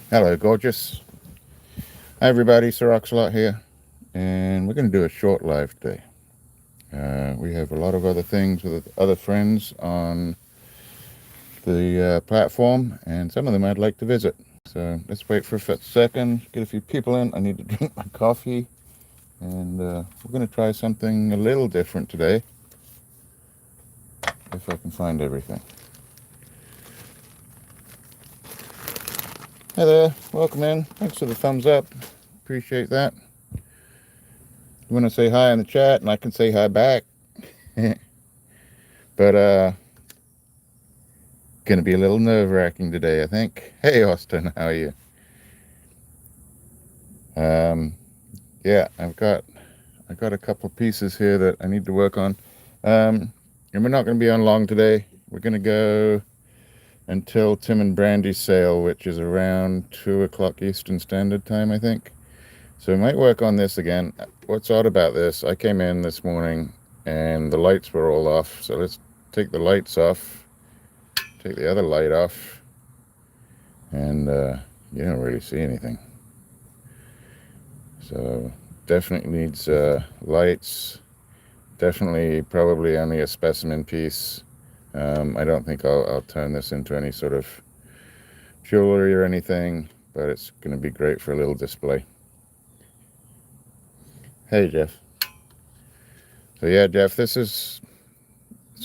Hello, gorgeous. Hi, everybody. RocksAlot here, and we're going to do a short live today. We have a lot of other things with other friends on the platform, and some of them I'd like to visit. So let's wait for a second, get a few people in. I need to drink my coffee, and we're going to try something a little different today, if I can find everything. Hey there, welcome in. Thanks for the thumbs up. Appreciate that. You want to say hi in the chat, and I can say hi back. But gonna be a little nerve-wracking today, I think. Hey, Austin, how are you? Yeah, I've got a couple of pieces here that I need to work on, and we're not going to be on long today. We're going to go until Tim and Brandy's sale, which is around 2 o'clock Eastern Standard Time, I think. So we might work on this again. What's odd about this, I came in this morning and the lights were all off, so let's take the lights off, take the other light off, and you don't really see anything. So definitely needs lights. Definitely probably only a specimen piece. I don't think I'll turn this into any sort of jewelry or anything, but it's going to be great for a little display. Hey, Jeff. So yeah, Jeff, it's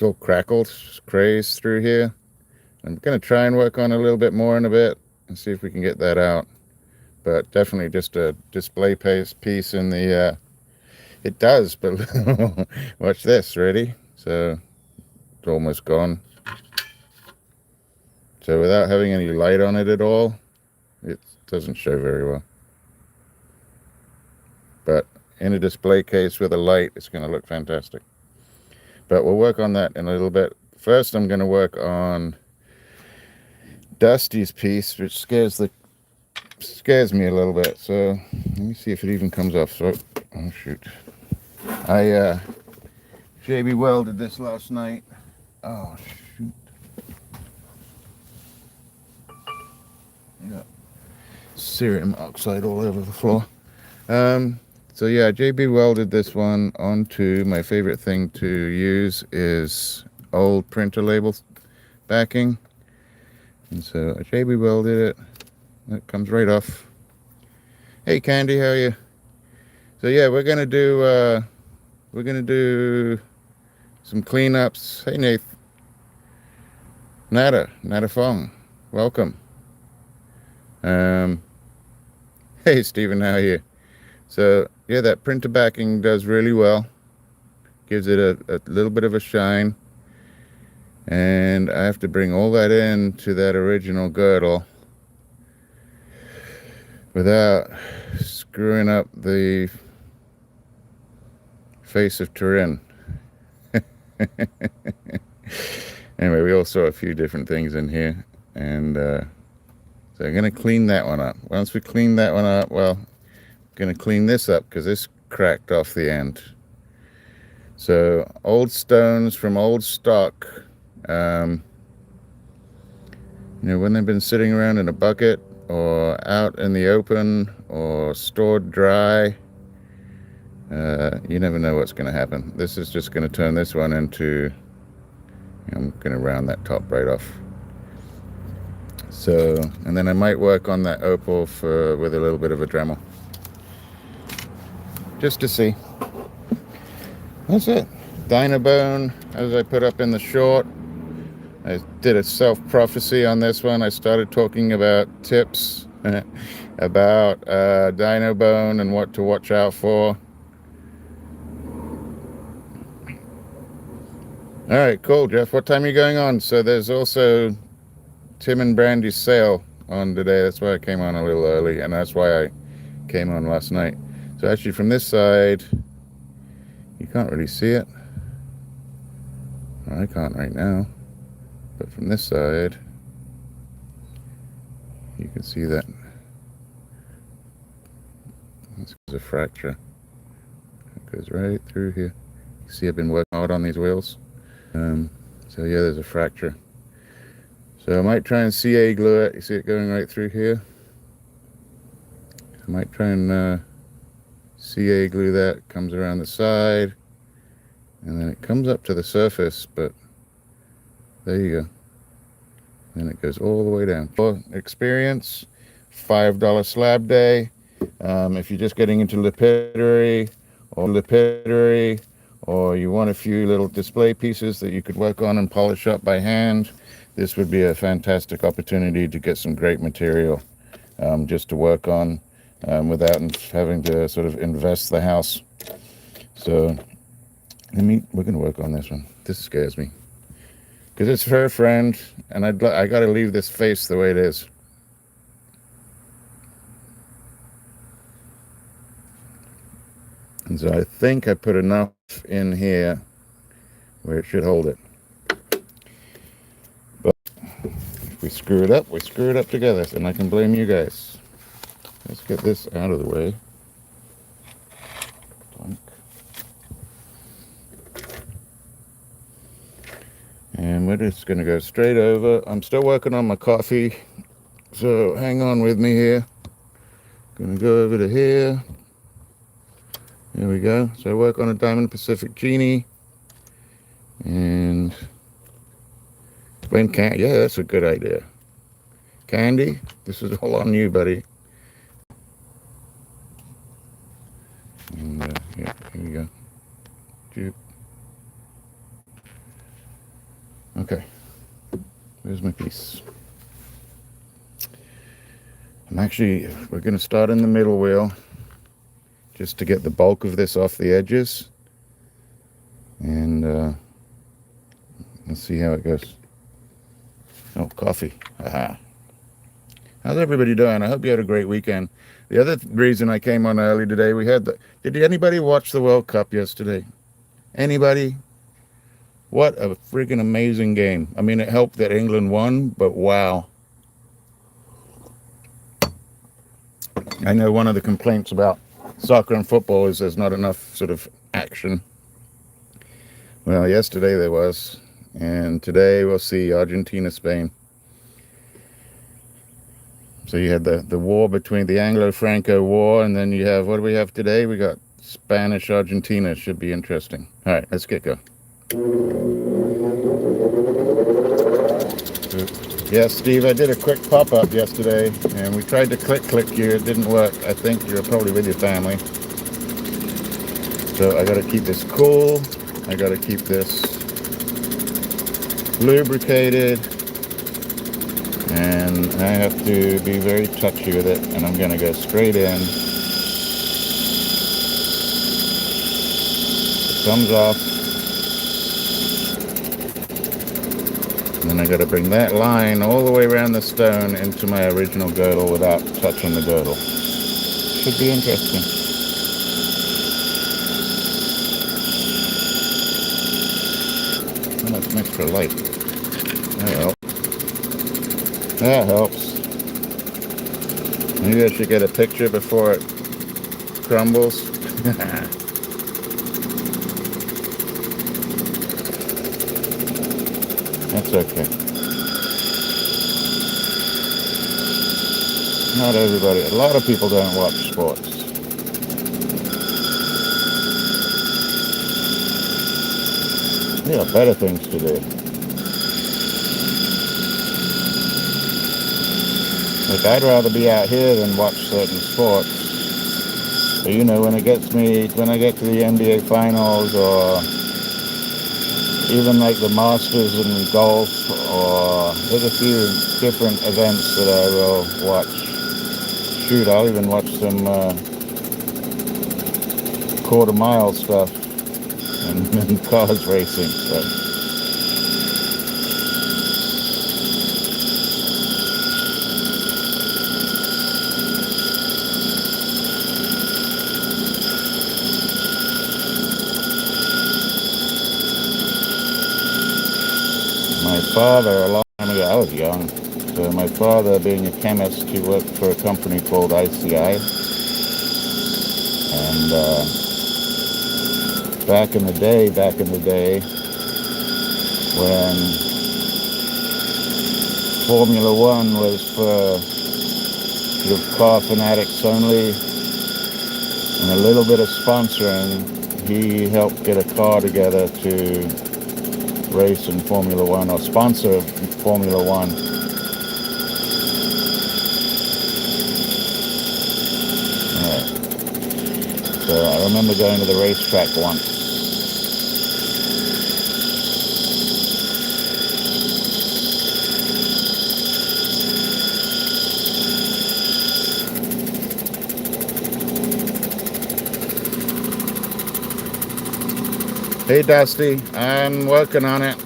all crackled, crazed through here. I'm going to try and work on a little bit more in a bit and see if we can get that out. But definitely just a display piece in the, it does, but watch this, ready? So it's almost gone. So without having any light on it at all, it doesn't show very well. But in a display case with a light, it's going to look fantastic. But we'll work on that in a little bit. First, I'm going to work on Dusty's piece, which scares me a little bit. So let me see if it even comes off. So, oh shoot, I JB welded this last night. Oh shoot, yeah, cerium oxide all over the floor. So yeah, JB welded this one onto, my favorite thing to use is old printer label backing. And so JB welded it. That comes right off. Hey Candy, how are you? So yeah, we're gonna do some cleanups. Hey Nath. Nada Fong. Welcome. Hey Stephen, how are you? So yeah, that printer backing does really well. Gives it a little bit of a shine. And I have to bring all that in to that original girdle without screwing up the face of Turin. Anyway, we all saw a few different things in here, and so I'm going to clean that one up. Once we clean that one up, well, I'm going to clean this up because this cracked off the end. So old stones from old stock, when they've been sitting around in a bucket or out in the open or stored dry, you never know what's going to happen. This is just going to turn this one into, I'm going to round that top right off. So, and then I might work on that opal with a little bit of a Dremel, just to see. That's it. Dynabone, as I put up in the short, I did a self-prophecy on this one. I started talking about tips about Dynabone and what to watch out for. All right, cool, Jeff. What time are you going on? So there's also Tim and Brandy's sale on today. That's why I came on a little early, and that's why I came on last night. So actually from this side, you can't really see it. Well, I can't right now. But from this side, you can see that. This is a fracture. It goes right through here. You see I've been working hard on these wheels. So yeah, there's a fracture. So I might try and CA glue it. You see it going right through here. I might try and CA glue that. Comes around the side, and then it comes up to the surface, but there you go. And it goes all the way down. For experience, $5 slab day. If you're just getting into lapidary, or you want a few little display pieces that you could work on and polish up by hand, this would be a fantastic opportunity to get some great material just to work on without having to sort of invest the house. So we're going to work on this one. This scares me because it's her friend, and I got to leave this face the way it is. And so I think I put enough in here where it should hold it. But if we screw it up, we screw it up together, and I can blame you guys. Let's get this out of the way. And we're just going to go straight over. I'm still working on my coffee, so hang on with me here. Going to go over to here. There we go. So I work on a Diamond Pacific Genie. And yeah, that's a good idea. Candy, this is all on you, buddy. And yeah, here we go. Okay, where's my piece? We're going to start in the middle wheel just to get the bulk of this off the edges, and let's see how it goes. Oh, coffee. Aha. How's everybody doing? I hope you had a great weekend. The other reason I came on early today, did anybody watch the World Cup yesterday? Anybody? What a freaking amazing game. I mean, it helped that England won, but wow. I know one of the complaints about soccer and football is there's not enough sort of action. Well, yesterday there was, and today we'll see Argentina-Spain. So you had the war between the Anglo-Franco War, and then you have, what do we have today? We got Spanish-Argentina. Should be interesting. All right, let's get going. Yeah, Steve, I did a quick pop-up yesterday, and we tried to click you. It didn't work. I think you're probably with your family. So I got to keep this cool. I got to keep this lubricated, and I have to be very touchy with it, and I'm going to go straight in. It comes off. And I got to bring that line all the way around the stone into my original girdle without touching the girdle. Should be interesting. Oh, that's an extra light. That helps. That helps. Maybe I should get a picture before it crumbles. That's okay. Not everybody. A lot of people don't watch sports. There are better things to do. Like, I'd rather be out here than watch certain sports. So, you know, when I get to the NBA Finals, or even like the Masters in golf, or there's a few different events that I will watch. Shoot, I'll even watch some quarter-mile stuff and cars racing. So. My father, a long time ago, I was young, so my father, being a chemist, he worked for a company called ICI, and back in the day, when Formula One was for sort of car fanatics only, and a little bit of sponsoring. He helped get a car together to race in Formula One, or sponsor Formula One. Alright. So I remember going to the racetrack once. Hey Dusty, I'm working on it.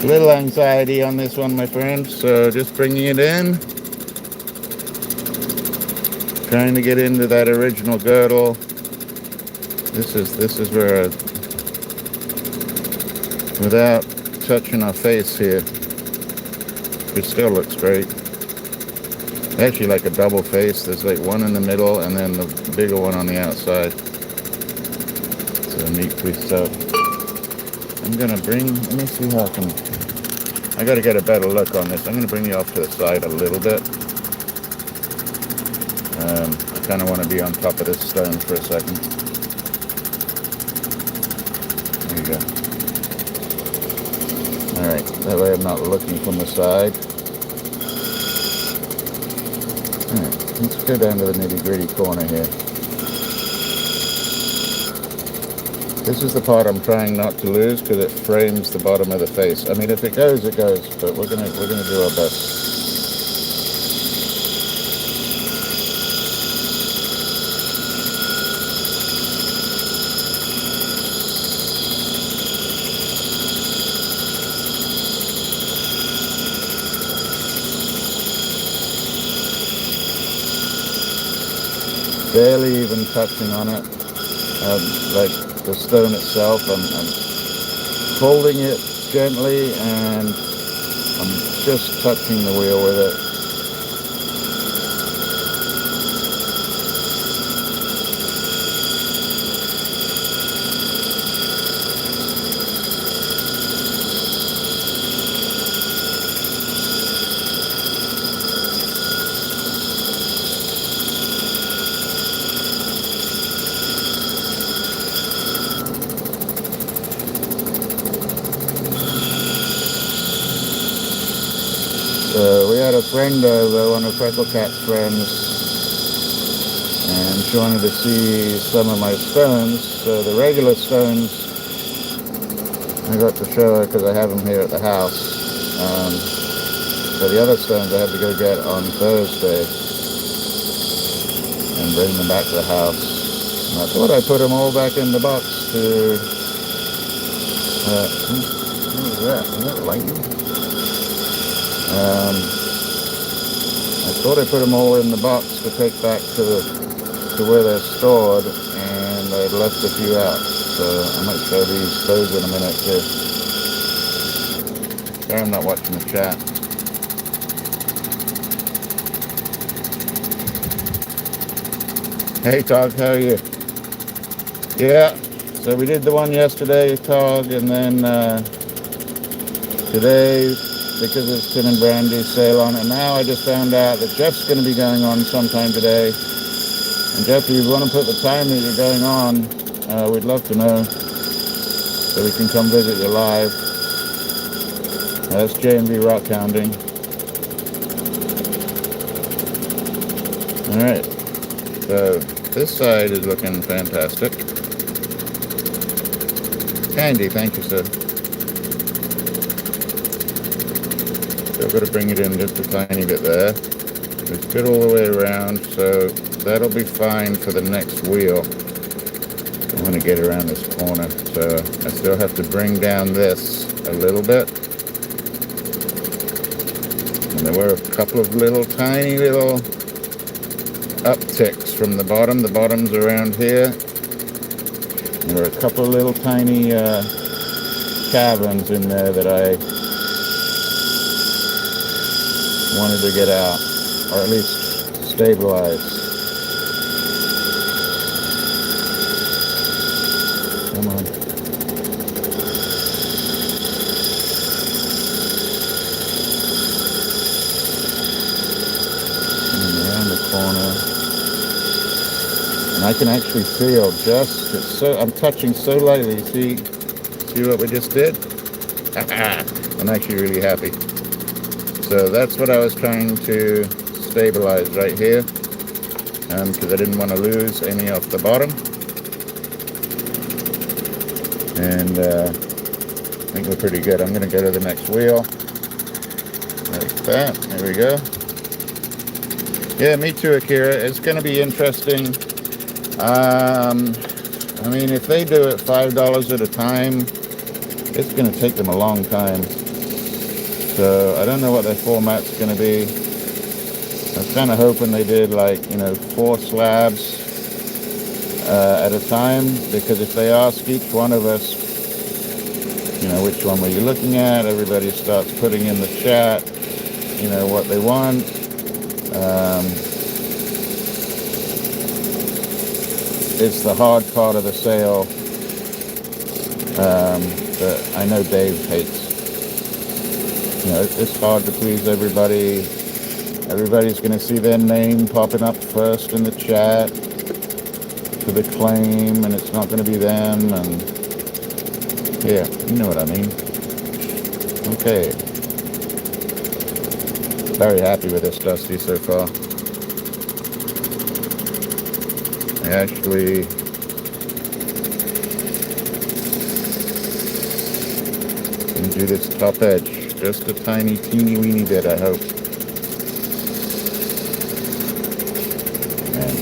Little anxiety on this one, my friend, so just bringing it in. Trying to get into that original girdle. This is where, without touching our face here, it still looks great. Actually like a double face. There's like one in the middle and then the bigger one on the outside. So neat piece up. I'm gonna bring, let me see how I gotta get a better look on this. I'm gonna bring you off to the side a little bit. I kind of want to be on top of this stone for a second. There you go. Alright, that way I'm not looking from the side. Alright, let's go down to the nitty-gritty corner here. This is the part I'm trying not to lose because it frames the bottom of the face. I mean, if it goes, it goes, but we're gonna do our best. Barely even touching on it, like the stone itself. I'm holding it gently and I'm just touching the wheel with it. We had a friend over, one of Freckle Cat's friends, and she wanted to see some of my stones. So the regular stones, I got to show her because I have them here at the house. So the other stones I had to go get on Thursday and bring them back to the house. And I thought I put them all back in the box to... what was that? Is that lightning? I thought I put them all in the box to take back to where they're stored, and I'd left a few out. So I might show those in a minute too. Sorry I'm not watching the chat. Hey Tog, how are you? Yeah, so we did the one yesterday, Tog, and then today, because it's Tim and Brandy's sale on it now, I just found out that Jeff's going to be going on sometime today. And Jeff, if you want to put the time that you're going on, we'd love to know so we can come visit you live. That's J&V Rock Hounding. Alright, so this side is looking fantastic. Candy, thank you, sir. So I've got to bring it in just a tiny bit there. It's good all the way around, so that'll be fine for the next wheel. I want to get around this corner, so I still have to bring down this a little bit. And there were a couple of little tiny little upticks from the bottom. The bottom's around here. There were a couple of little tiny caverns in there that I wanted to get out, or at least stabilize. Come on. the corner. And I can actually feel just, it's so, I'm touching so lightly. See what we just did? I'm actually really happy. So that's what I was trying to stabilize right here, because I didn't want to lose any off the bottom. And I think we're pretty good. I'm going to go to the next wheel. Like that. There we go. Yeah, me too, Akira. It's going to be interesting. I mean, if they do it $5 at a time, it's going to take them a long time. So I don't know what their format's going to be. I was kind of hoping they did, like, you know, 4 slabs at a time, because if they ask each one of us, you know, which one were you looking at, everybody starts putting in the chat, you know, what they want. It's the hard part of the sale that I know Dave hates. You know, it's hard to please everybody. Everybody's going to see their name popping up first in the chat to the claim, and it's not going to be them, and yeah, you know what I mean. Okay. Very happy with this Dusty so far. I actually can do this top edge just a tiny teeny weeny bit, I hope. And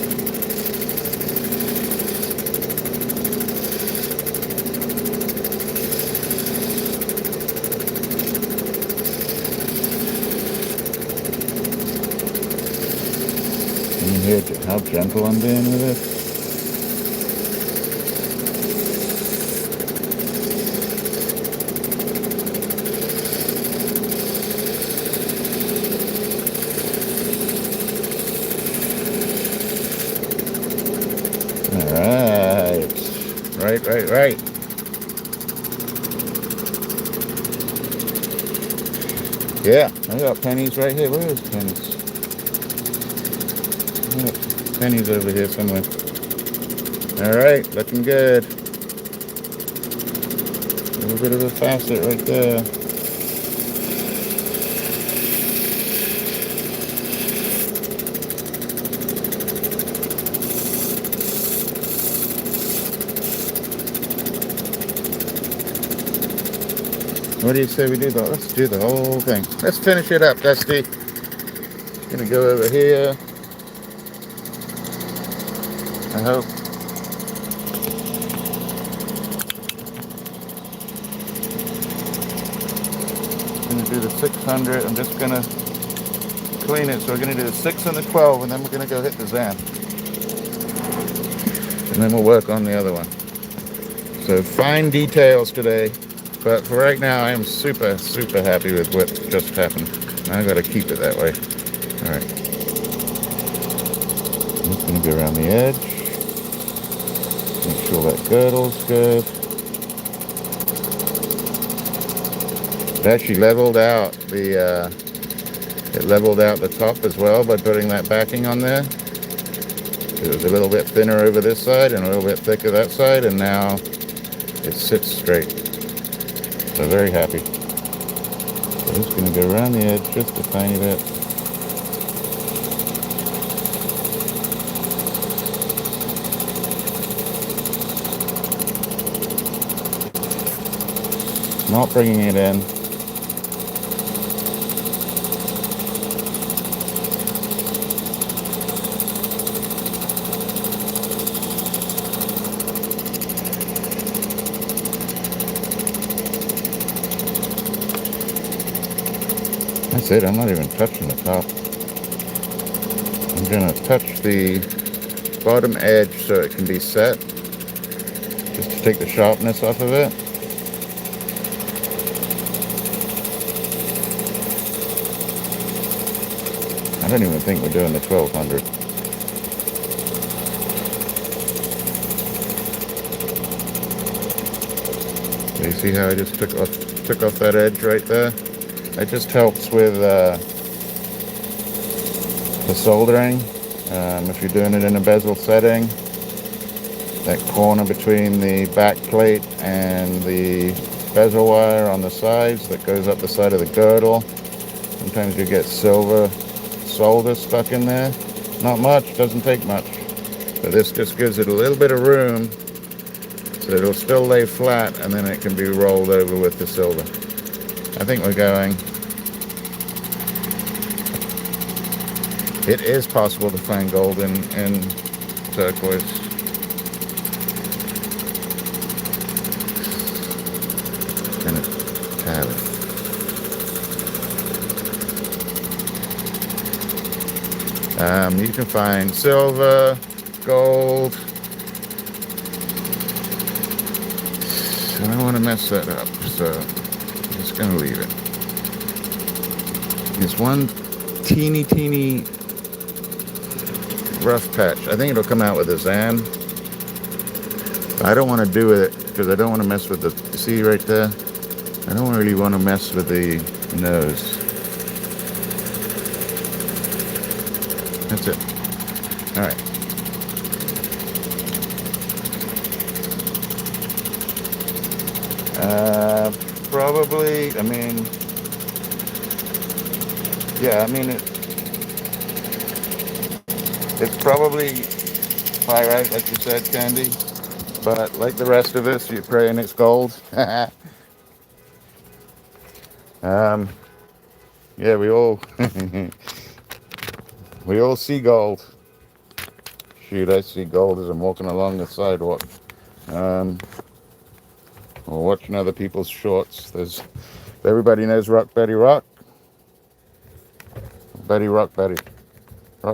can you hear how gentle I'm being with it? Right. Yeah, I got pennies right here. Where is pennies? I got pennies over here somewhere. Alright, looking good. A little bit of a facet right there. What do you say we do that? Let's do the whole thing. Let's finish it up, Dusty. Gonna go over here. I hope. Gonna do the 600. I'm just gonna clean it. So we're gonna do the 6 and the 12, and then we're gonna go hit the Zan. And then we'll work on the other one. So fine details today. But for right now, I am super, super happy with what just happened. I gotta keep it that way. Alright. I'm just gonna go around the edge. Make sure that girdle's good. It actually leveled out the top as well by putting that backing on there. It was a little bit thinner over this side and a little bit thicker that side, and now it sits straight. So very happy. So I'm just going to go around the edge just a tiny bit. Not bringing it in. That's it, I'm not even touching the top. I'm gonna touch the bottom edge so it can be set, just to take the sharpness off of it. I don't even think we're doing the 1200. So you see how I just took off that edge right there? It just helps with the soldering. If you're doing it in a bezel setting, that corner between the back plate and the bezel wire on the sides that goes up the side of the girdle, sometimes you get silver solder stuck in there. Not much, doesn't take much, but this just gives it a little bit of room so it'll still lay flat, and then it can be rolled over with the silver. I think we're going. It is possible to find gold in turquoise. And it's tally. You can find silver, gold. I don't want to mess that up, so I'm just going to leave it. There's one teeny rough patch. I think it'll come out with a Zam. I don't want to do it because I don't want to mess with the, see right there? I don't really want to mess with the nose. That's it. All right. Probably, I mean, yeah, I mean, it's probably pyrite, like you said, Candy. But like the rest of us, you're praying it's gold. Yeah, we all we all see gold. Shoot, I see gold as I'm walking along the sidewalk. Or watching other people's shorts. There's everybody knows Rock Betty Rock. Rock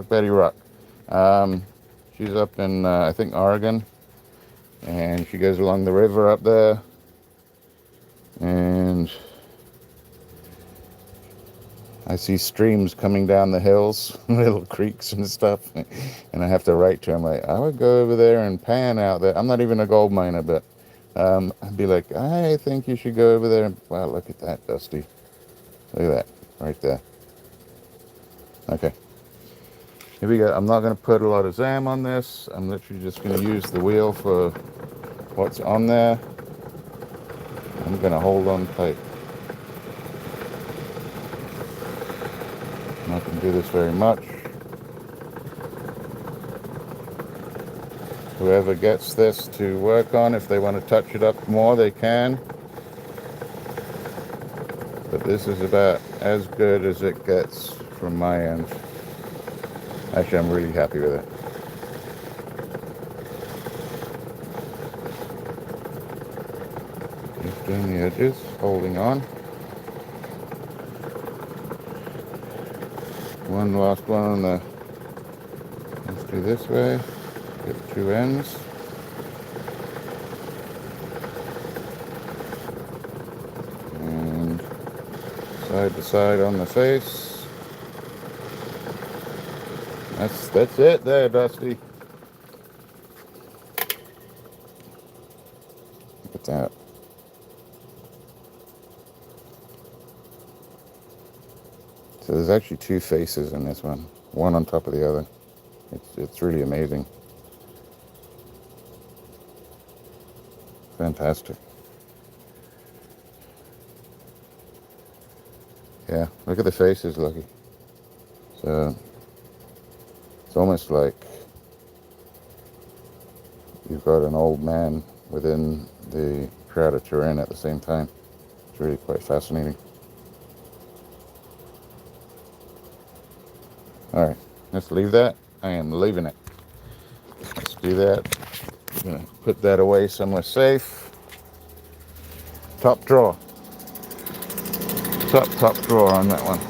Betty Rock. She's up in I think Oregon, and she goes along the river up there, and I see streams coming down the hills, little creeks and stuff, and I have to write to her. I'm like, I would go over there and pan out there. I'm not even a gold miner, but I'd be like, I think you should go over there. And, wow, look at that, Dusty. Look at that, right there. Okay. Here we go. I'm not going to put a lot of Zam on this. I'm literally just going to use the wheel for what's on there. I'm going to hold on tight. I'm not going to do this very much. Whoever gets this to work on, if they want to touch it up more, they can. But this is about as good as it gets from my end. Actually, I'm really happy with it. Just doing the edges, holding on. One last one on the, let's do this way. Get two ends. And side to side on the face. That's it there, Dusty. Look at that. So there's actually two faces in this one, one on top of the other. It's really amazing. Fantastic. Yeah, look at the faces, Lucky. So it's almost like you've got an old man within the shroud of Turin at the same time. It's really quite fascinating. All right, let's leave that. I am leaving it. Let's do that. I'm gonna put that away somewhere safe. Top drawer. Top drawer on that one.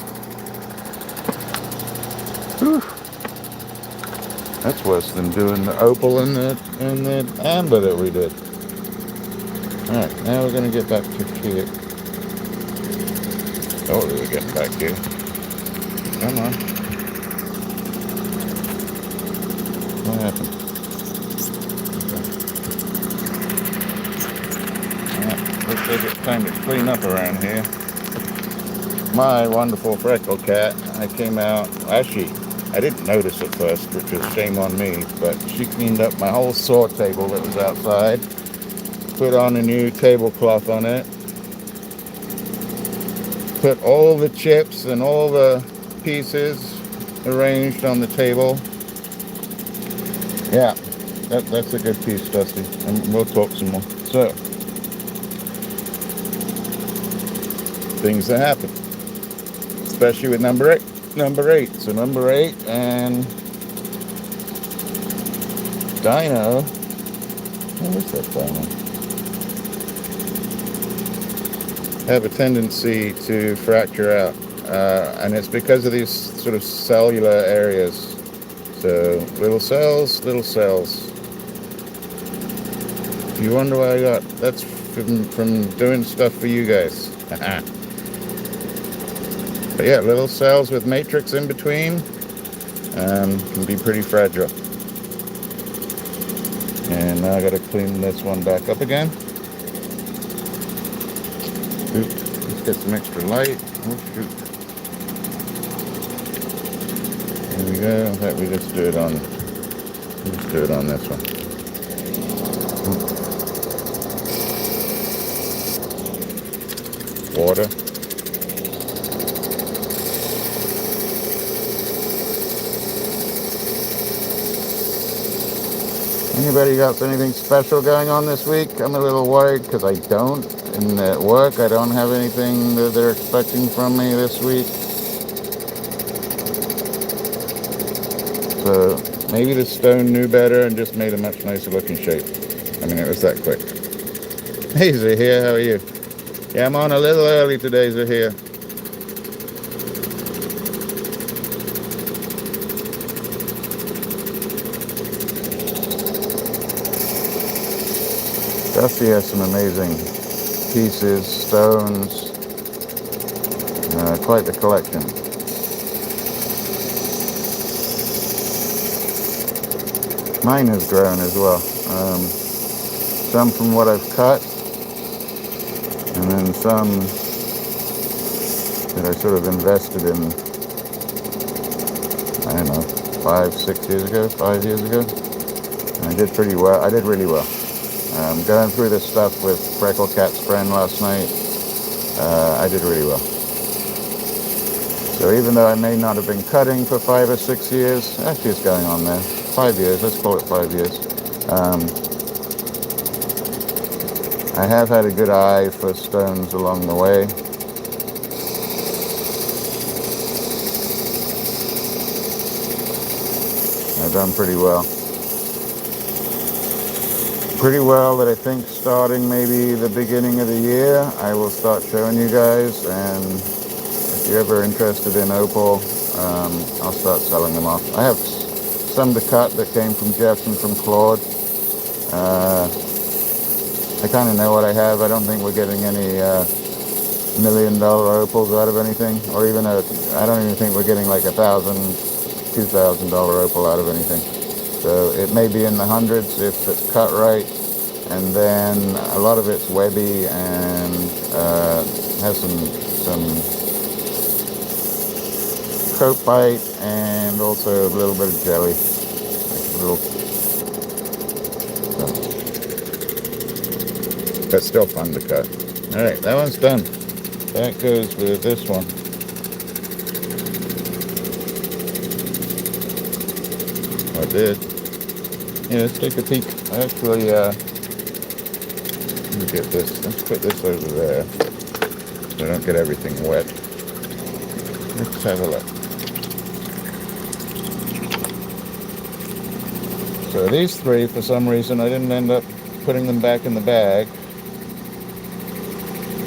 Whew. That's worse than doing the opal and the amber that we did. All right, now we're gonna get back to here. Oh, we're getting back here. Come on. What happened? Alright, looks like it's time to clean up around here. My wonderful freckle cat, I came out, actually, I didn't notice at first, which was shame on me, but she cleaned up my whole saw table that was outside, put on a new tablecloth on it, put all the chips and all the pieces arranged on the table. Yeah, that's a good piece, Dusty, and we'll talk some more. So, things that happen, especially with number eight. So number 8 and Dino. What is that Dino? Have a tendency to fracture out, and it's because of these sort of cellular areas. So little cells. If you wonder what I got, that's from doing stuff for you guys. But yeah, little cells with matrix in between can be pretty fragile. And now I got to clean this one back up again. Oops, let's get some extra light. Oh shoot. There we go. In fact, we just do it on this one. Water. Anybody got anything special going on this week? I'm a little worried because I don't. And at work, I don't have anything that they're expecting from me this week. So maybe the stone knew better and just made a much nicer looking shape. I mean, it was that quick. Hey, Zahir, how are you? Yeah, I'm on a little early today, Zahir. Dusty has some amazing pieces, stones, quite the collection. Mine has grown as well. Some from what I've cut, and then some that I sort of invested in, I don't know, 5 years ago. And I did pretty well. I did really well. Going through this stuff with Freckle Cat's friend last night, I did really well. So even though I may not have been cutting for 5 or 6 years, actually it's going on there, 5 years, let's call it 5 years. I have had a good eye for stones along the way. I've done pretty well. Pretty well that I think starting maybe the beginning of the year, I will start showing you guys, and if you're ever interested in Opal, I'll start selling them off. I have some to cut that came from Jeff and from Claude. I kind of know what I have. I don't think we're getting any $1 million opals out of anything, or even I don't even think we're getting like $1,000, $2,000 opal out of anything. So it may be in the hundreds if it's cut right, and then a lot of it's webby and has some coat bite and also a little bit of jelly, like a little. But still fun to cut. All right, that one's done. That goes with this one. I did. Yeah, let's take a peek. I actually, let me get this. Let's put this over there so I don't get everything wet. Let's have a look. So these 3, for some reason, I didn't end up putting them back in the bag.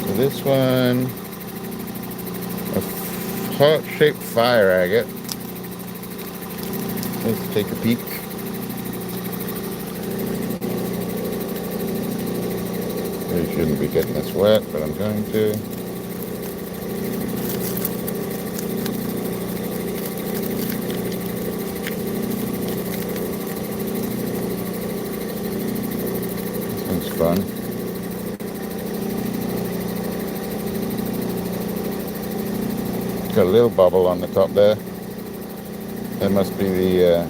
So this one, a heart-shaped fire agate. Let's take a peek. Really shouldn't be getting this wet, but I'm going to. This one's fun. Got a little bubble on the top there. That must be the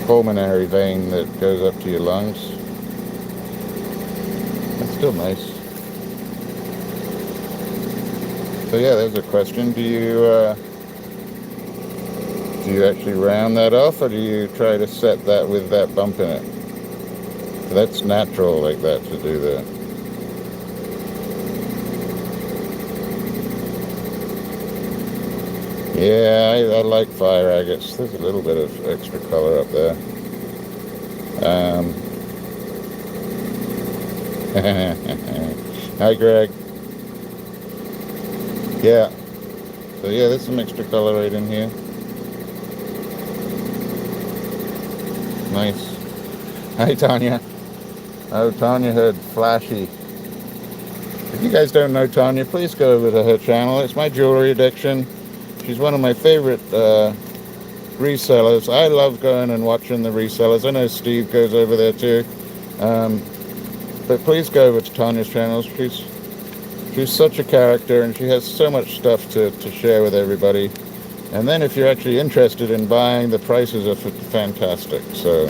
pulmonary vein that goes up to your lungs. That's still nice. So yeah, there's a question. Do you actually round that off, or do you try to set that with that bump in it? That's natural like that to do that. Yeah, I like fire agates. There's a little bit of extra color up there. Hi, Greg. Yeah. So yeah, there's some extra color right in here. Nice. Hi, Tanya. Oh, Tanya heard flashy. If you guys don't know Tanya, please go over to her channel. It's my jewelry addiction. She's one of my favorite resellers. I love going and watching the resellers. I know Steve goes over there too. But please go over to Tanya's channel. She's such a character, and she has so much stuff to share with everybody. And then if you're actually interested in buying, the prices are fantastic. So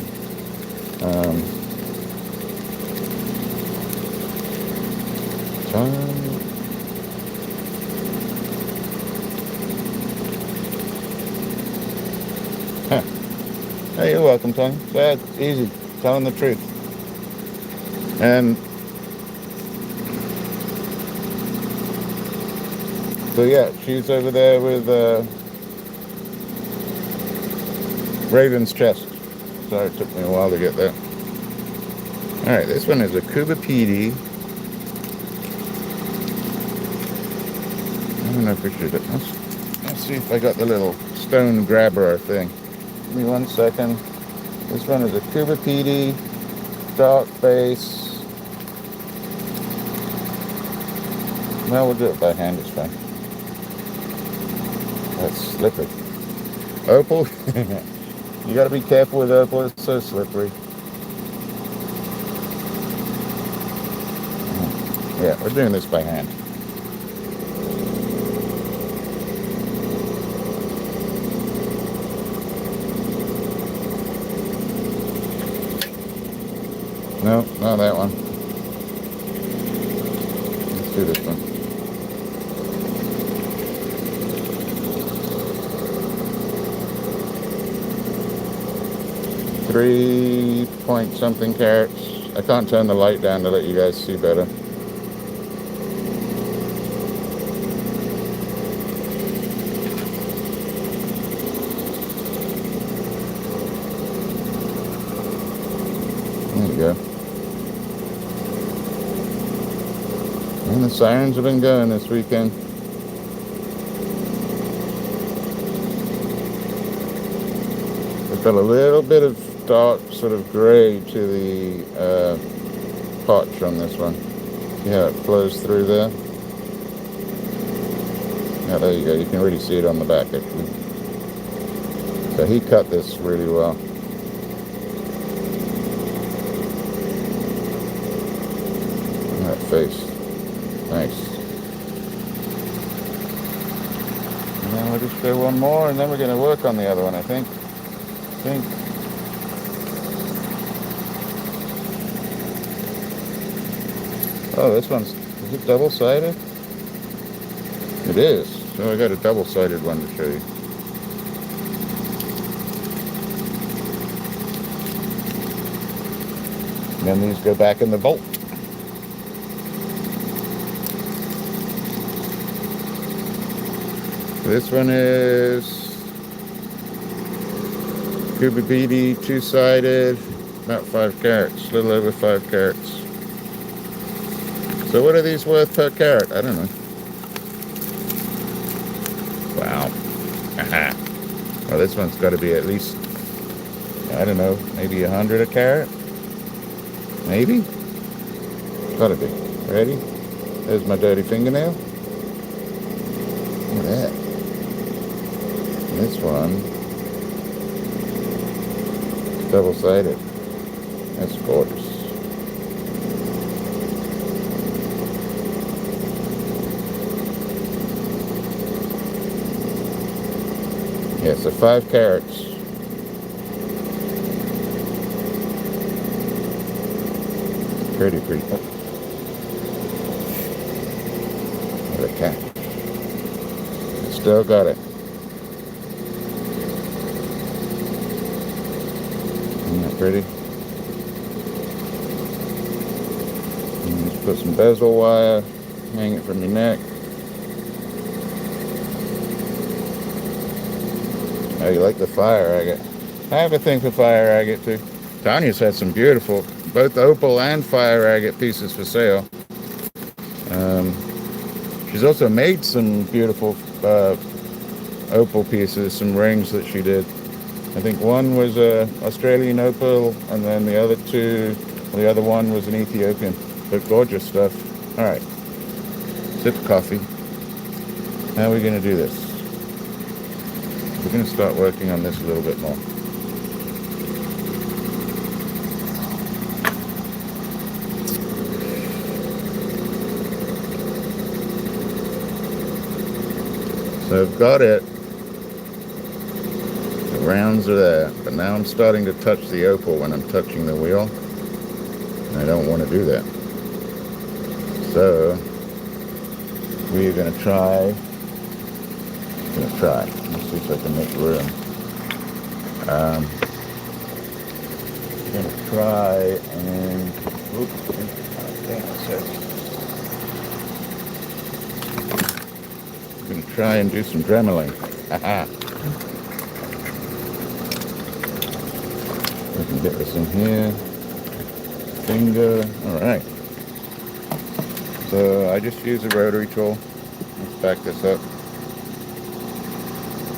hey, you're welcome, Tony. That's easy, telling the truth. And so yeah, she's over there with Raven's Chest. Sorry, it took me a while to get there. Alright, this one is a Cuba PD. I don't know if we should. Let's see if I got the little stone grabber thing. Give me 1 second. This one is a Cuba PD, dark base. Well, we'll do it by hand, it's fine. That's slippery. Opal, you gotta be careful with opal, it's so slippery. Yeah, we're doing this by hand. No, not that one. Let's do this one. Three-point-something carats. I can't turn the light down to let you guys see better. There you go. And the sirens have been going this weekend. I've got a little bit of dark sort of gray to the potch on this one. See how it flows through there? Yeah, there you go. You can really see it on the back actually. So he cut this really well. That face. Nice. And then we'll just do one more, and then we're going to work on the other one, I think. Oh, this one's, is it double-sided? It is. So I got a double-sided one to show you. And then these go back in the vault. This one is Cuba BD, two-sided, about 5 carats, a little over 5 carats. So what are these worth per carat? I don't know. Wow. Well, this one's got to be at least, I don't know, maybe 100 a carat? Maybe? Gotta be. Ready? There's my dirty fingernail. Look at that. And this one, double-sided. That's gorgeous. Yeah, so 5 carats. Pretty. Okay. Still got it. Isn't that pretty? And just put some bezel wire, hang it from your neck. Oh, you like the fire agate? I have a thing for fire agate too. Tanya's had some beautiful, both opal and fire agate pieces for sale. She's also made some beautiful opal pieces, some rings that she did. I think one was Australian opal, and then the other one was an Ethiopian. But gorgeous stuff. All right, sip of coffee. How are we going to do this? We're going to start working on this a little bit more. So I've got it. The rounds are there, but now I'm starting to touch the opal when I'm touching the wheel. And I don't want to do that. So we're going to try. Let's see if I can make room. I'm going to try and. I'm going to try and do some dremeling. Haha. We can get this in here. Finger. All right. So I just use a rotary tool. Let's back this up.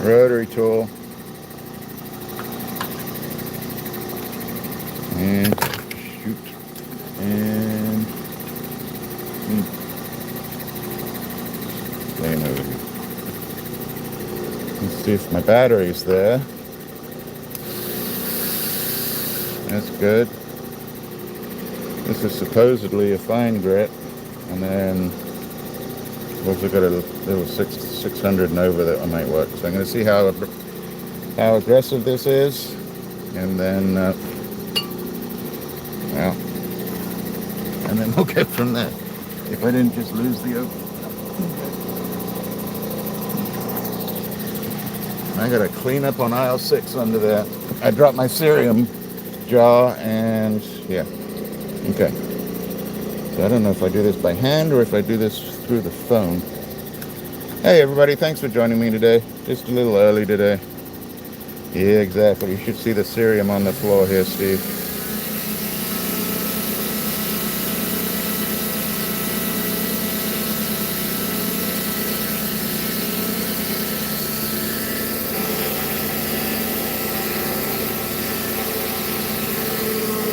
Rotary tool. And shoot. And flame over here. Let's see if my battery's there. That's good. This is supposedly a fine grit, and then we've also got a little 600 Nova that might work. So I'm going to see how aggressive this is, and then and then we'll go from there. If I didn't just lose the open. I got to clean up on aisle 6 under there. I dropped my cerium jar, and yeah. Okay. So I don't know if I do this by hand or if I do this through the phone. Hey everybody, thanks for joining me today. Just a little early today. Yeah, exactly. You should see the cerium on the floor here, Steve.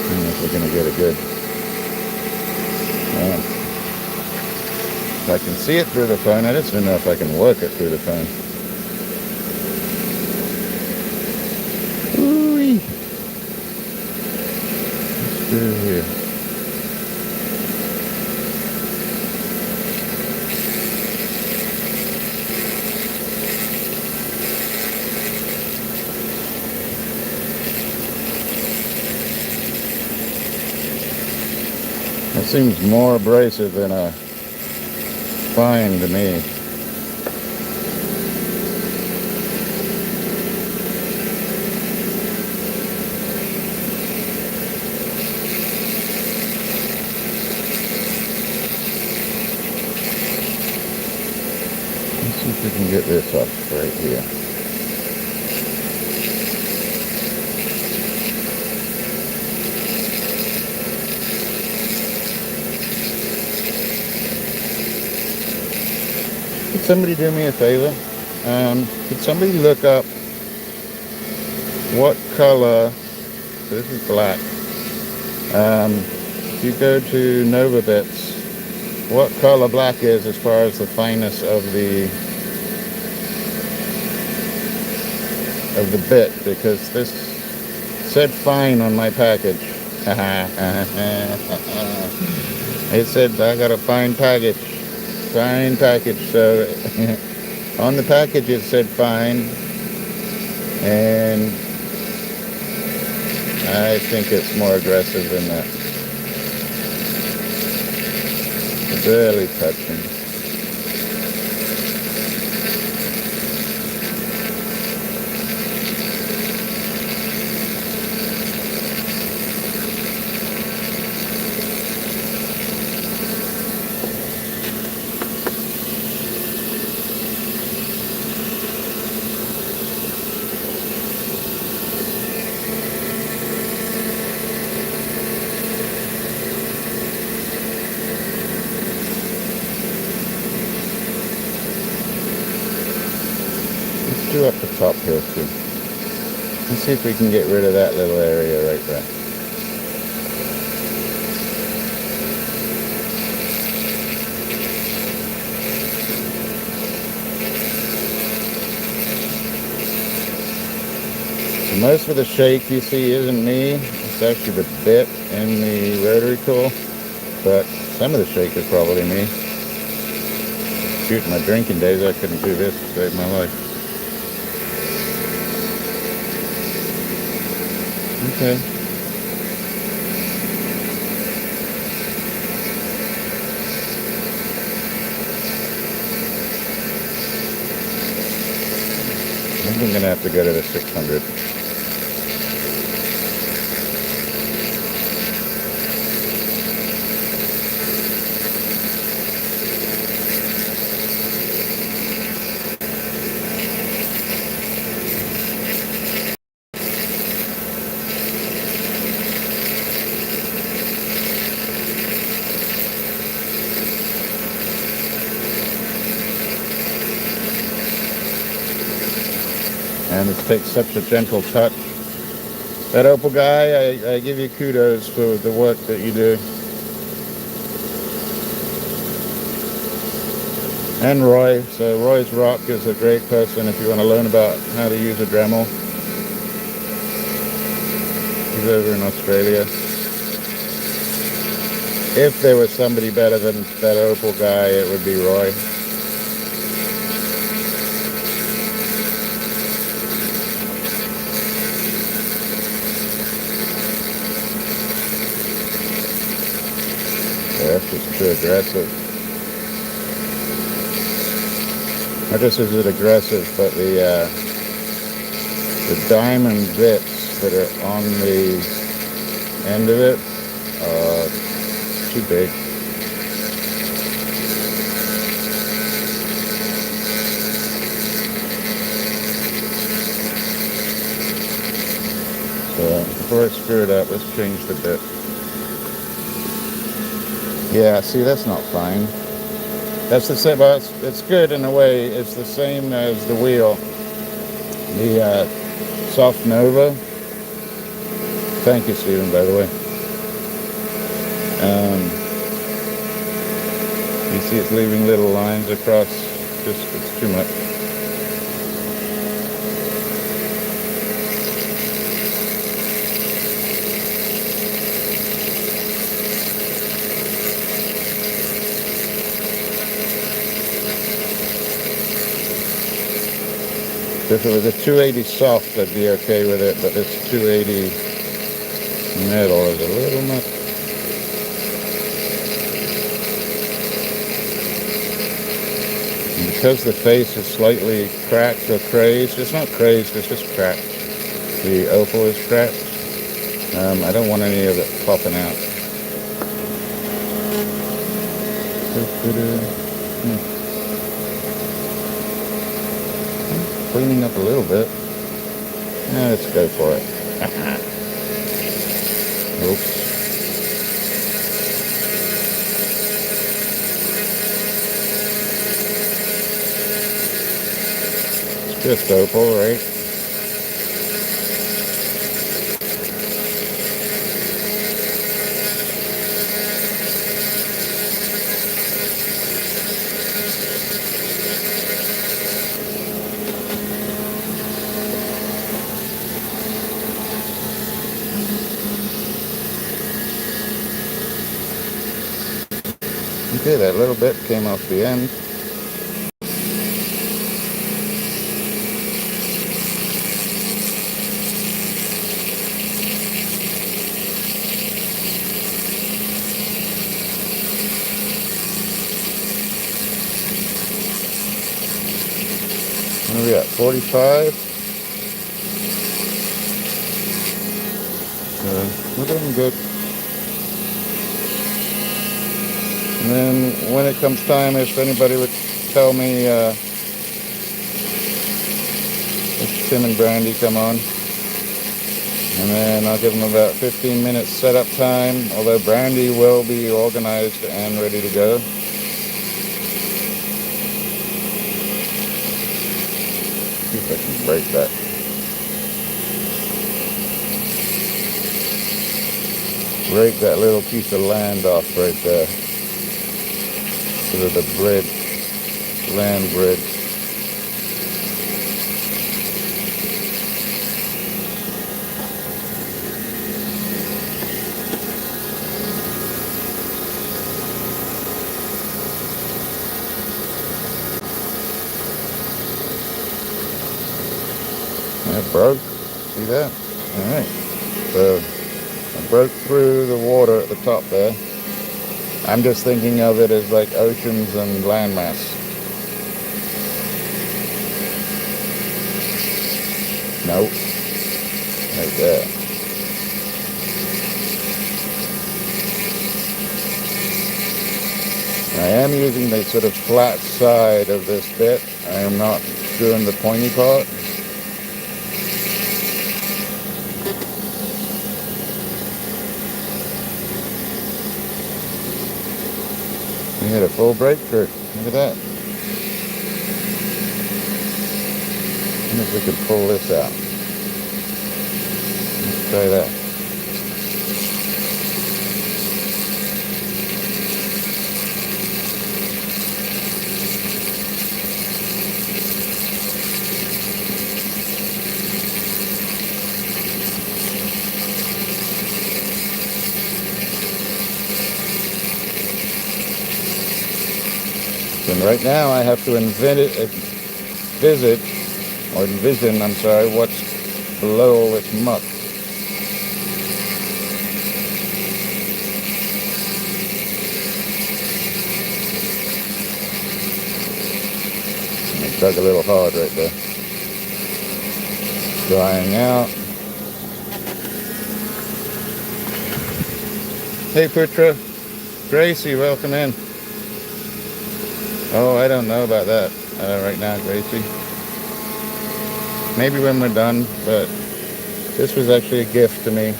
I don't know if we're going to get it good. If I can see it through the phone, I just don't know if I can work it through the phone. Ooh-wee. Let's do it here. That seems more abrasive than a fine to me. Let's see if we can get this up right here. Could somebody do me a favor? Could somebody look up what color, so this is black, if you go to Nova Bits, what color black is as far as the fineness of the bit, because this said fine on my package. It said I got a fine package. Fine package. So on the package it said fine, And I think it's more aggressive than that. Barely touching. Let's do up the top here too. Let's see if we can get rid of that little area right there. So most of the shake you see isn't me. It's actually the bit in the rotary tool. But some of the shake is probably me. Shoot, in my drinking days I couldn't do this to save my life. Okay. I think I'm gonna have to go to the 600. And it takes such a gentle touch. That Opal guy, I give you kudos for the work that you do. And Roy. So Roy's Rock is a great person if you want to learn about how to use a Dremel. He's over in Australia. If there was somebody better than that Opal guy, it would be Roy. That's just too aggressive. Not just is it aggressive, but the diamond bits that are on the end of it are too big. So before I screw it up, let's change the bit. Yeah, see, that's not fine. That's the same, but it's good in a way. It's the same as the wheel. The Soft Nova. Thank you, Stephen, by the way. You see it's leaving little lines across. It's too much. If it was a 280 soft, I'd be okay with it, but this 280 metal is a little much. And because the face is slightly cracked or crazed, it's not crazed, it's just cracked. The Opal is cracked. I don't want any of it popping out. Cleaning up a little bit. Now let's go for it. Oops. It's just Opal, right? Okay, that little bit came off the end. 45. So we're doing good. And then when it comes time, if anybody would tell me if Tim and Brandy come on, and then I'll give them about 15 minutes setup time, although Brandy will be organized and ready to go. See if I can break that. Break that little piece of land off right there. Sort of the bridge, land bridge. It broke. See that? All right. So I broke through the water at the top there. I'm just thinking of it as like oceans and landmass. Nope. Right there. I am using the sort of flat side of this bit. I am not doing the pointy part. We hit a full breakthrough. Look at that. And if we could pull this out. Let's try that. And right now I have to envision, what's below all this muck. I dug a little hard right there. Drying out. Hey Putra, Gracie, welcome in. Oh, I don't know about that right now, Gracie. Maybe when we're done, but this was actually a gift to me.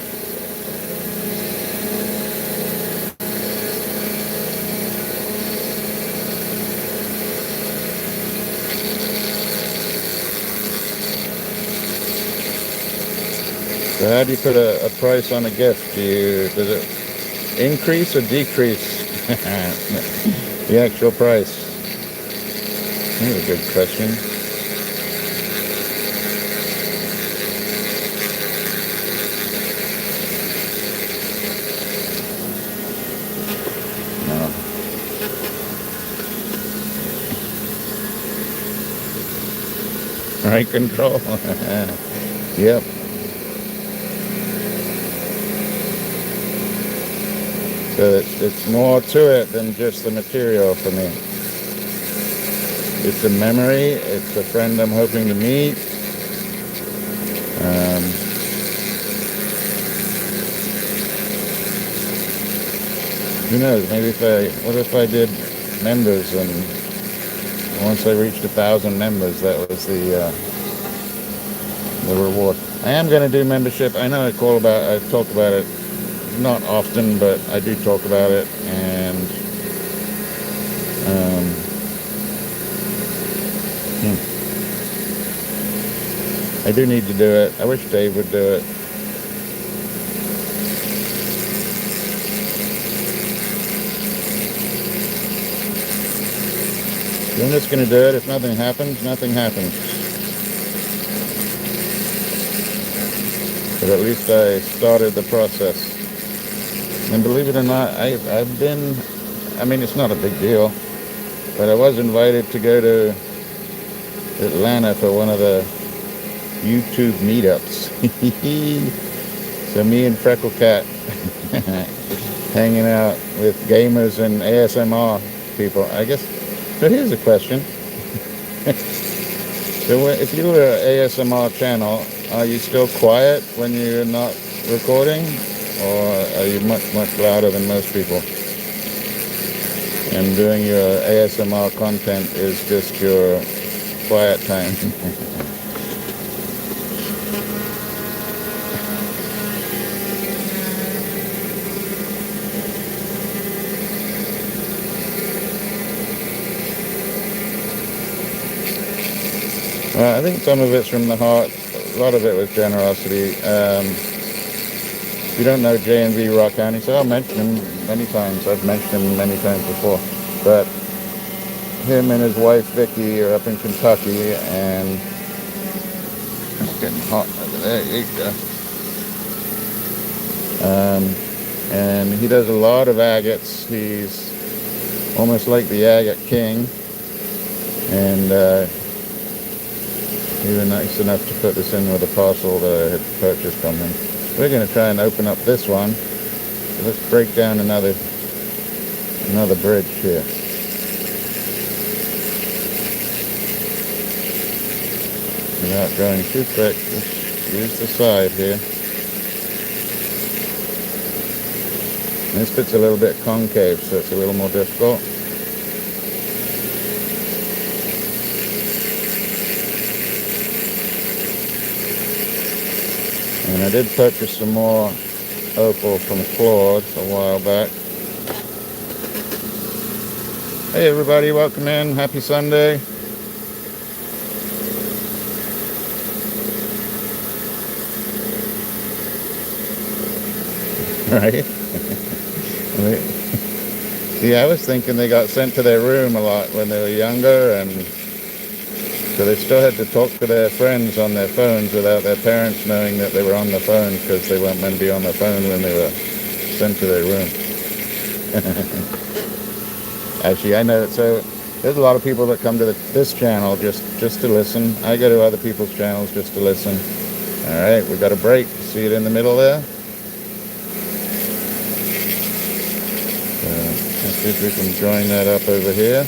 So how do you put a price on a gift? Does it increase or decrease the actual price? That's a good question. No. Right control. Yep. So it's more to it than just the material for me. It's a memory. It's a friend I'm hoping to meet. Who knows? Maybe what if I did members, and once I reached 1,000 members, that was the reward. I am going to do membership. I know I've talked about it, not often, but I do talk about it, and I do need to do it. I wish Dave would do it. I'm just going to do it. If nothing happens, nothing happens. But at least I started the process. And believe it or not, I've been, it's not a big deal, but I was invited to go to Atlanta for one of the YouTube meetups. So me and Freckle Cat hanging out with gamers and ASMR people, I guess. So here's a question. So if you were an ASMR channel, are you still quiet when you're not recording? Or are you much, much louder than most people? And doing your ASMR content is just your quiet time. Well, I think some of it's from the heart. A lot of it was generosity. If you don't know J&V Rock County, so I'll mention him many times. I've mentioned him many times before. But him and his wife Vicky are up in Kentucky, and it's getting hot over there. You go. And he does a lot of agates. He's almost like the agate king, and he was nice enough to put this in with a parcel that I had purchased from him. We're going to try and open up this one. So let's break down another bridge here. Without going too quick, just use the side here. And this bit's a little bit concave, so it's a little more difficult. And I did purchase some more opal from Claude a while back. Hey everybody, welcome in. Happy Sunday. Right? See, I was thinking they got sent to their room a lot when they were younger, and so they still had to talk to their friends on their phones without their parents knowing that they were on the phone, because they weren't meant to be on the phone when they were sent to their room. Actually, I know, so there's a lot of people that come to this channel just to listen. I go to other people's channels just to listen. All right, we got a break. See it in the middle there? Let's see if we can join that up over here.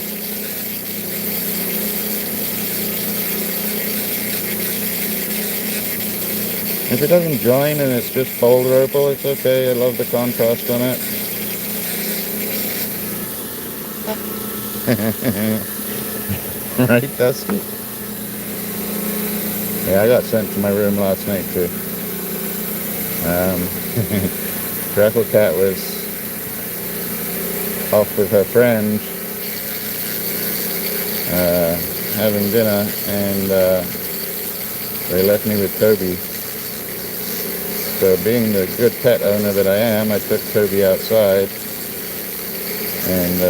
If it doesn't join and it's just boulder opal, it's okay. I love the contrast on it. Right, Dusty? Yeah, I got sent to my room last night too. Crackle Cat was off with her friend having dinner, and they left me with Toby. So being the good pet owner that I am, I took Toby outside, and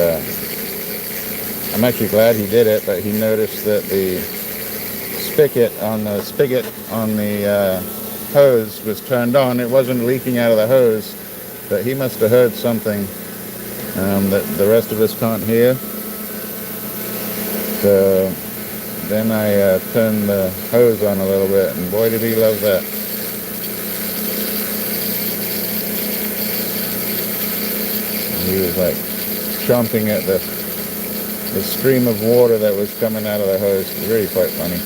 I'm actually glad he did it, but he noticed that the spigot on the hose was turned on. It wasn't leaking out of the hose, but he must have heard something that the rest of us can't hear. So then I turned the hose on a little bit, and boy did he love that. And he was like chomping at the stream of water that was coming out of the hose. It was really quite funny.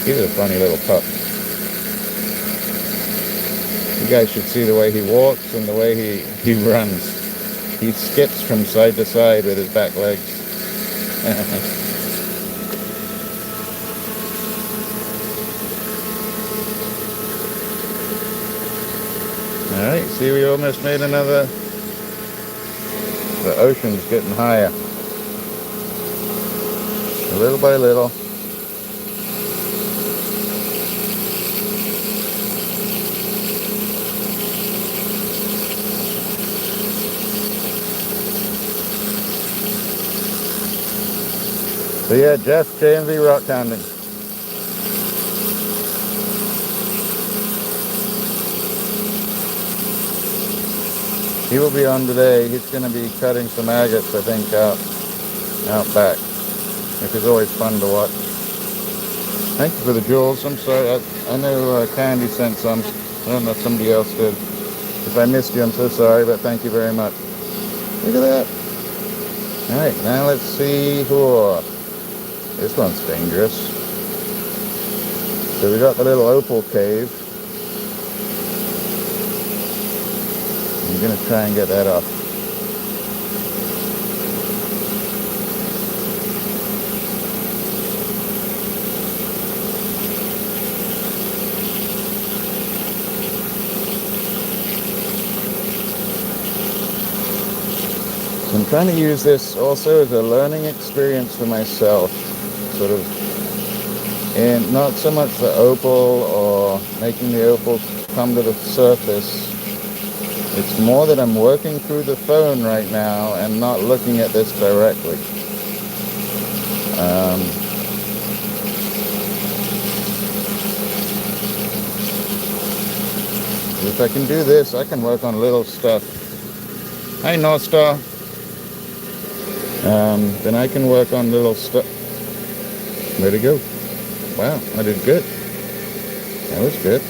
He was a funny little pup. You guys should see the way he walks and the way he runs. He skips from side to side with his back legs. Alright, see, we almost made another. The ocean's getting higher. Little by little. So yeah, Jeff, J&V Rock County. He will be on today. He's going to be cutting some agates, I think, out back, which is always fun to watch. Thank you for the jewels. I'm sorry. I know Candy sent some. I don't know if somebody else did. If I missed you, I'm so sorry, but thank you very much. Look at that. All right, now let's see. Whoa. This one's dangerous. So we got the little opal cave. I'm going to try and get that off. So I'm trying to use this also as a learning experience for myself, sort of, and not so much the opal or making the opal come to the surface. It's more that I'm working through the phone right now and not looking at this directly. If I can do this, I can work on little stuff. Hi, North Star. Then I can work on little stuff. Where'd it go? Wow, I did good. That was good.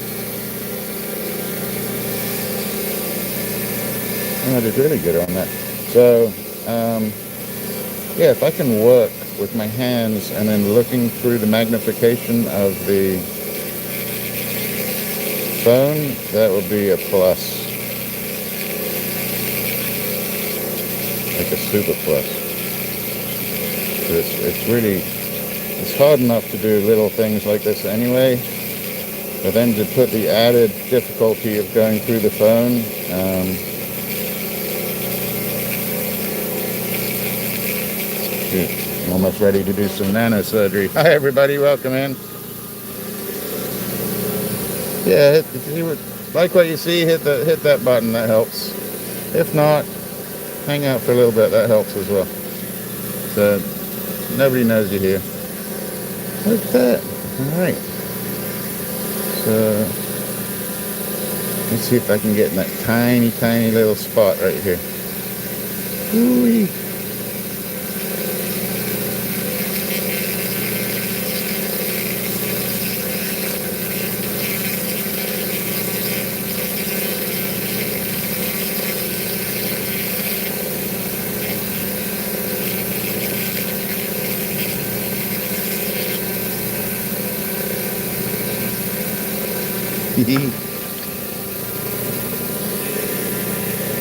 I did really good on that. So, yeah, if I can work with my hands and then looking through the magnification of the phone, that would be a plus. Like a super plus. It's really, it's hard enough to do little things like this anyway, but then to put the added difficulty of going through the phone, I'm almost ready to do some nano surgery. Hi everybody, welcome in. Yeah, if you like what you see, hit that button, that helps. If not, hang out for a little bit, that helps as well. So nobody knows you're here. Look at that. Alright. So let's see if I can get in that tiny, tiny little spot right here. Ooh-wee.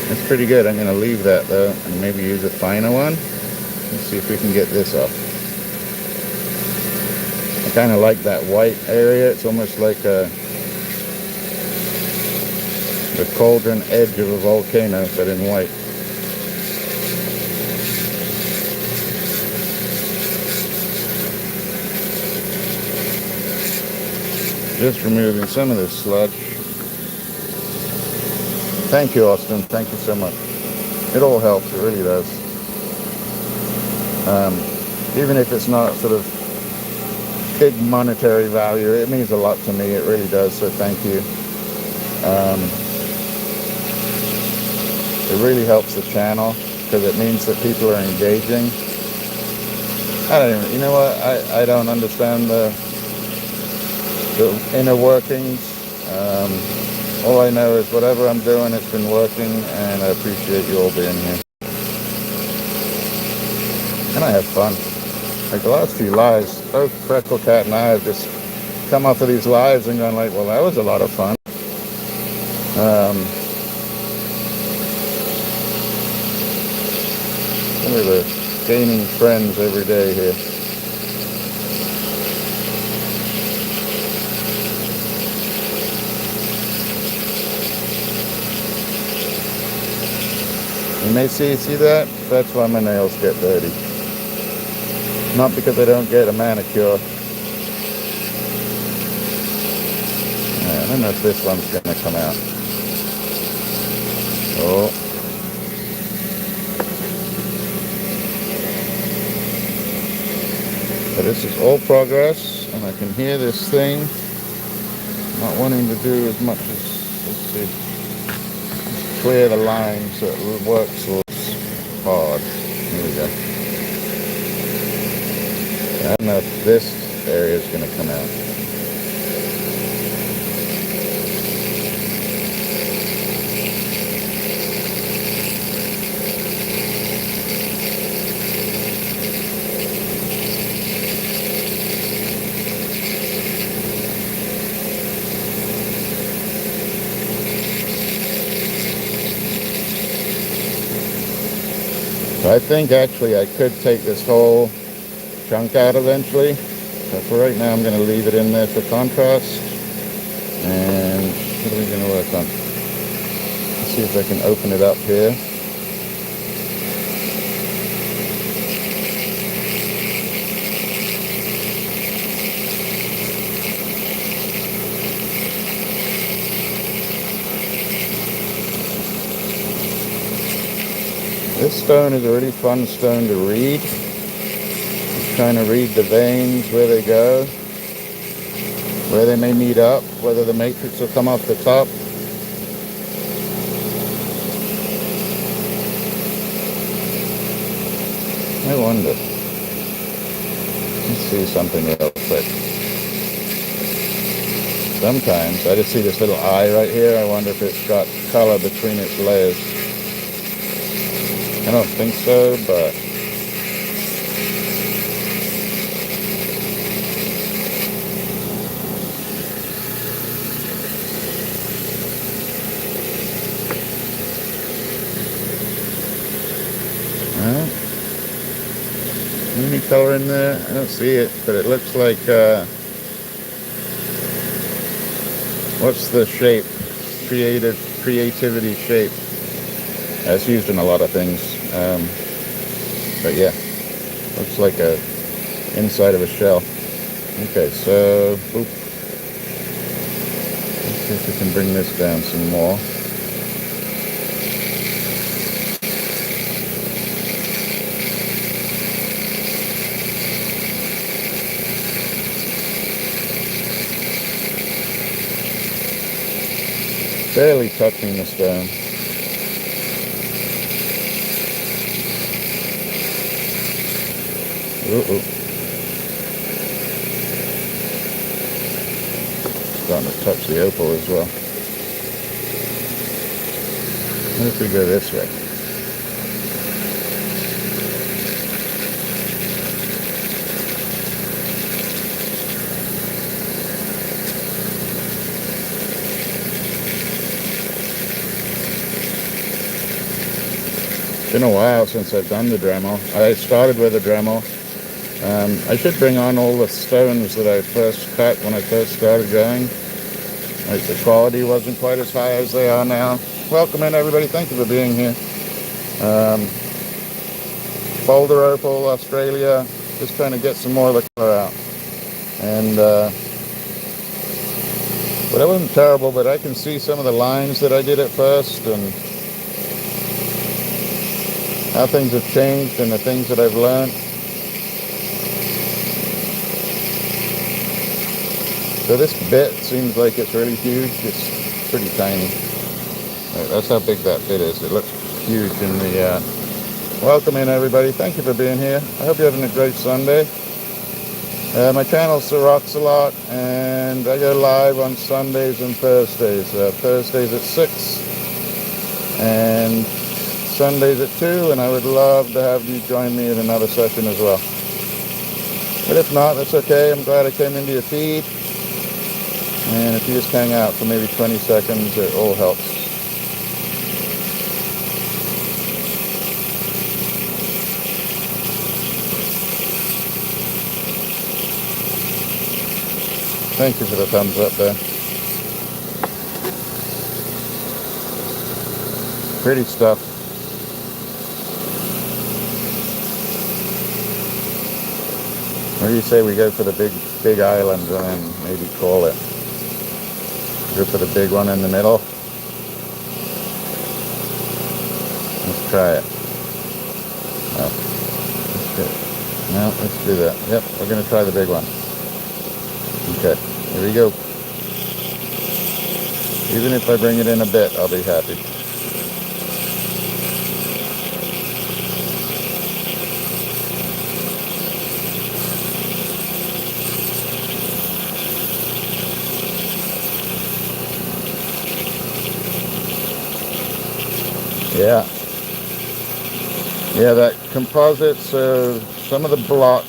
That's pretty good. I'm going to leave that though and maybe use a finer one. Let's see if we can get this off. I kind of like that white area. It's almost like the cauldron edge of a volcano, but in white. Just removing some of this sludge. Thank you, Austin. Thank you so much. It all helps. It really does. Even if it's not sort of big monetary value, it means a lot to me. It really does. So thank you. It really helps the channel because it means that people are engaging. I don't even, you know what? I don't understand the inner workings. All I know is whatever I'm doing, it's been working, and I appreciate you all being here. And I have fun. Like the last few lives, both Freckle Cat and I have just come off of these lives and gone like, well, that was a lot of fun. We're gaining friends every day here. You may see that? That's why my nails get dirty. Not because I don't get a manicure. I don't know if this one's going to come out. Oh. But this is all progress, and I can hear this thing not wanting to do as much as, let's see, clear the line so it works less hard. Here we go. I don't know if this area is going to come out. I think actually I could take this whole chunk out eventually, but for right now I'm going to leave it in there for contrast. And what are we going to work on? Let's see if I can open it up here. This stone is a really fun stone to read. Just trying to read the veins, where they go, where they may meet up, whether the matrix will come off the top. I wonder. Let's see something real quick. Sometimes I just see this little eye right here. I wonder if it's got color between its layers. I don't think so, but any color in there? I don't see it, but it looks like what's the shape? Creativity shape. That's used in a lot of things. But yeah, looks like a inside of a shell. Okay, so boop. Let's see if we can bring this down some more. Barely touching the stone. Starting to touch the opal as well. What if we go this way? It's been a while since I've done the Dremel. I started with a Dremel. I should bring on all the stones that I first cut when I first started going. Like the quality wasn't quite as high as they are now. Welcome in everybody, thank you for being here. Boulder Opal, Australia, just trying to get some more of the color out. And but it wasn't terrible, but I can see some of the lines that I did at first and how things have changed and the things that I've learned. So this bit seems like it's really huge. It's pretty tiny. That's how big that bit is. It looks huge in the... Welcome in everybody. Thank you for being here. I hope you're having a great Sunday. My channel's RocksAlot and I go live on Sundays and Thursdays. Thursdays at 6 and Sundays at 2, and I would love to have you join me in another session as well. But if not, that's okay. I'm glad I came into your feed. And if you just hang out for maybe 20 seconds, it all helps. Thank you for the thumbs up there. Pretty stuff. What do you say we go for the big island and then maybe call it? Go for the big one in the middle. Let's try it. No, let's do that. Yep, we're going to try the big one. Okay, here we go. Even if I bring it in a bit, I'll be happy. Yeah, that composite, so some of the block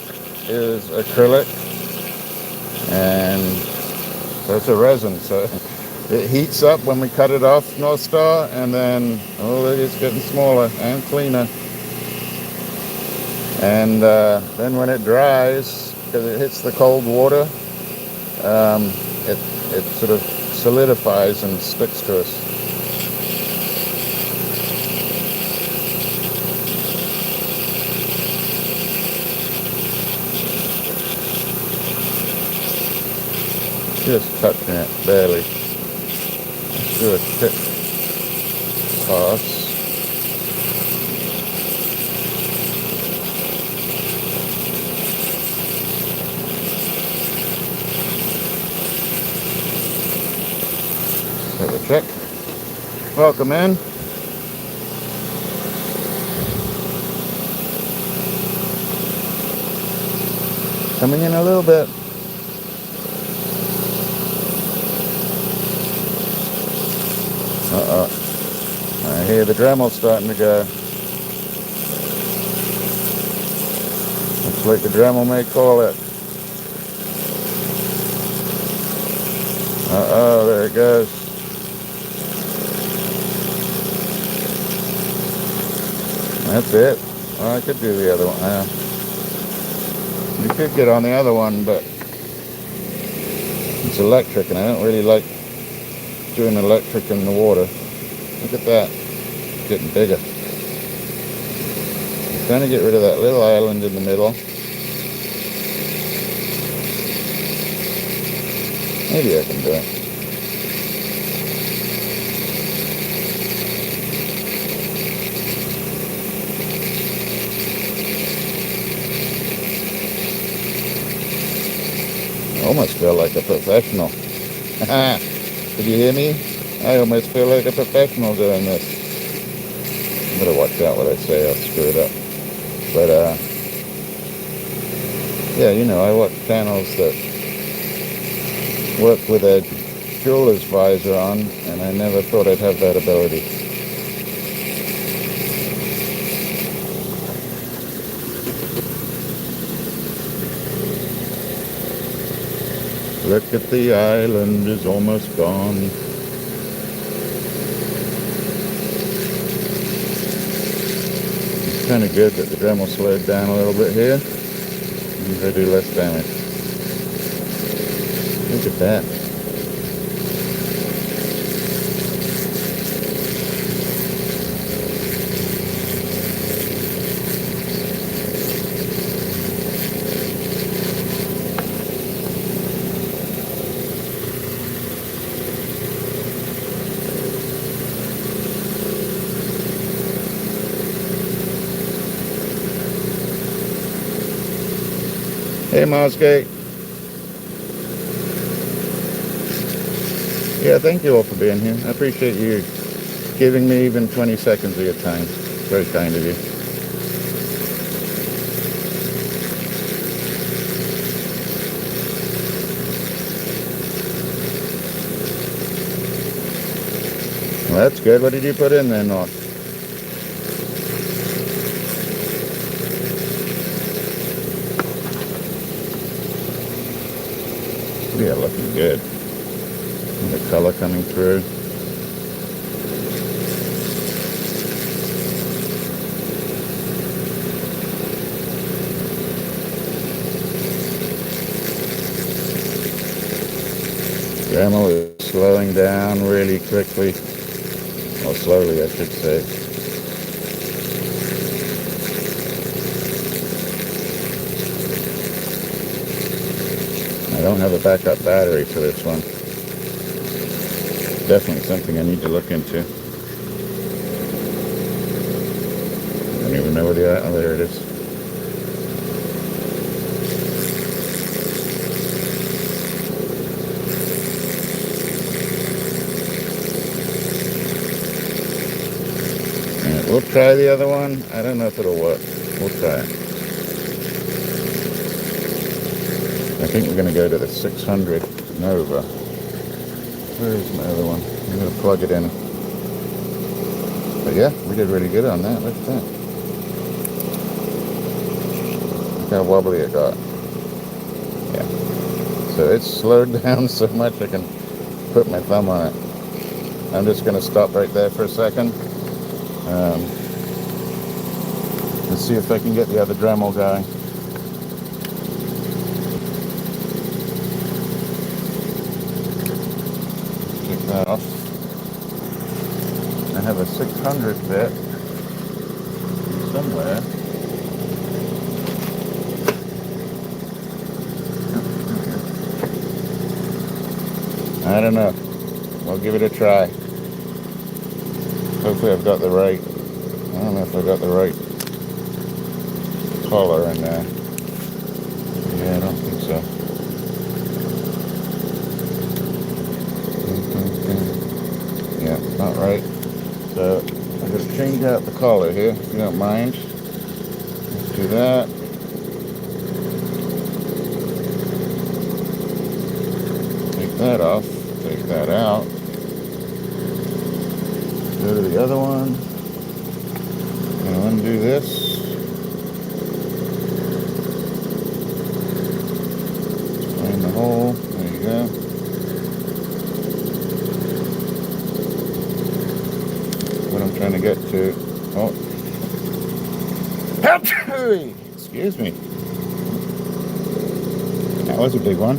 is acrylic, and so it's a resin, so it heats up when we cut it off North Star, and then, oh, look, it's getting smaller and cleaner. And then when it dries, because it hits the cold water, it sort of solidifies and sticks to us. Just touching it, barely. Let's do a quick pass. Have a check. Welcome in. Coming in a little bit. I hear the Dremel starting to go. Looks like the Dremel may call it. There it goes. That's it. Well, I could do the other one. You could get on the other one, but it's electric, and I don't really like doing electric in the water. Look at that. It's getting bigger. I'm trying to get rid of that little island in the middle. Maybe I can do it. I almost feel like a professional. Did you hear me? I almost feel like a professional doing this. I'm gonna watch out what I say, I'll screw it up. But yeah, you know, I watch channels that work with a jeweler's visor on, and I never thought I'd have that ability. Look at the island is almost gone. It's kind of good that the Dremel slowed down a little bit here. Means I do less damage. Look at that. Hey, Marsgate. Yeah, thank you all for being here. I appreciate you giving me even 20 seconds of your time. Very kind of you. Well, that's good. What did you put in there, North? Yeah, looking good. And the color coming through. Dremel is slowing down really quickly. Or slowly, I should say. I don't have a backup battery for this one. Definitely something I need to look into. I don't even know where the... oh, there it is. Alright, we'll try the other one. I don't know if it'll work. We'll try it. I think we're going to go to the 600 Nova. Where is my other one? I'm going to plug it in. But yeah, we did really good on that. Look at that. Look how wobbly it got. Yeah. So it's slowed down so much I can put my thumb on it. I'm just going to stop right there for a second. Let's see if I can get the other Dremel going. Take that off. I have a 600 bit somewhere. I don't know. We'll give it a try. Hopefully I've got the right, I don't know if I've got the right collar in there. Yeah, I don't think so. Yeah, not right. So I'm going to change out the collar here, if you don't mind. Let's do that. Take that off. Take that out. Go to the other one. I'm going to undo this. Find the hole. There you go. What I'm trying to get to. Oh. Excuse me. That was a big one.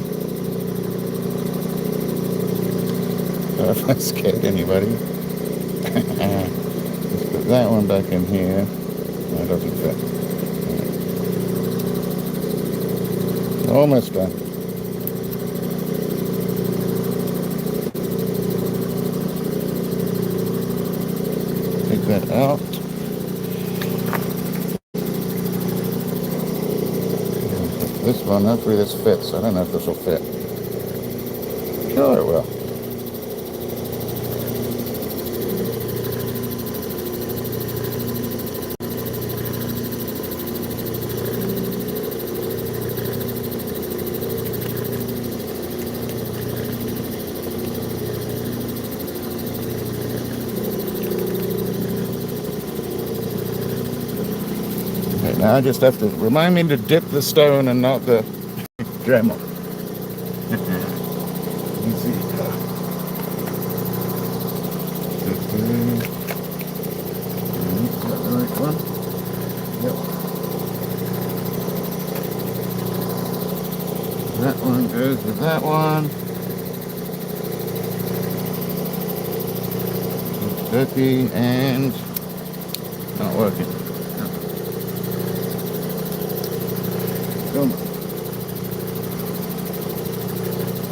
If I scared anybody. Let's put that one back in here. No, it doesn't fit. Right. Almost done. Take that out. This one, hopefully this fits. I don't know if this will fit. Sure it will. Now I just have to remind me to dip the stone and not the Dremel. Let me see. Is that the right one? Yep. That one goes with that one. Dirty and not working. I'll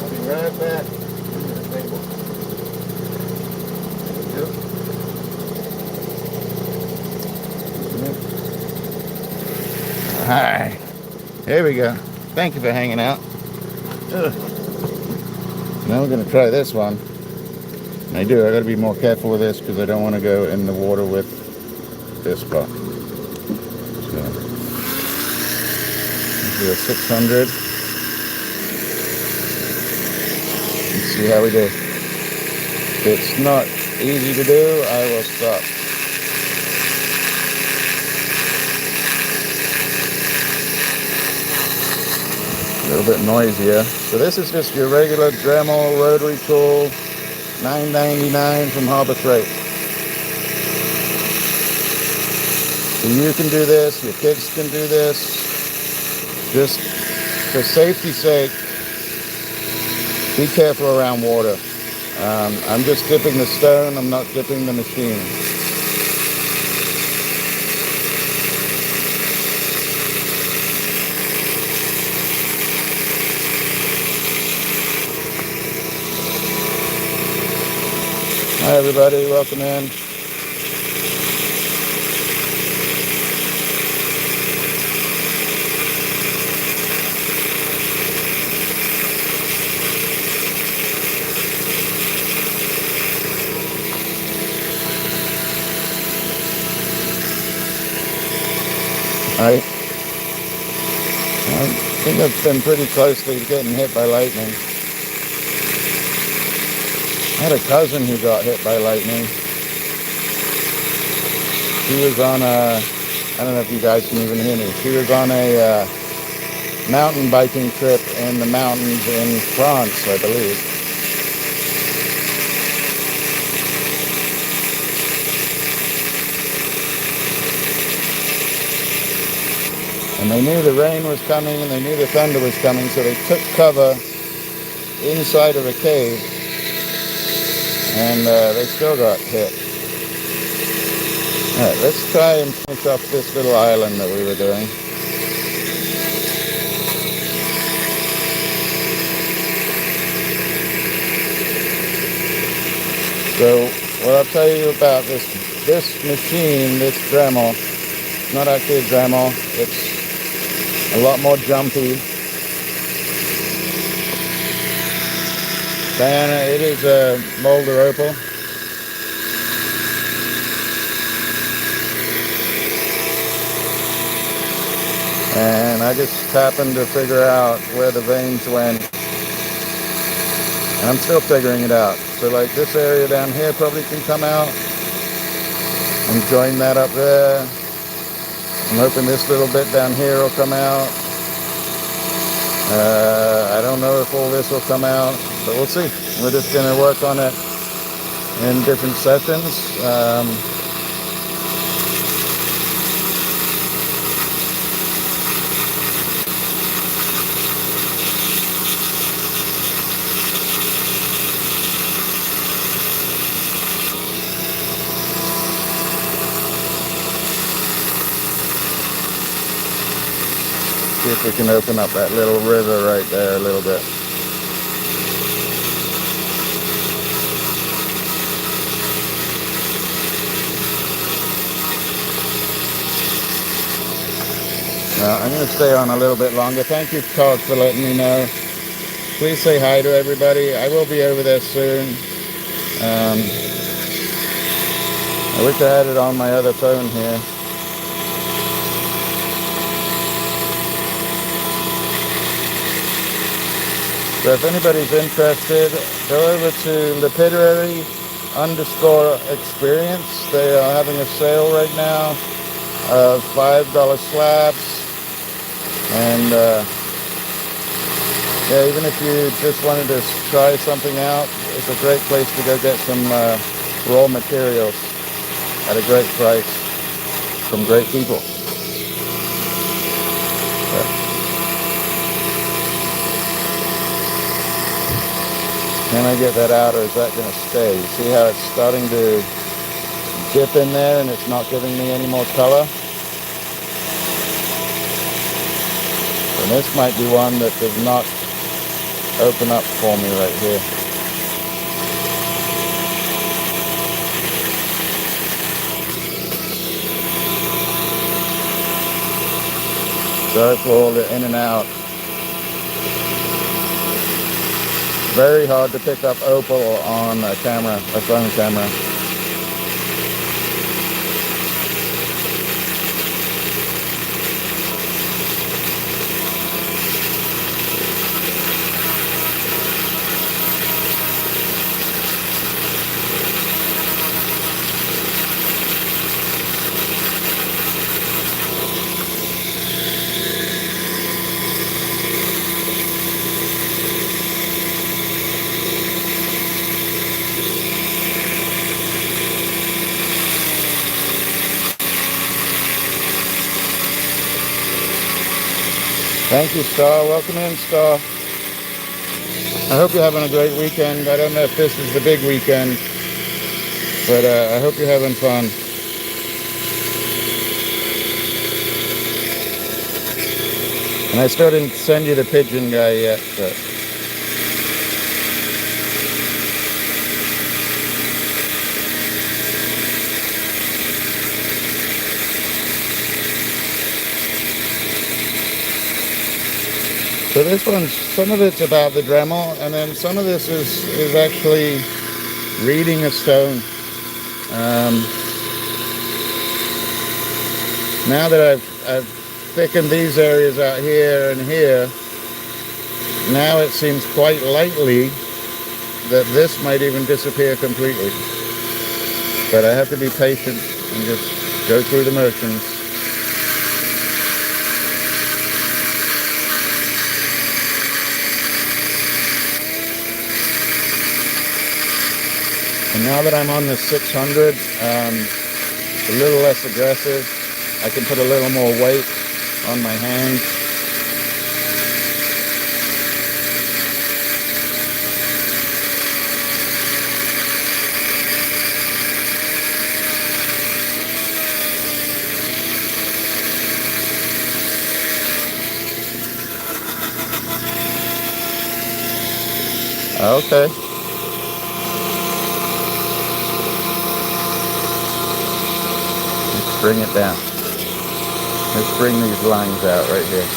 be right back. Alright, here we go. Thank you for hanging out. Now we're going to try this one. I got to be more careful with this because I don't want to go in the water with this part. So. Do a 600. Let's see how we do. If it's not easy to do, I will stop. A little bit noisier. So this is just your regular Dremel rotary tool, $9.99 from Harbor Freight. So you can do this, your kids can do this. Just for safety's sake, be careful around water. I'm just dipping the stone, I'm not dipping the machine. Hi everybody, welcome in. I think I've been pretty close to getting hit by lightning. I had a cousin who got hit by lightning. She was on a, I don't know if you guys can even hear me, she was on a mountain biking trip in the mountains in France, I believe. they knew the rain was coming and they knew the thunder was coming, so they took cover inside of a cave, and they still got hit. Alright, let's try and finish off this little island that we were doing. So what I'll tell you about this machine, this Dremel, it's not actually a Dremel, it's a lot more jumpy. Diana, it is a Molder Opal. And I just happened to figure out where the veins went. And I'm still figuring it out. So like this area down here probably can come out and join that up there. I'm hoping this little bit down here will come out. I don't know if all this will come out, but we'll see. We're just going to work on it in different sessions. See if we can open up that little river right there a little bit. I'm going to stay on a little bit longer. Thank you, Todd, for letting me know. Please say hi to everybody. I will be over there soon. I wish I had it on my other phone here. So if anybody's interested, go over to lapidary_experience. They are having a sale right now of $5 slabs. And yeah, even if you just wanted to try something out, it's a great place to go get some raw materials at a great price from great people. Can I get that out, or is that going to stay? You see how it's starting to dip in there and it's not giving me any more color? And this might be one that does not open up for me right here. Sorry for all the in and out. Very hard to pick up opal on a camera, a phone camera. Thank you, Star. Welcome in, Star. I hope you're having a great weekend. I don't know if this is the big weekend, but I hope you're having fun. And I still didn't send you the pigeon guy yet, but... So this one's, some of it's about the Dremel, and then some of this is actually reading a stone. Now that I've thickened these areas out here and here, now it seems quite likely that this might even disappear completely. But I have to be patient and just go through the motions. And now that I'm on the 600, it's a little less aggressive. I can put a little more weight on my hands. Okay. Let's bring it down. Let's bring these lines out right here.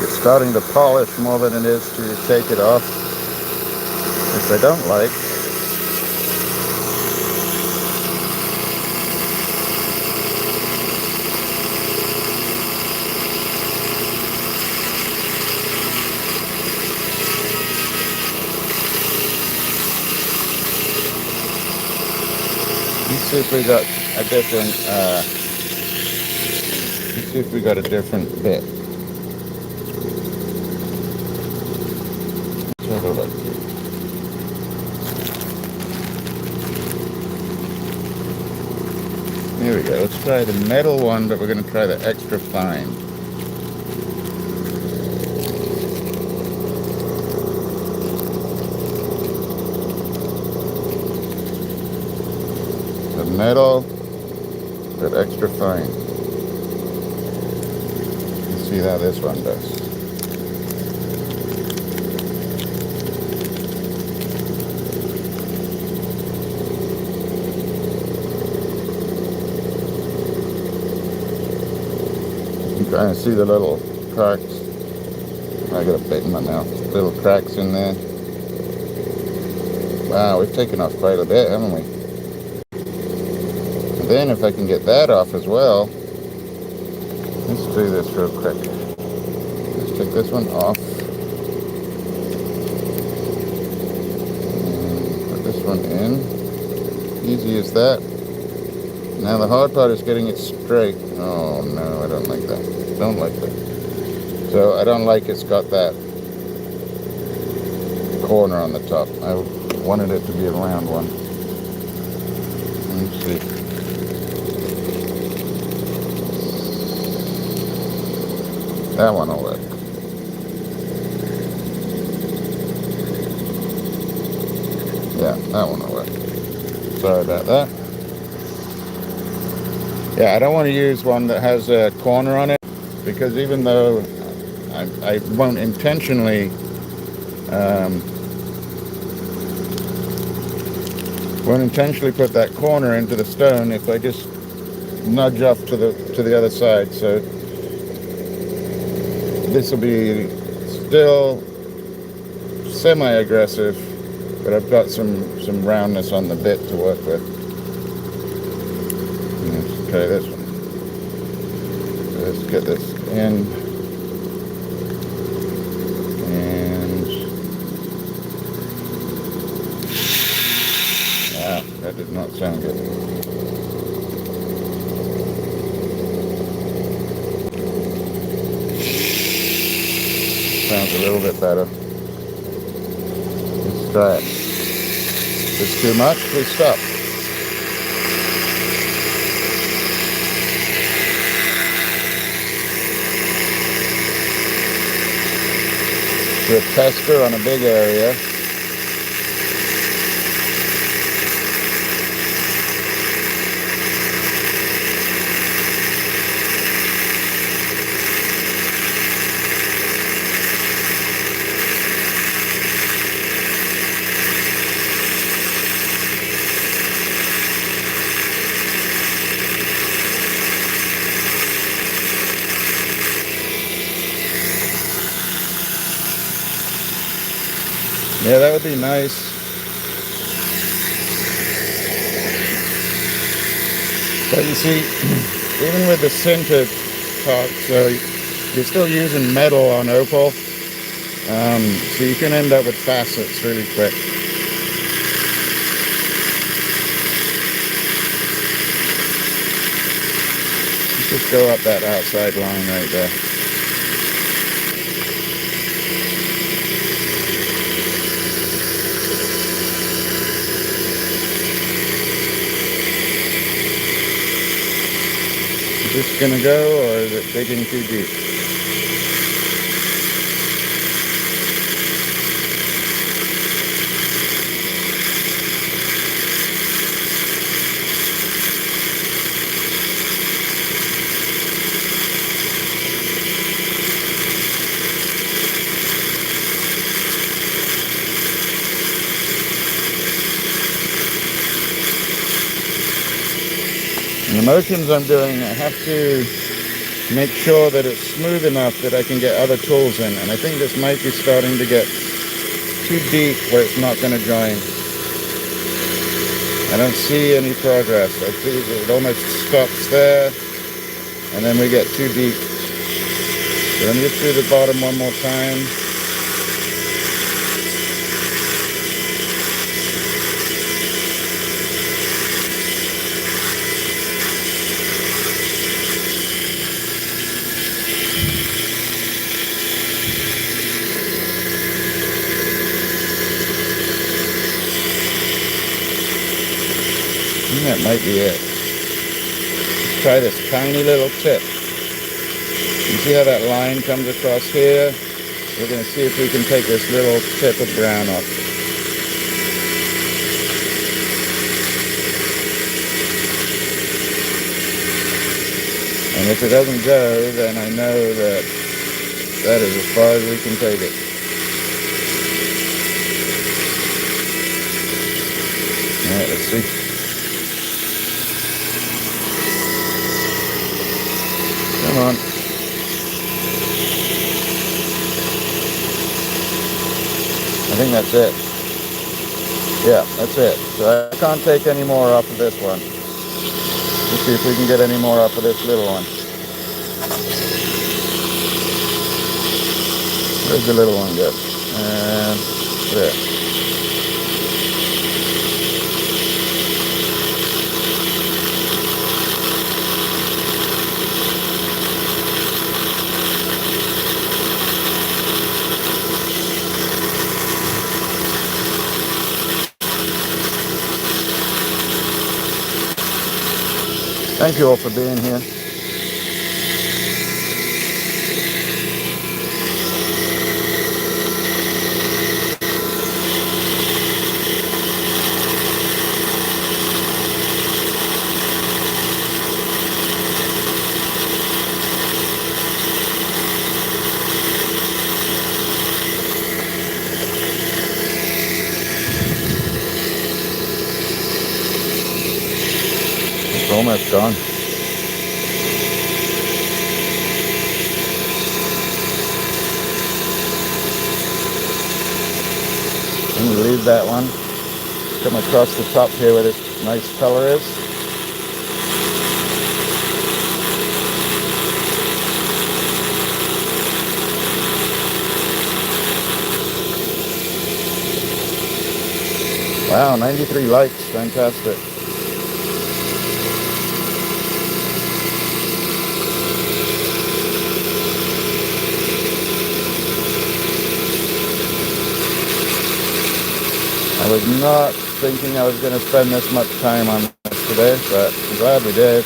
It's starting to polish more than it is to take it off, which I don't like. Let's see if we got a different, let's see if we got a different bit. Let's have a look. Here we go. Let's try the metal one, but we're going to try the extra fine. The metal, but extra fine. Let's see how this one does. You can kind of see the little cracks. I got a bit in my mouth. Little cracks in there. Wow, we've taken off quite a bit, haven't we? And then if I can get that off as well, let's do this real quick. Let's take this one off. And put this one in. Easy as that. Now the hard part is getting it straight. Oh no, I don't like that. Don't like that. So I don't like it's got that corner on the top. I wanted it to be a round one. Let's see. That one will work. Yeah, that one will work. Sorry about that. Yeah, I don't want to use one that has a corner on it, because even though I won't intentionally put that corner into the stone if I just nudge off to the other side. So this will be still semi-aggressive, but I've got some roundness on the bit to work with. Let's try this one. So let's get this in. And that did not sound good. Sounds a little bit better. Let's try it. If it's too much, please stop. Do a tester on a big area. Yeah, that would be nice. But you see, even with the sintered part, so you're still using metal on Opal, so you can end up with facets really quick. Just go up that outside line right there. this gonna go, or is it digging too deep? And the motions I'm doing, I have to make sure that it's smooth enough that I can get other tools in. And I think this might be starting to get too deep where it's not going to join. I don't see any progress. I see it almost stops there, and then we get too deep. So let me just do the bottom one more time. That might be it. Let's try this tiny little tip. You see how that line comes across here? We're going to see if we can take this little tip of brown off. And if it doesn't go, then I know that that is as far as we can take it. Alright, let's see. Come on. I think that's it. Yeah, that's it. So I can't take any more off of this one. Let's see if we can get any more off of this little one. Where's the little one go? And there. Thank you all for being here. It's almost gone. And we leave that one. Come across the top here where this nice color is. Wow, 93 likes, fantastic. I was not thinking I was going to spend this much time on this today, but I'm glad we did.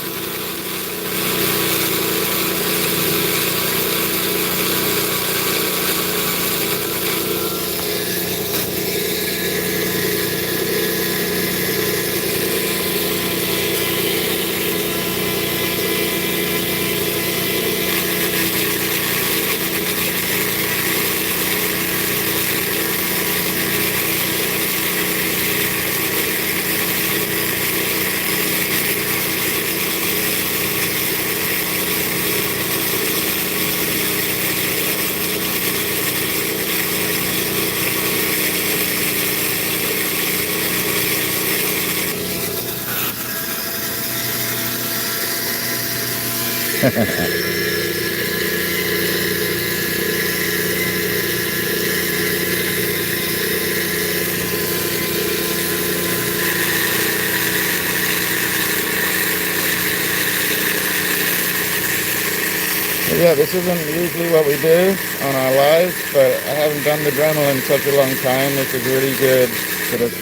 Yeah, this isn't usually what we do on our lives, but I haven't done the Dremel in such a long time. This is really good sort of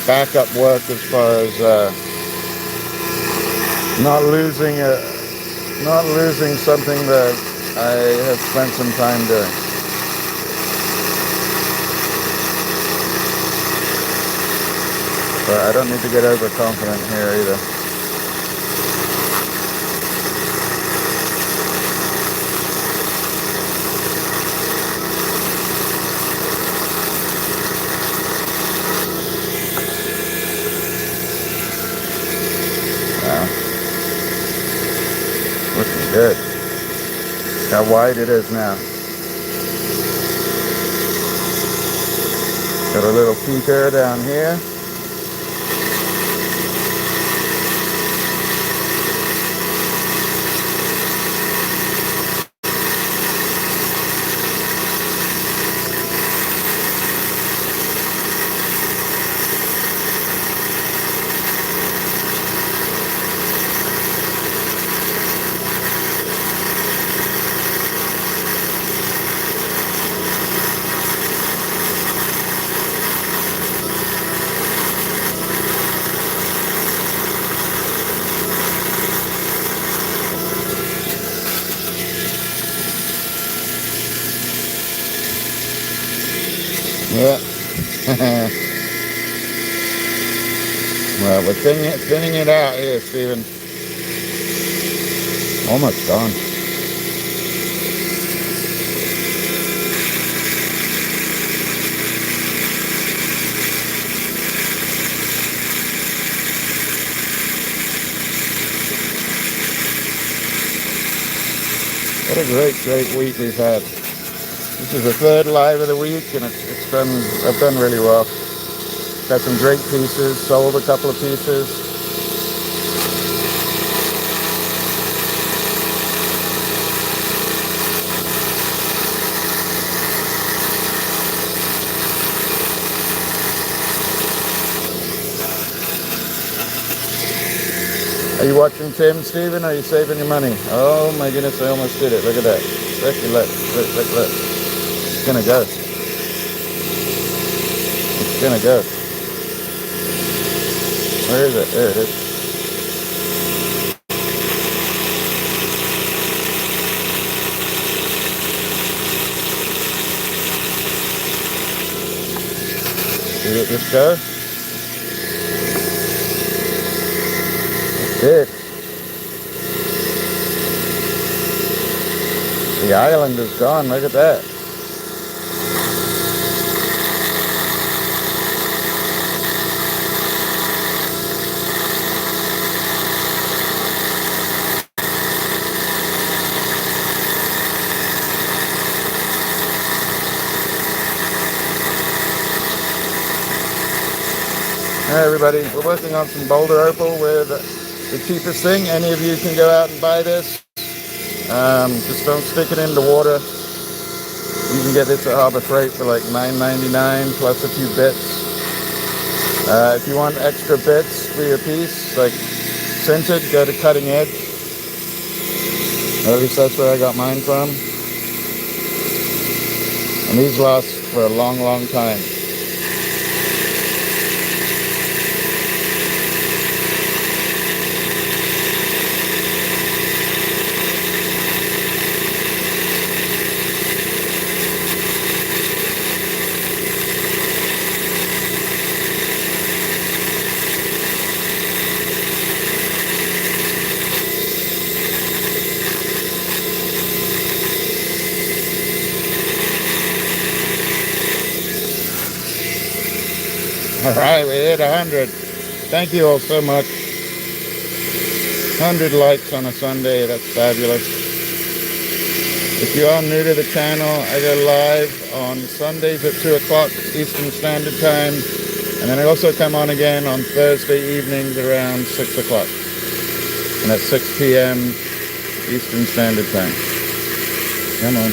backup work as far as not losing not losing something that I have spent some time doing. But I don't need to get overconfident here either. Wow. Looking good. Look how wide it is now. Got a little peaker down here. Yeah. Well, we're thinning it out here, Stephen. Almost gone. What a great week we've had. This is the third live of the week, and I've done really well. Got some great pieces, sold a couple of pieces. Are you watching Tim, Stephen? Are you saving your money? Oh my goodness, I almost did it. Look at that. Look. It's gonna go. It's gonna go. Where is it? There it is. Did it just go? It did. The island is gone. Look at that. Hi everybody, we're working on some boulder opal with the cheapest thing. Any of you can go out and buy this. Just don't stick it in the water. You can get this at Harbor Freight for like $9.99 plus a few bits. If you want extra bits for your piece, like sintered, go to Cutting Edge. At least that's where I got mine from. And these last for a long time. All right, we hit 100. Thank you all so much. 100 likes on a Sunday, that's fabulous. If you are new to the channel, I go live on Sundays at 2 o'clock Eastern Standard Time. And then I also come on again on Thursday evenings around 6 o'clock. And at 6 p.m. Eastern Standard Time. Come on.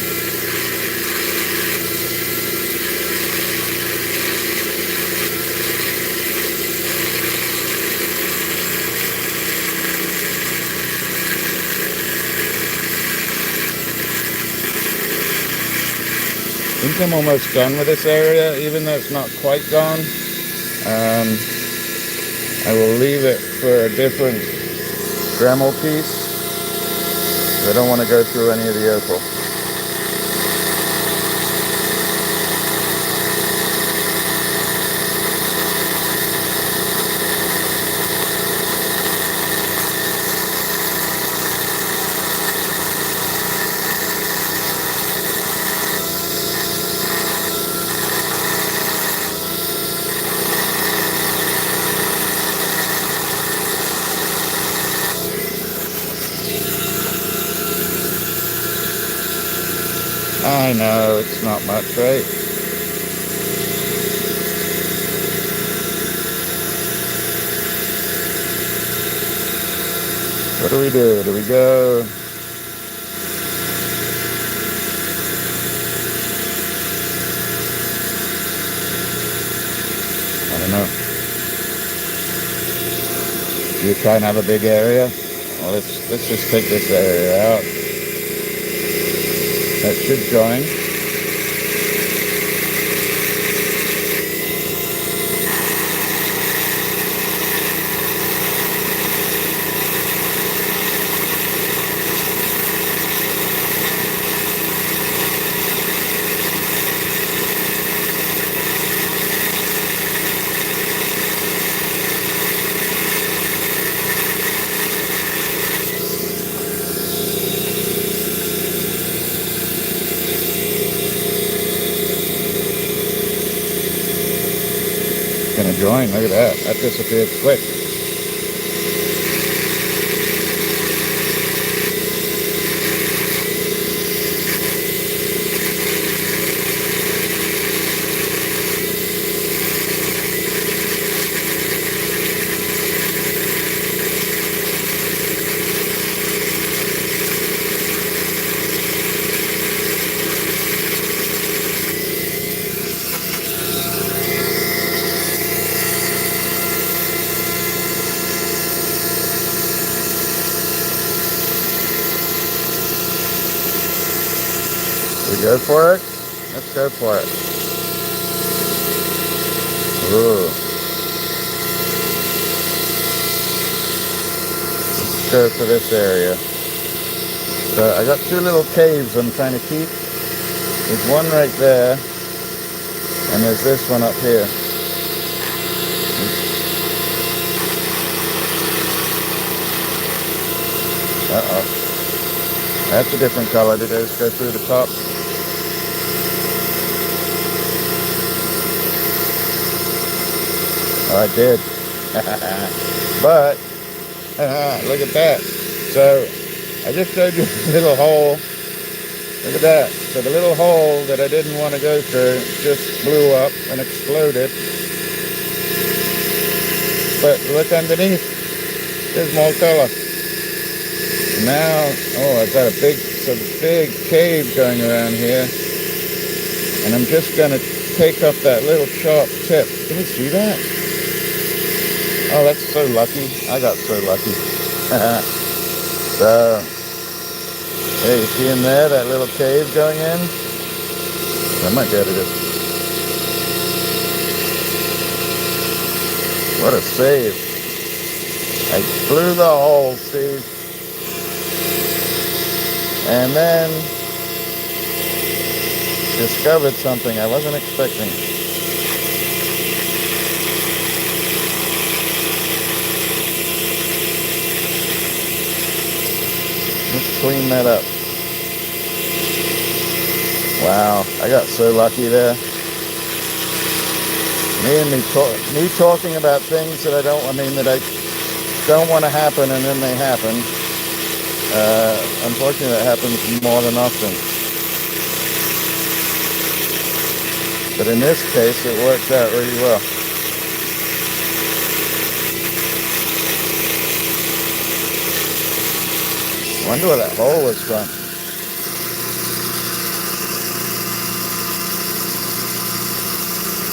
I think I'm almost done with this area, even though it's not quite gone. I will leave it for a different Dremel piece. I don't want to go through any of the opal. I know, it's not much, right? What do we do? Do we go? I don't know. Do you try and have a big area? Well, let's just take this area out. That should join. Gonna join. Look at that. That disappeared quick. We go for it? Let's go for it. Ooh. Let's go for this area. So I got two little caves I'm trying to keep. There's one right there, and there's this one up here. Uh-oh. That's a different color. Did I just go through the top? Oh, I did. But, look at that. So, I just showed you a little hole. Look at that. So the little hole that I didn't want to go through just blew up and exploded. But look underneath. There's more color. Now, oh, I've got a big cave going around here. And I'm just going to take off that little sharp tip. Can you see that? Oh, that's so lucky. I got so lucky. So, hey, you see in there, that little cave going in? I might be able to just... What a save. I blew the hole, see? And then discovered something I wasn't expecting. Let's clean that up. Wow, I got so lucky there. Me talking about things that I don't want to happen, and then they happen. Unfortunately, that happens more than often. But in this case, it worked out really well. I wonder where that hole was from.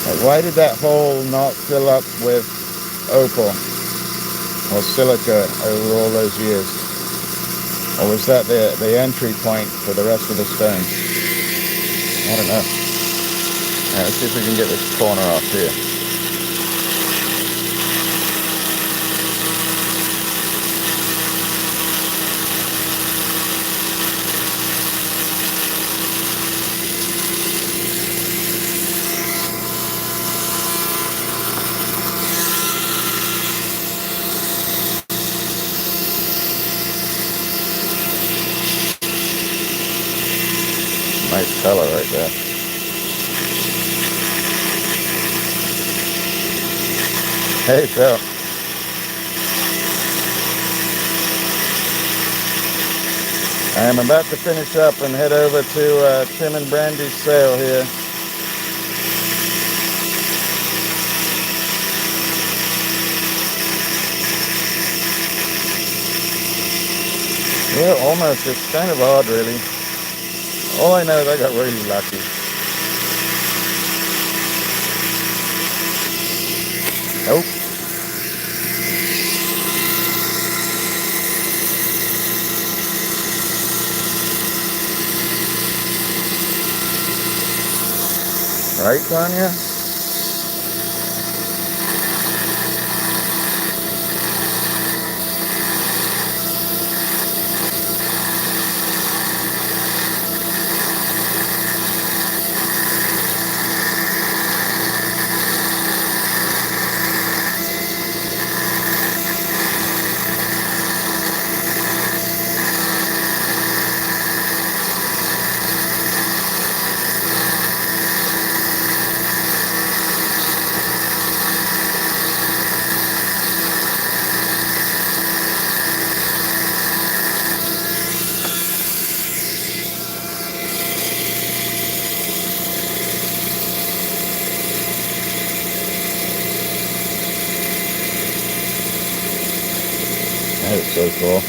Like, why did that hole not fill up with opal or silica over all those years? Or was that the entry point for the rest of the stones? I don't know. Right, let's see if we can get this corner off here. Nice color right there. Hey, Phil. I am about to finish up and head over to Tim and Brandy's sale here. Yeah, almost. It's kind of odd, really. All I know is I got really lucky. Nope. Right, Tanya? That is so cool.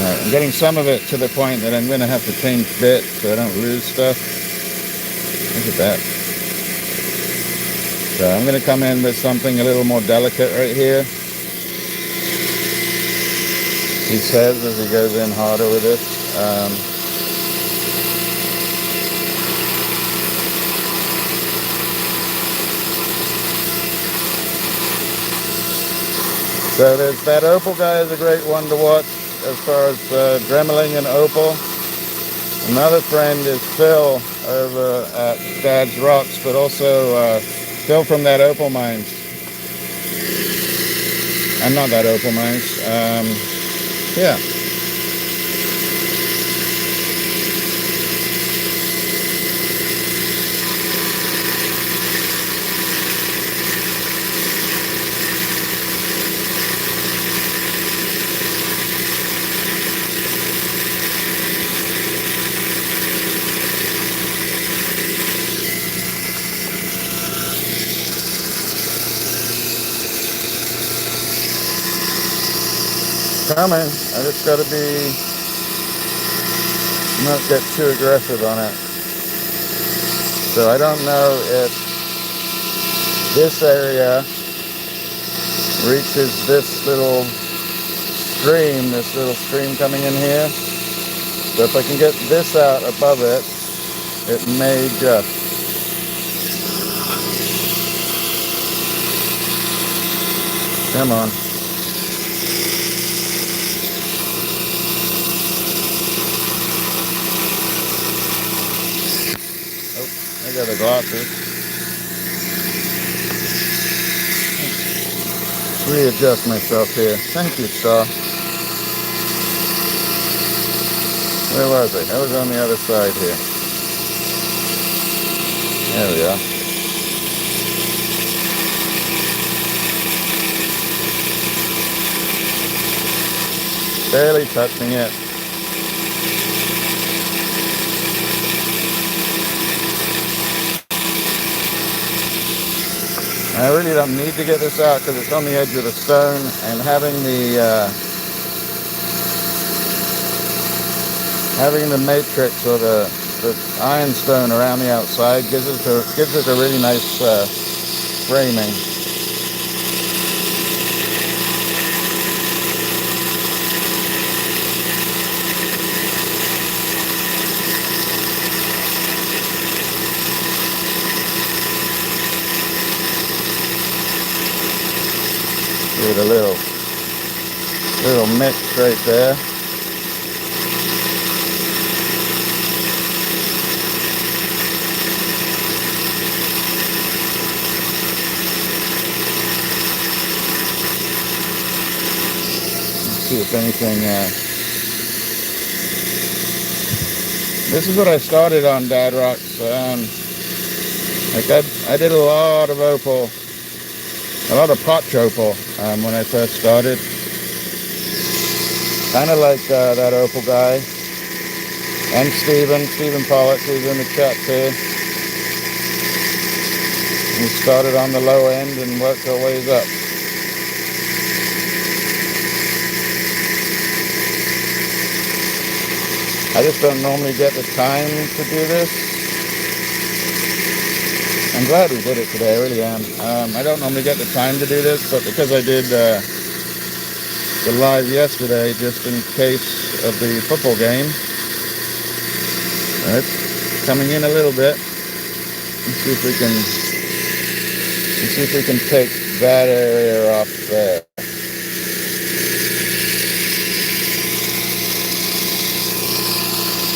I'm getting some of it to the point that I'm going to have to change bits so I don't lose stuff. Look at that. So I'm going to come in with something a little more delicate right here. He says as he goes in harder with it. So there's that Opal guy is a great one to watch as far as dremeling and Opal. Another friend is Phil over at Dad's Rocks, but also Phil from that Opal Mines. And not that Opal Mines. Yeah. Coming. I just got to be not get too aggressive on it. So I don't know if this area reaches this little stream coming in here. So if I can get this out above it, it may just. Come on. I got the glasses. Readjust myself here. Thank you, Star. Where was I? I was on the other side here. There we are. Barely touching it. I really don't need to get this out because it's on the edge of the stone, and having the matrix or the ironstone around the outside gives it a really nice framing. Give it a little Little mix right there. Let's see if anything. This is what I started on Dad Rocks. Like I did a lot of opal, a lot of potch opal when I first started. Kind of like that opal guy. And Stephen Pollock, who's in the chat here. We started on the low end and worked our ways up. I just don't normally get the time to do this. I'm glad we did it today, I really am. I don't normally get the time to do this, but because I did the live yesterday, just in case of the football game, it's coming in a little bit. Let's see if we can take that area off there.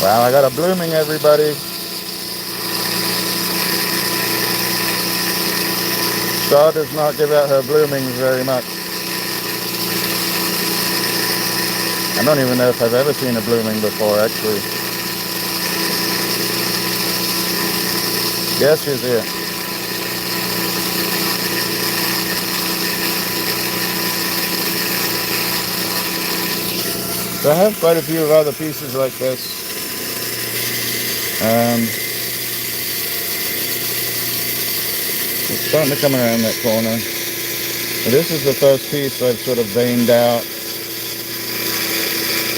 Wow, I got a blooming, everybody. Star does not give out her bloomings very much. I don't even know if I've ever seen a blooming before, actually. Yes, she's here. So I have quite a few of other pieces like this. It's starting to come around that corner. This is the first piece I've sort of veined out.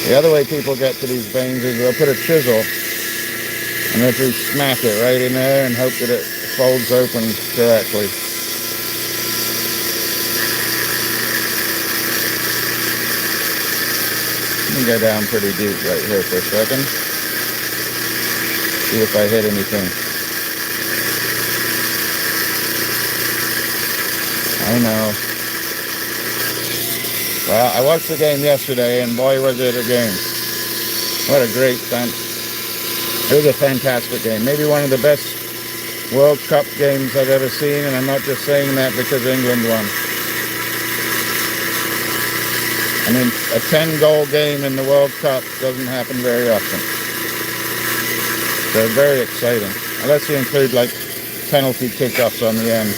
The other way people get to these veins is they'll put a chisel and literally smack it right in there and hope that it folds open correctly. Let me go down pretty deep right here for a second. See if I hit anything. I know. Well, I watched the game yesterday, and boy, was it a game. What a great time. It was a fantastic game. Maybe one of the best World Cup games I've ever seen, and I'm not just saying that because England won. I mean, a 10-goal game in the World Cup doesn't happen very often. So very exciting. Unless you include, like, penalty kickoffs on the end.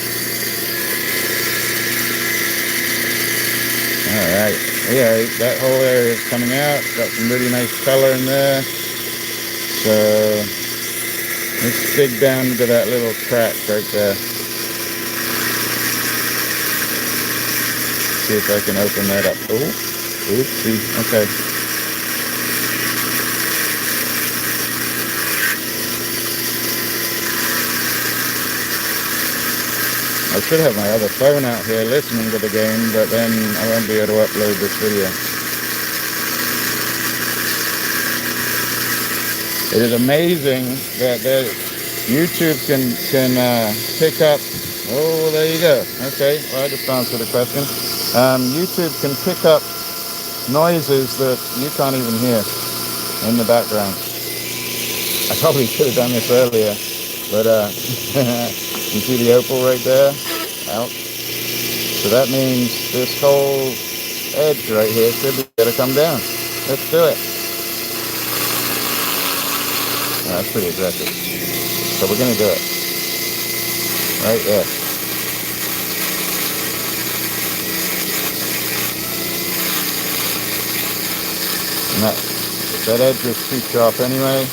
Alright, yeah, that whole area is coming out. Got some really nice color in there. So let's dig down into that little crack right there. See if I can open that up. Oh, oopsie, okay. I should have my other phone out here listening to the game, but then I won't be able to upload this video. It is amazing that YouTube can pick up. Oh, there you go. Okay, well, I just answered the question. YouTube can pick up noises that you can't even hear in the background. I probably should have done this earlier, but you see the opal right there? Out. So that means this whole edge right here should be able to come down. Let's do it. Yeah, that's pretty aggressive. So we're going to do it. Right there. And that edge was too sharp anyway.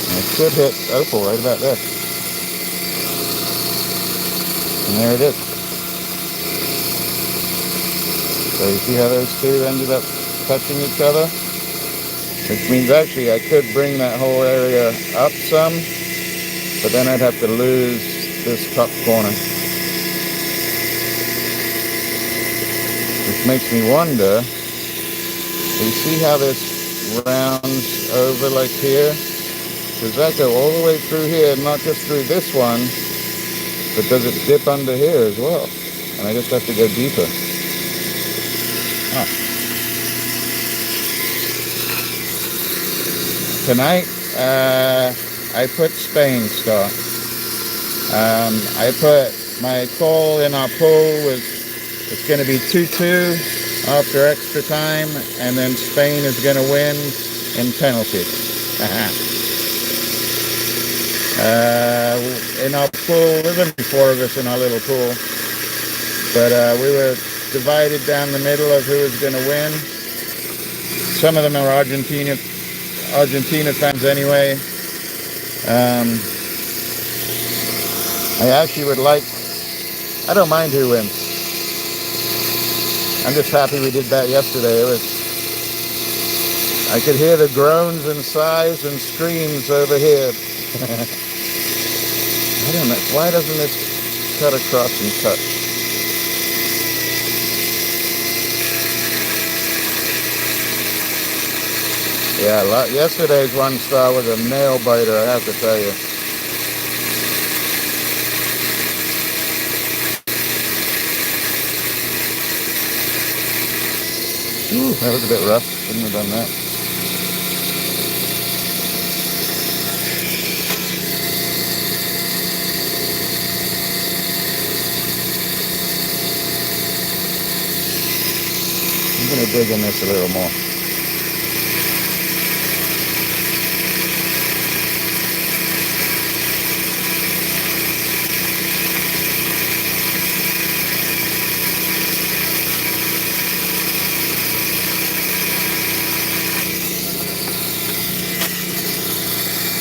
And it should hit opal right about there. And there it is. So you see how those two ended up touching each other? Which means actually I could bring that whole area up some, but then I'd have to lose this top corner. Which makes me wonder, you see how this rounds over like here? Does that go all the way through here, not just through this one, but does it dip under here as well? And I just have to go deeper. Tonight, I put Spain stock. I put my call in our pool it's going to be 2-2 after extra time, and then Spain is going to win in penalty. In our pool, there's only 4 of us in our little pool, but we were divided down the middle of who was going to win. Some of them are Argentina fans anyway. I actually would like, I don't mind who wins. I'm just happy we did that yesterday. I could hear the groans and sighs and screams over here. I don't know, why doesn't this cut across and touch? Yeah, yesterday's 1 star was a nail biter, I have to tell you. Ooh, that was a bit rough. Shouldn't have done that. I'm going to dig in this a little more.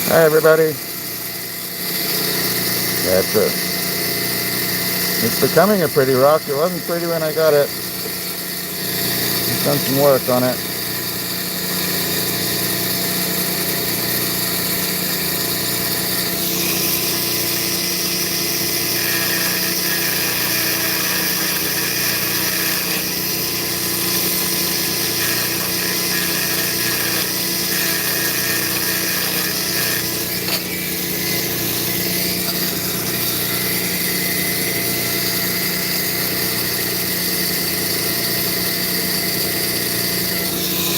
Hi everybody. That's it. It's becoming a pretty rock. It wasn't pretty when I got it. I've done some work on it.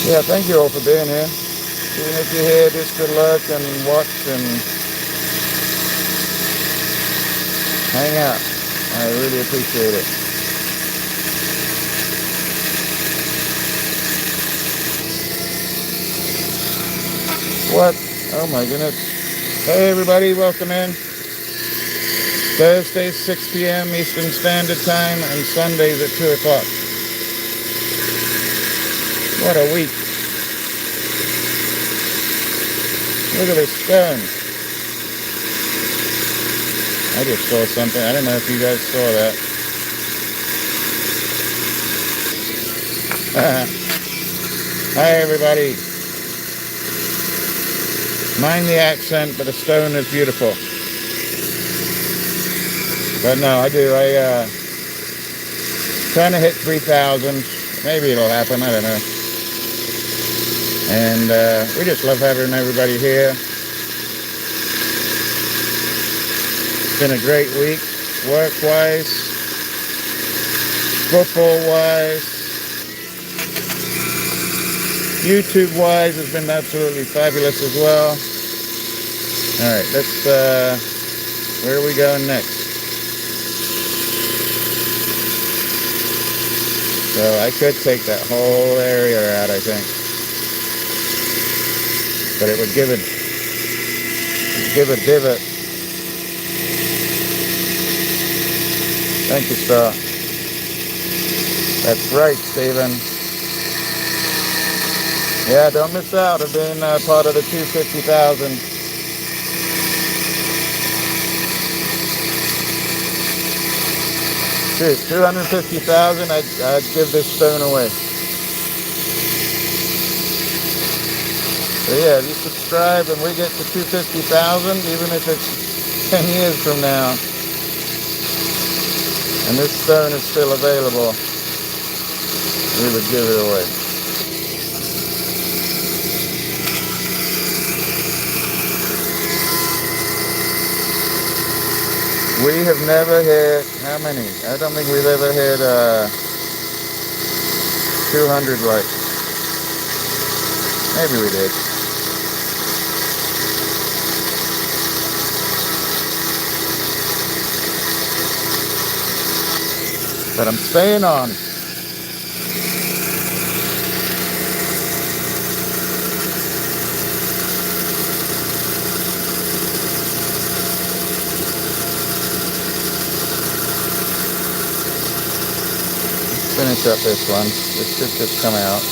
Yeah, thank you all for being here. Even if you're here just to lurk and watch and hang out, I really appreciate it. What? Oh my goodness. Hey everybody, welcome in. Thursdays 6 p.m. Eastern Standard Time and Sundays at 2 o'clock. What a week. Look at this stone. I just saw something. I don't know if you guys saw that. Hi everybody. Mind the accent, but the stone is beautiful. But no, I do. Trying to hit 3,000. Maybe it'll happen. I don't know. And we just love having everybody here. It's been a great week, work-wise, football-wise, YouTube-wise has been absolutely fabulous as well. All right, let's, where are we going next? So I could take that whole area out, I think. But it would give a divot. Thank you, Star. That's right, Stephen. Yeah, don't miss out on being part of the 250,000. Shoot, 250,000, I'd give this stone away. So yeah, if you subscribe and we get to 250,000, even if it's 10 years from now, and this stone is still available, we would give it away. We have never hit, how many? I don't think we've ever hit 200 likes. Maybe we did. But I'm staying on. Finish up this one. This should just come out.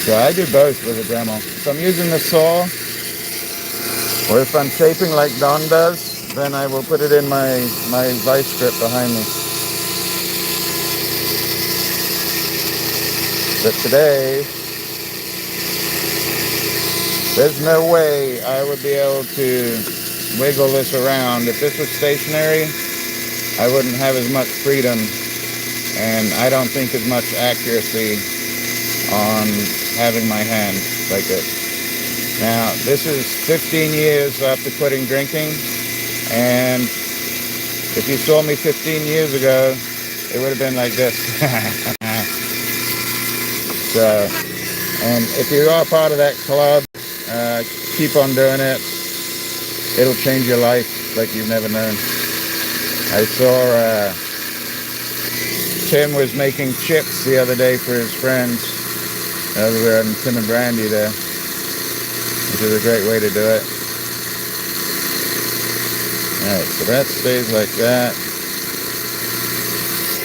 So I do both with a Dremel. If I'm using the saw, or if I'm shaping like Don does, then I will put it in my vice grip behind me. But today, there's no way I would be able to wiggle this around. If this was stationary, I wouldn't have as much freedom, and I don't think as much accuracy on having my hand like this. Now, this is 15 years after quitting drinking, and if you saw me 15 years ago, it would have been like this. So, and if you are part of that club, keep on doing it. It'll change your life like you've never known. I saw Tim was making chips the other day for his friends. We were having Tim and Brandy there, which is a great way to do it. Alright, so that stays like that.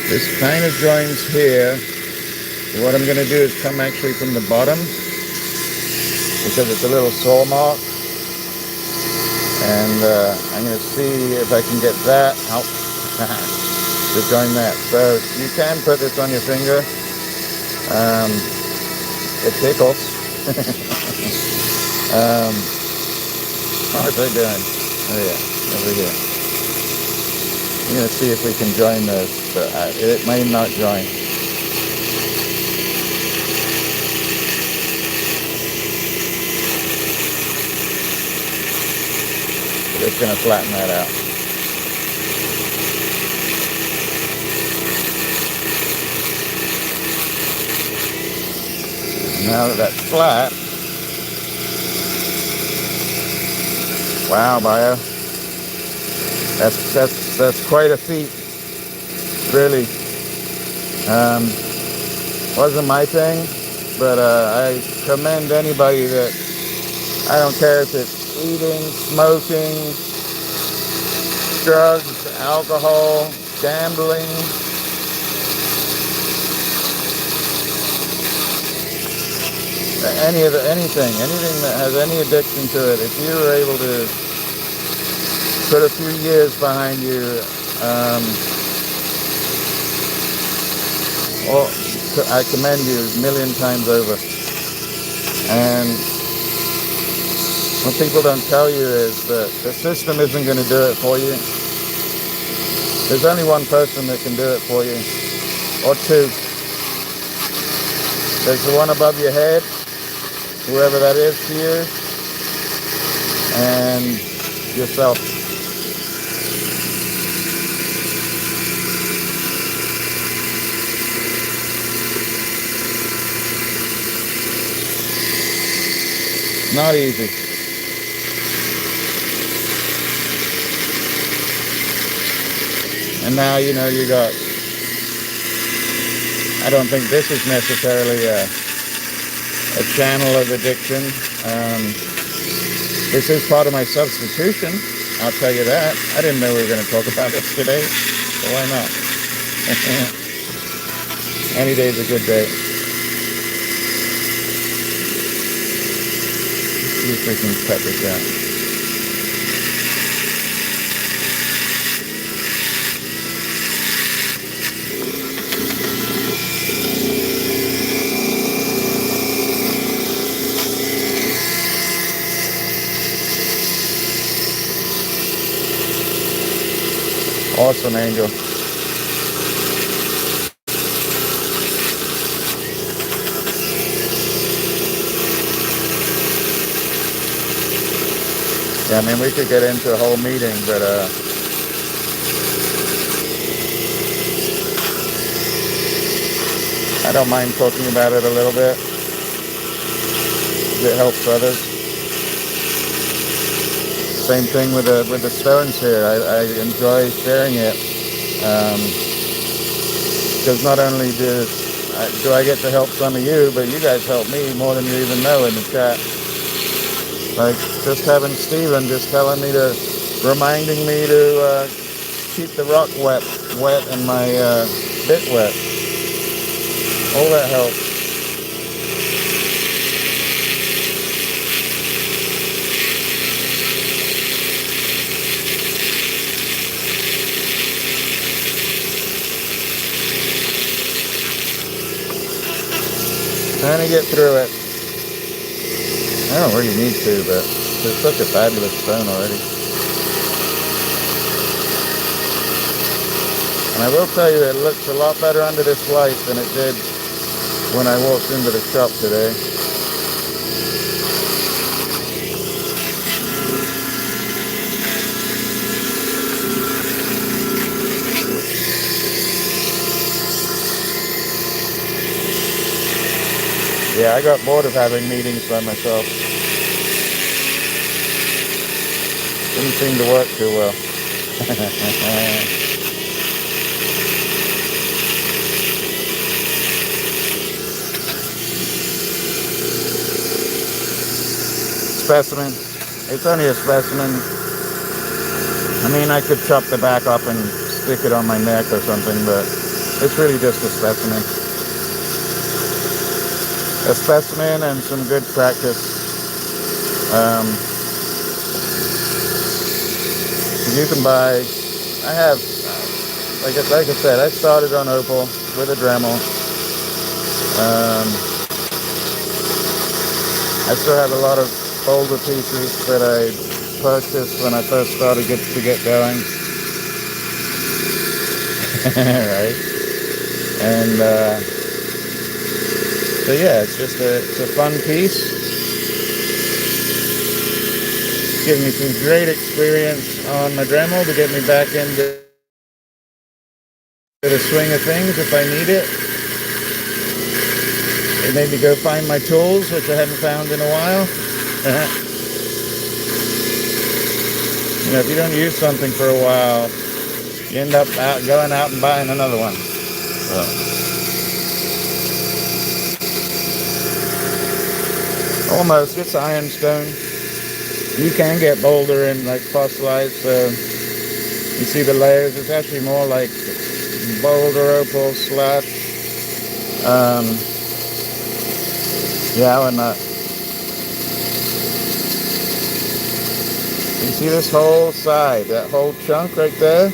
This kind of joins here. So what I'm going to do is come actually from the bottom, because it's a little saw mark. And I'm going to see if I can get that out to join that. So you can put this on your finger. It tickles. What was I doing? Oh yeah, over here. I'm going to see if we can join those, but it may not join. Just going to flatten that out. Now that that's flat, wow, Bio, that's quite a feat, really. Wasn't my thing, but I commend anybody that, I don't care if it's eating, smoking, drugs, alcohol, gambling, anything that has any addiction to it. If you were able to put a few years behind you, I commend you a million times over. And what people don't tell you is that the system isn't going to do it for you. There's only one person that can do it for you, or two. There's the one above your head, whoever that is to you, and yourself. Not easy. And now, you know, you got, I don't think this is necessarily a channel of addiction. This is part of my substitution, I'll tell you that. I didn't know we were going to talk about this today, so why not? Any day's a good day. Let's see if we can cut this out. Awesome, Angel. Yeah, I mean, we could get into a whole meeting, but I don't mind talking about it a little bit. It helps others. Same thing with the stones here. I enjoy sharing it because not only do I get to help some of you, but you guys help me more than you even know in the chat. Like just having Steven just telling me reminding me to keep the rock wet and my bit wet. All that helps. Trying to get through it. I don't really need to, but it's such a fabulous stone already. And I will tell you, it looks a lot better under this light than it did when I walked into the shop today. Yeah, I got bored of having meetings by myself. Didn't seem to work too well. Specimen. It's only a specimen. I mean, I could chop the back up and stick it on my neck or something, but it's really just a specimen. A specimen and some good practice. You can buy, I have, like I said, I started on Opal with a Dremel. I still have a lot of older pieces that I purchased when I first started to get going. Right? And so yeah, it's a fun piece. Give me some great experience on my Dremel to get me back into the swing of things if I need it. It made me go find my tools, which I haven't found in a while. You know, if you don't use something for a while, you end up going out and buying another one. So. Almost, it's ironstone. You can get boulder and like fossilized, so you see the layers. It's actually more like boulder, opal, sludge. Yeah, why not? You see this whole side, that whole chunk right there?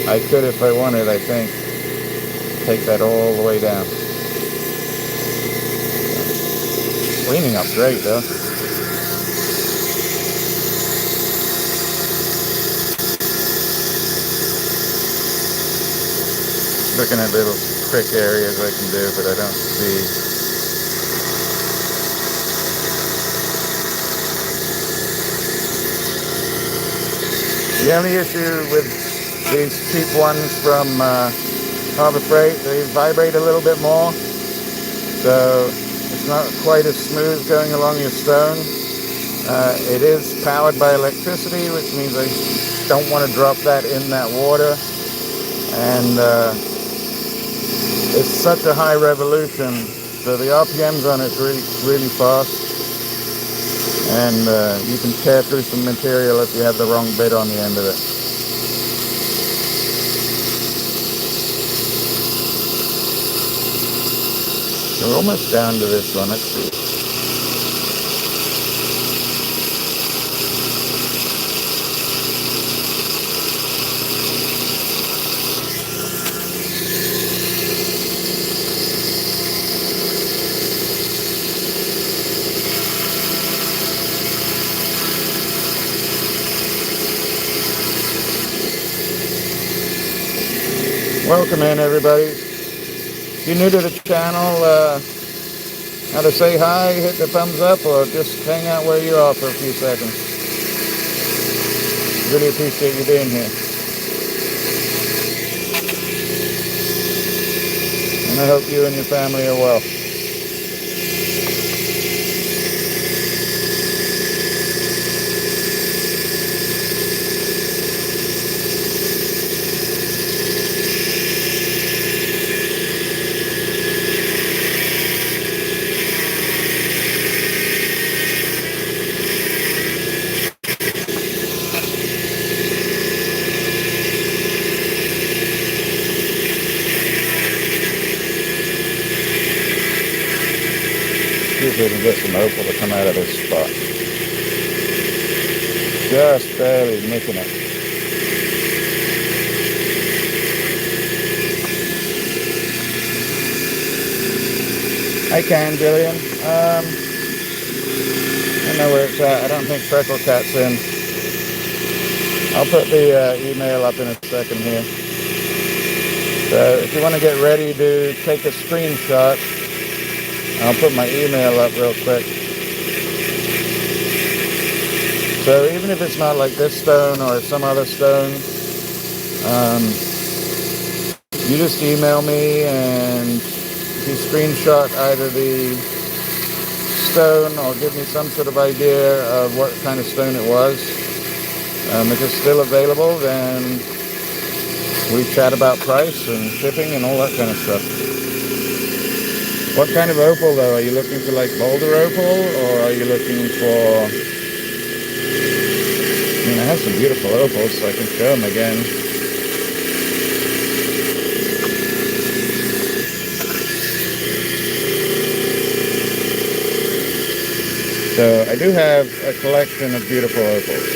I could if I wanted, I think. Take that all the way down. Cleaning up great though. Looking at little quick areas I can do, but I don't see. The only issue with these cheap ones from Harbor Freight, they vibrate a little bit more, so it's not quite as smooth going along your stone. It is powered by electricity, which means I don't want to drop that in that water. And it's such a high revolution, so the RPMs on it's really fast. And you can tear through some material if you have the wrong bit on the end of it. We're almost down to this one, let's see. Welcome in, everybody. If you're new to the channel, how to say hi, hit the thumbs up, or just hang out where you are for a few seconds. Really appreciate you being here. And I hope you and your family are well. See if we can get some opal to come out of this spot. Just barely making it. I can, Jillian. I don't know where it's at. I don't think Freckle Cat's in. I'll put the email up in a second here. So if you want to get ready to take a screenshot, I'll put my email up real quick. So even if it's not like this stone or some other stone, you just email me, and if you screenshot either the stone or give me some sort of idea of what kind of stone it was, if it's still available, then we chat about price and shipping and all that kind of stuff. What kind of opal though? Are you looking for like boulder opal, or are you looking for... I mean, I have some beautiful opals, so I can show them again. So I do have a collection of beautiful opals.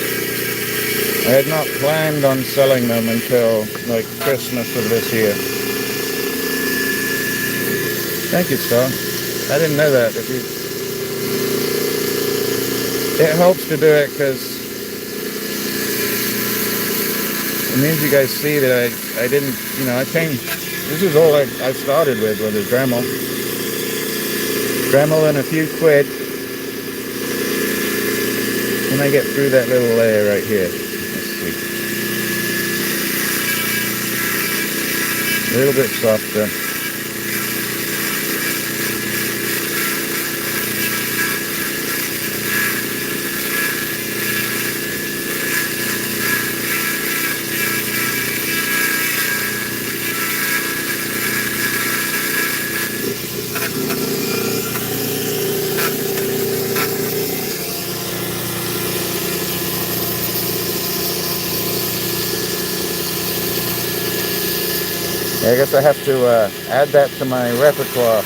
I had not planned on selling them until like Christmas of this year. Thank you, Star. I didn't know that. It helps to do it because it means you guys see that I didn't, I changed. This is all I started with the Dremel. Dremel and a few quid. And I get through that little layer right here. Let's see. A little bit softer. I guess I have to add that to my repertoire.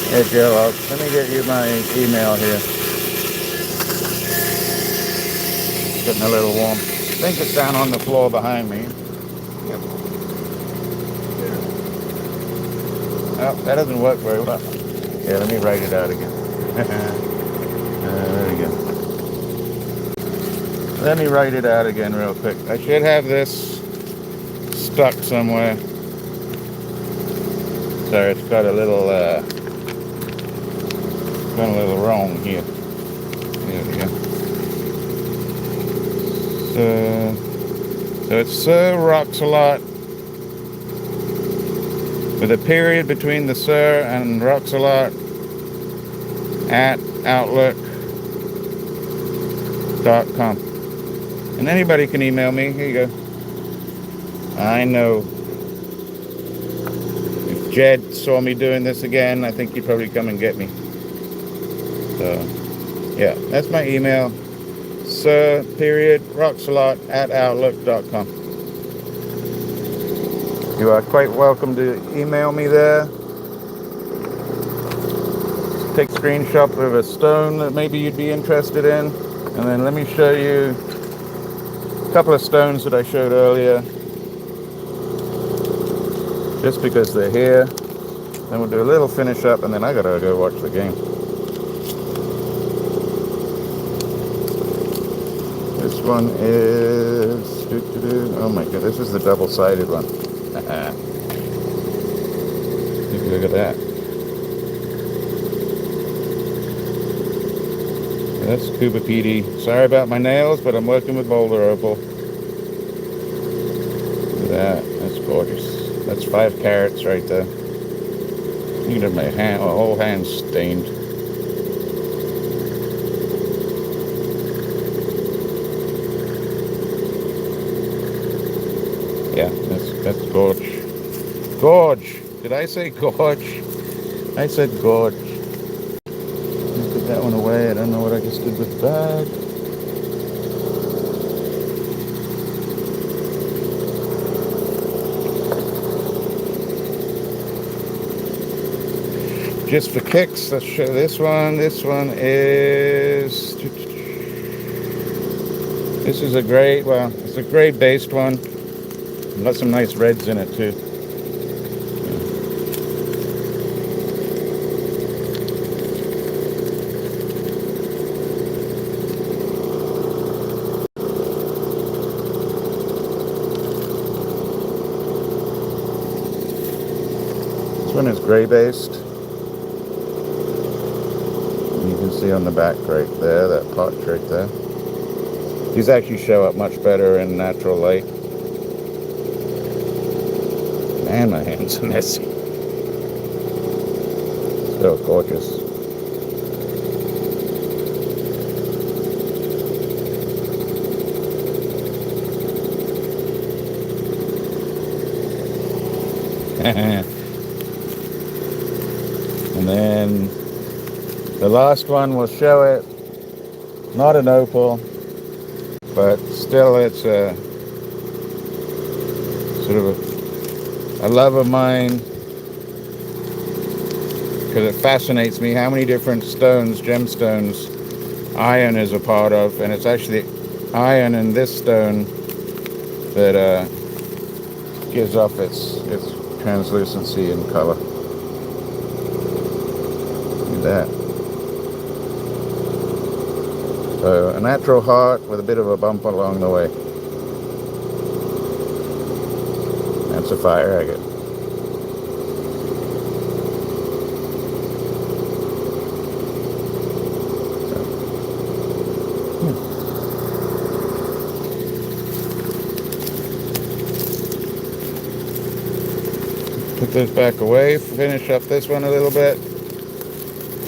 Hey Joe, let me get you my email here. Getting a little warm. I think it's down on the floor behind me. Yep. Oh, that doesn't work very well. Yeah, let me write it out again. There we go. Let me write it out again real quick. I should have this stuck somewhere. Sorry, it's got a little wrong here. There we go. So it's Sir RocksAlot with a period between the Sir and RocksAlot at outlook.com. And anybody can email me. Here you go. I know if Jed saw me doing this again, I think he'd probably come and get me. So yeah, that's my email. Sir.RocksAlot at outlook.com. You are quite welcome to email me there. Take a screenshot of a stone that maybe you'd be interested in, and then let me show you a couple of stones that I showed earlier, just because they're here. Then we'll do a little finish up, and then I gotta go watch the game. one is... Oh my god, this is the double-sided one. Look at that. That's Cuba PD. Sorry about my nails, but I'm working with boulder opal. Look at that. That's gorgeous. That's 5 carats right there. You can have my hand, my whole hand stained. Yeah, that's gorge. Gorge! Did I say gorge? I said gorge. Put that one away. I don't know what I just did with the bag. Just for kicks, let's show this one. This one is... This is a gray, well, it's a gray based one. Got some nice reds in it too. This one is gray based. You can see on the back right there, that potch right there. These actually show up much better in natural light. Man, my hands are messy. Still gorgeous. And then the last one will show it. Not an opal, but still it's a sort of a love of mine, because it fascinates me how many different stones, gemstones, iron is a part of, and it's actually iron in this stone that gives off its translucency and color. Look at that. So a natural heart with a bit of a bump along the way. That's a fire agate. Put this back away, finish up this one a little bit.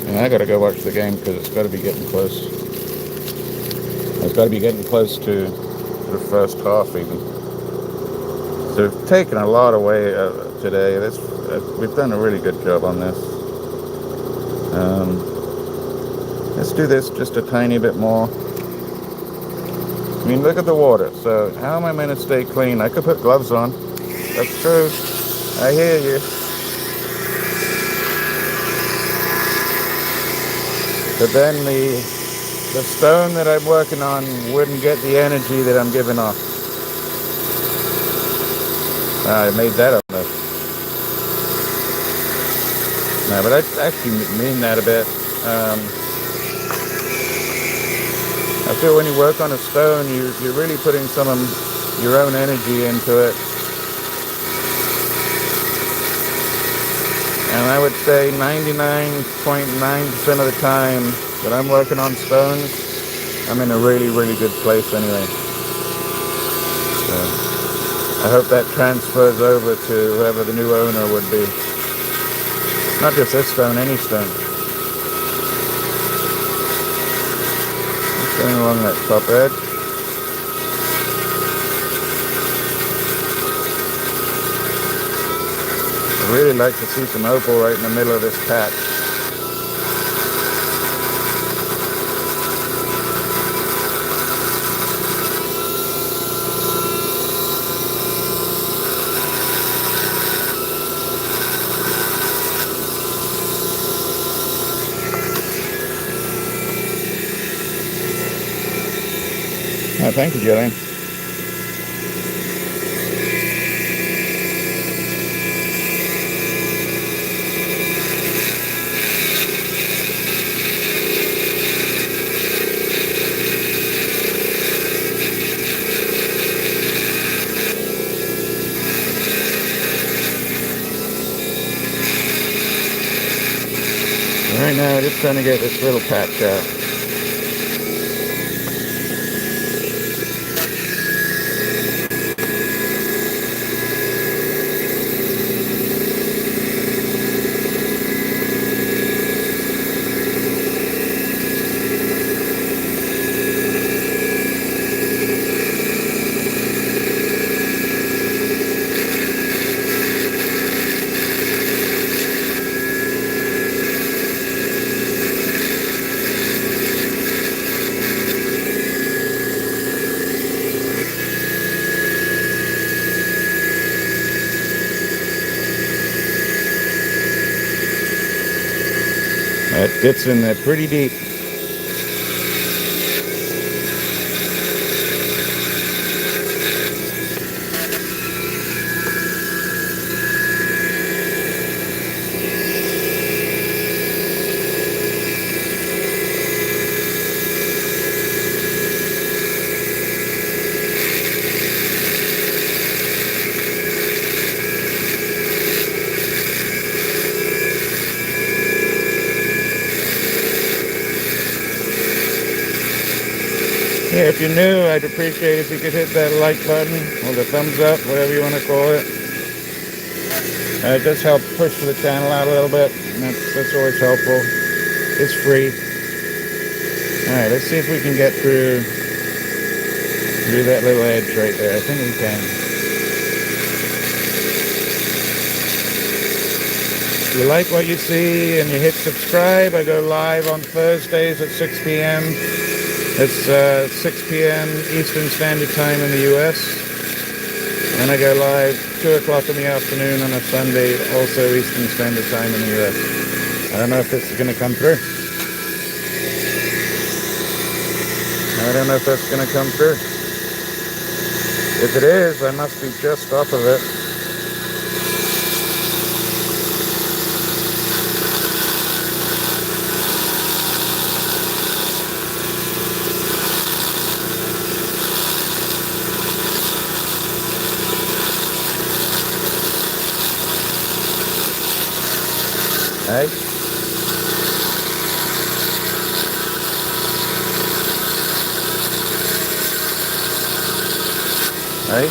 And I gotta go watch the game because it's gotta be getting close. It's gotta be getting close to the first half even. So we've taken a lot away today. We've done a really good job on this. Let's do this just a tiny bit more. I mean, look at the water. So how am I meant to stay clean? I could put gloves on. That's true. I hear you. But then the stone that I'm working on wouldn't get the energy that I'm giving off. I made that up. No, but I actually mean that a bit. I feel when you work on a stone, you're really putting some of your own energy into it. And I would say 99.9% of the time that I'm working on stones, I'm in a really, really good place anyway. So I hope that transfers over to whoever the new owner would be. Not just this stone, any stone. Just going along that top edge. I'd really like to see some opal right in the middle of this patch. Oh, thank you, Jillian. right now, just trying to get this little patch out. That gets in there pretty deep. Yeah, if you're new, I'd appreciate if you could hit that like button or the thumbs up, whatever you want to call it. It does help push the channel out a little bit, and that's always helpful. It's free. Alright, let's see if we can get through that little edge right there. I think we can. If you like what you see and you hit subscribe, I go live on Thursdays at 6 p.m. It's 6 p.m. Eastern Standard Time in the US. And I go live 2 o'clock in the afternoon on a Sunday, also Eastern Standard Time in the US. I don't know if this is going to come through. I don't know if that's going to come through. If it is, I must be just off of it. Hey. Hey.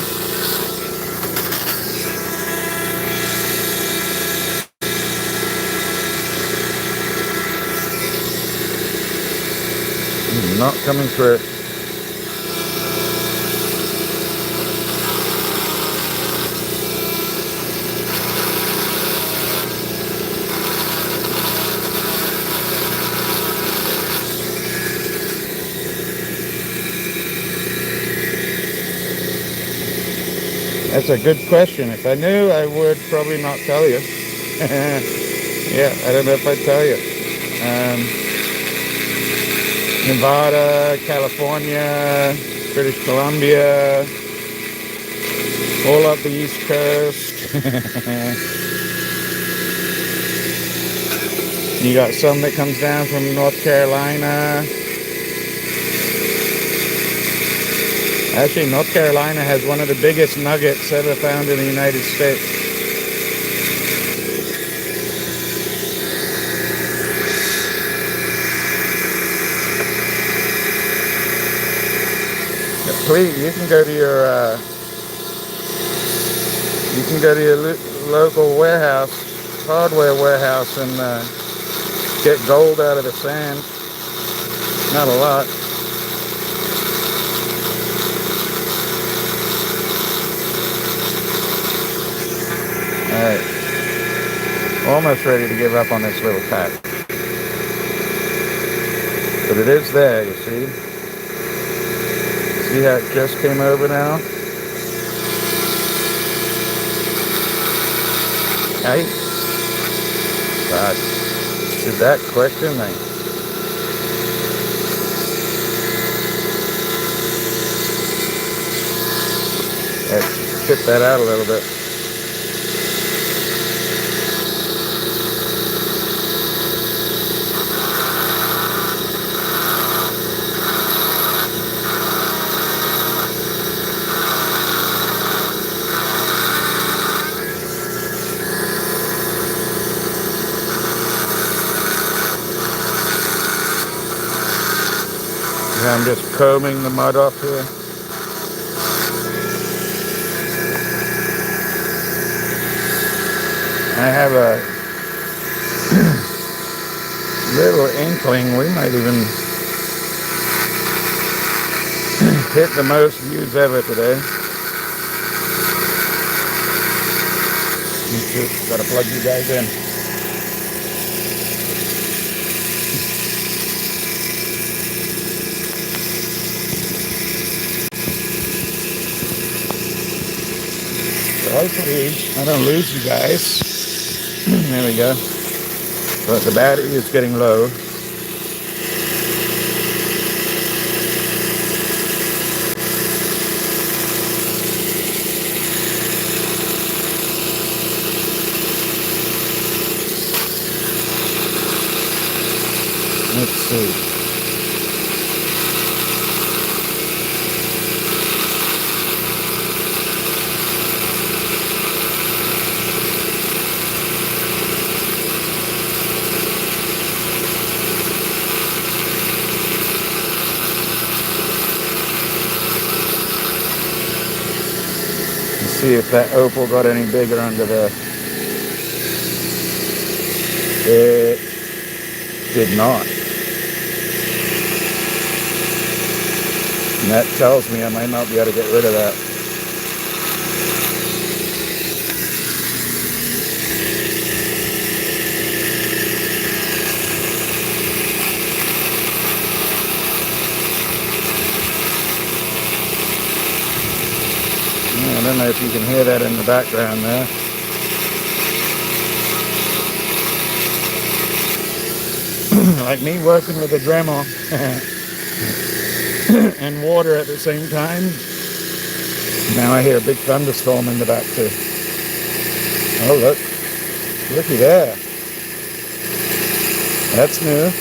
Not coming through. That's a good question. If I knew, I would probably not tell you. Yeah, I don't know if I'd tell you. Nevada, California, British Columbia, all up the East Coast. You got some that comes down from North Carolina. Actually, North Carolina has one of the biggest nuggets ever found in the United States. Please, you can go to your local warehouse, hardware warehouse, and get gold out of the sand. Not a lot. Alright, almost ready to give up on this little patch. But it is there, you see. See how it just came over now? Hey? God, did that quick, didn't they? Let's chip that out a little bit. I'm just combing the mud off here. I have a little inkling we might even hit the most views ever today. Just gotta plug you guys in. So hopefully I don't lose you guys. There we go. But the battery is getting low. Let's see. See if that opal got any bigger under there. It did not. And that tells me I might not be able to get rid of that. I don't know if you can hear that in the background there. Like me working with a Dremel and water at the same time. Now I hear a big thunderstorm in the back too. Oh look, looky there. That's new.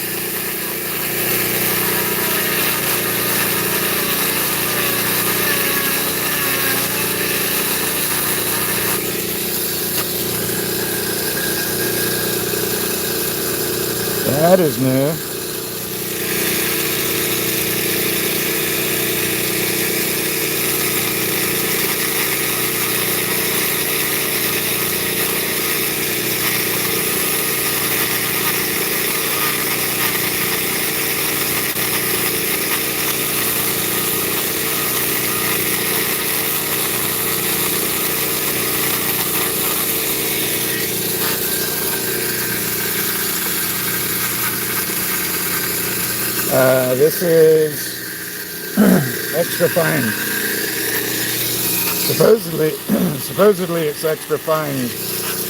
That is new. This is extra fine. Supposedly it's extra fine,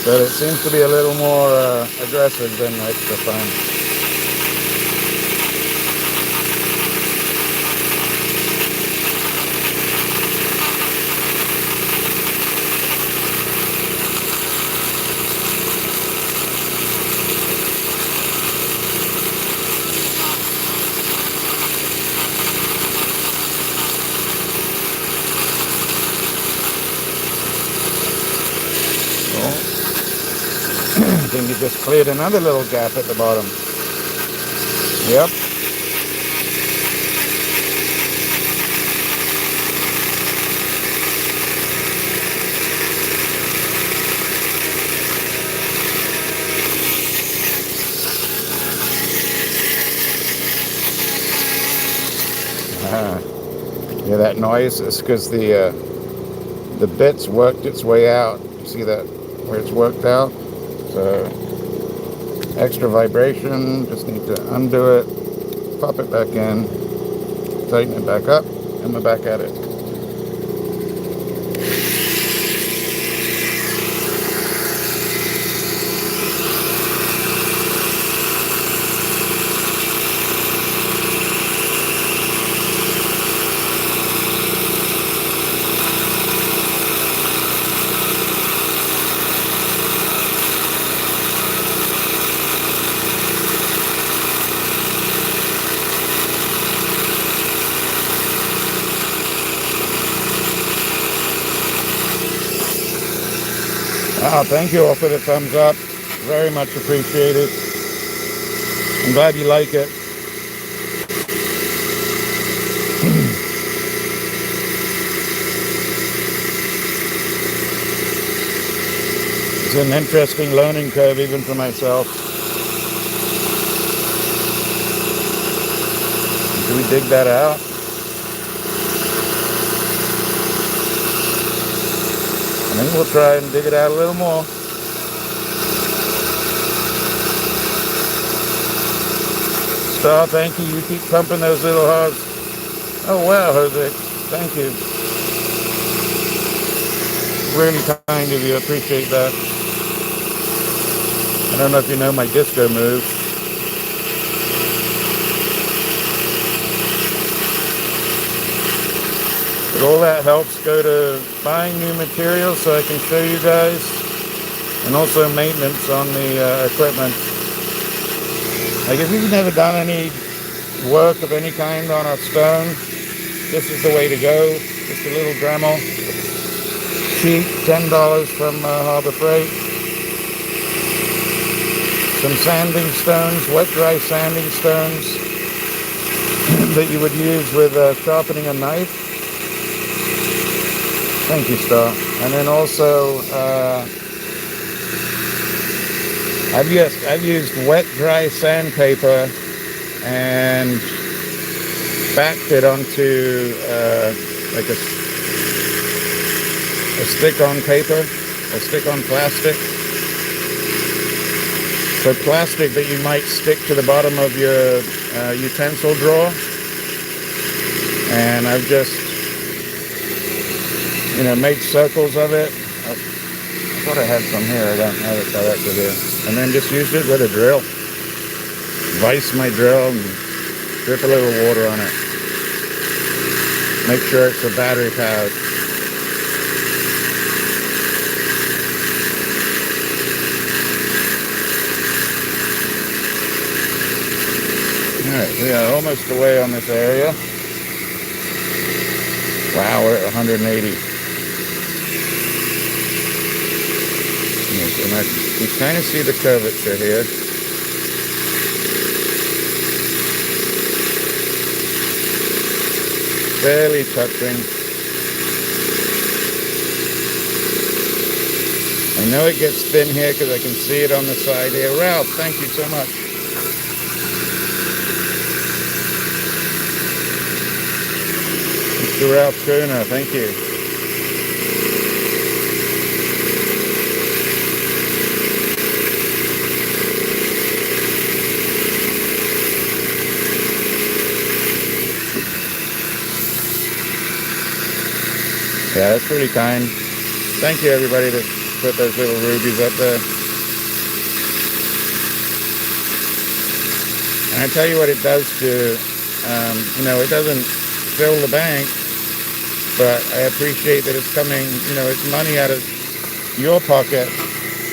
but it seems to be a little more aggressive than extra fine. I think you just cleared another little gap at the bottom. Yep. Yeah, that noise is because the bit's worked its way out. You see that where it's worked out? So extra vibration, just need to undo it, pop it back in, tighten it back up, and we're back at it. Oh, thank you all for the thumbs up. Very much appreciated. I'm glad you like it. It's an interesting learning curve even for myself. Do we dig that out? I think we'll try and dig it out a little more. Star, thank you. You keep pumping those little hearts. Oh wow, Jose. Thank you. Really kind of you. I appreciate that. I don't know if you know my disco move. But all that helps go to buying new materials so I can show you guys, and also maintenance on the equipment. Like if you've never done any work of any kind on a stone, this is the way to go. Just a little Dremel, cheap, $10 from Harbor Freight. Some sanding stones, wet dry sanding stones that you would use with sharpening a knife. Thank you, Star. And then also, I've used wet dry sandpaper and backed it onto like a stick on paper, a stick on plastic. So plastic that you might stick to the bottom of your utensil drawer. And I've just, made circles of it. I thought I had some here. I don't have it directly here. And then just used it with a drill. Vice my drill and drip a little water on it. Make sure it's a battery powered. Alright, we are almost away on this area. Wow, we're at 180. You kind of see the curvature here. Barely touching. I know it gets thin here because I can see it on the side here. Ralph, thank you so much. Mr. Ralph Schooner, thank you. Yeah, that's pretty kind. Thank you, everybody, that put those little rubies up there. And I tell you what it does to, it doesn't fill the bank, but I appreciate that it's coming, it's money out of your pocket,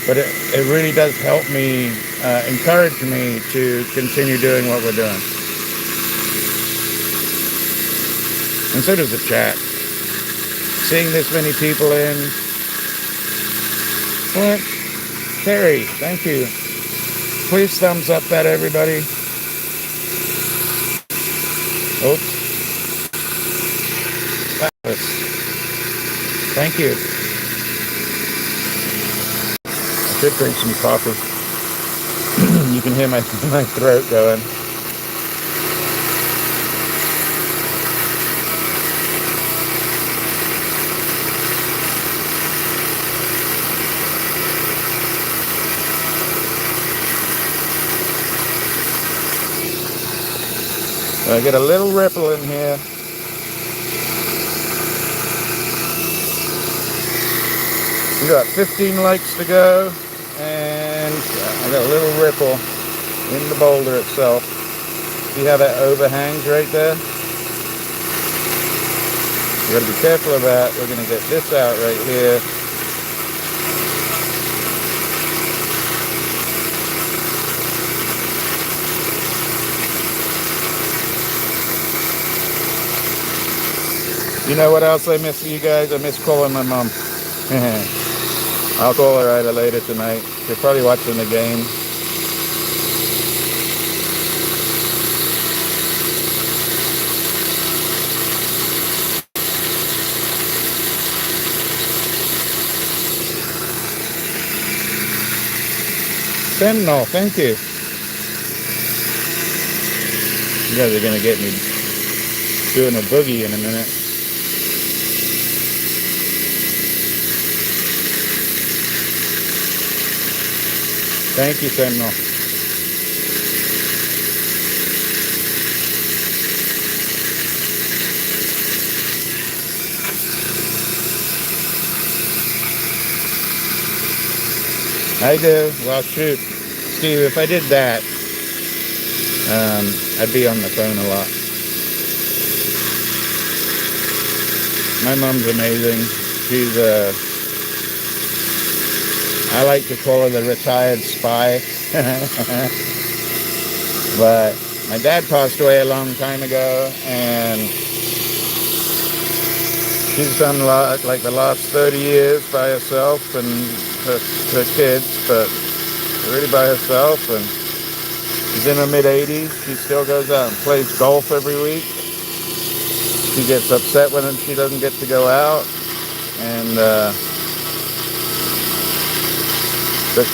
but it really does help me, encourage me to continue doing what we're doing. And so does the chat. Seeing this many people in. What? Terry, thank you. Please thumbs up that, everybody. Oops. Thank you. I should drink some coffee. You can hear my throat going. I get a little ripple in here. We got 15 likes to go, and I got a little ripple in the boulder itself. See how that overhangs right there? We got to be careful of that. We're going to get this out right here. You know what else I miss, you guys? I miss calling my mom. I'll call her either later tonight. She'll probably watching the game. Sentinel, thank you. You guys are gonna get me doing a boogie in a minute. Thank you, Sentinel. I do. Well, shoot, Steve, if I did that, I'd be on the phone a lot. My mom's amazing. She's I like to call her the retired spy. But my dad passed away a long time ago, and she's done like the last 30 years by herself and her kids, but really by herself. And she's in her mid-80s. She still goes out and plays golf every week. She gets upset when she doesn't get to go out, and but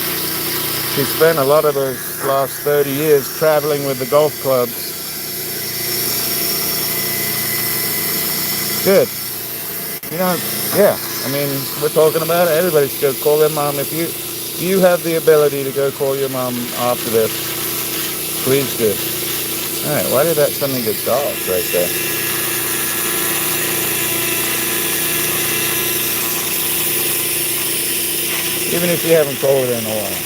she spent a lot of those last 30 years traveling with the golf clubs. Good. You know, yeah. I mean, we're talking about it. Everybody should go call their mom. If you have the ability to go call your mom after this, please do. All right. Why did that suddenly get dark right there? Even if you haven't called her in a while.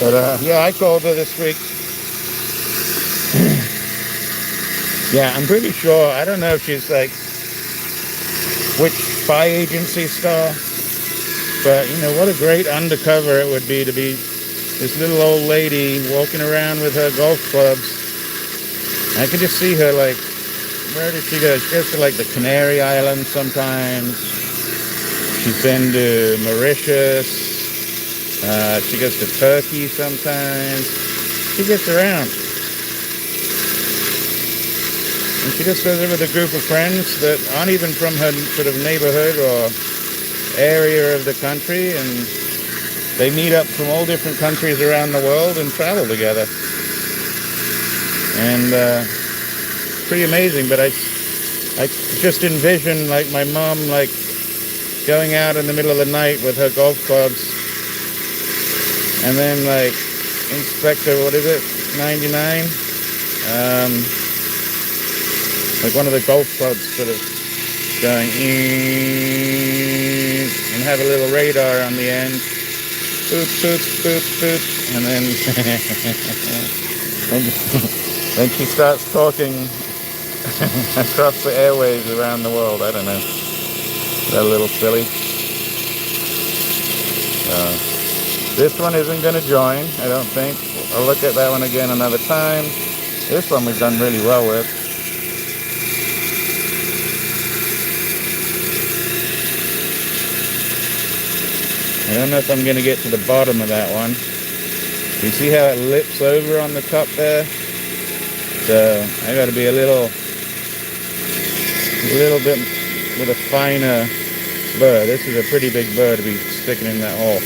But yeah, I called her this week. Yeah, I'm pretty sure. I don't know if she's like which spy agency star, but you know what a great undercover it would be to be this little old lady walking around with her golf clubs. I can just see her like, where does she go? She goes to like the Canary Islands sometimes. She's been to Mauritius. She goes to Turkey sometimes. She gets around. And she just goes there with a group of friends that aren't even from her sort of neighborhood or area of the country. And they meet up from all different countries around the world and travel together. And pretty amazing. But I just envision like my mom like going out in the middle of the night with her golf clubs. And then like Inspector, what is it, 99? Like one of the golf clubs sort of going and have a little radar on the end. Boop, boop, boop, boop. And then then she starts talking across the airwaves around the world. I don't know. They're a little silly. This one isn't going to join, I don't think. I'll look at that one again another time. This one we've done really well with. I don't know if I'm going to get to the bottom of that one. You see how it lips over on the top there? So I got to be a little bit with a finer burr. This is a pretty big burr to be sticking in that hole.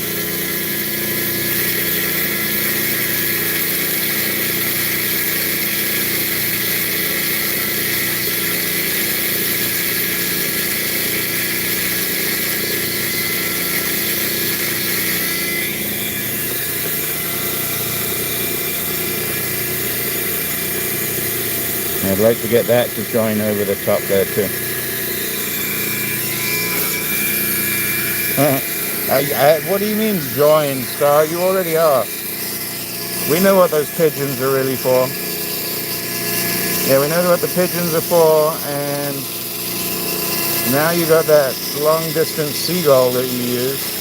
I'd like to get that to join over the top there too. What do you mean join, Star? You already are. We know what those pigeons are really for. Yeah, we know what the pigeons are for, and now you got that long distance seagull that you use.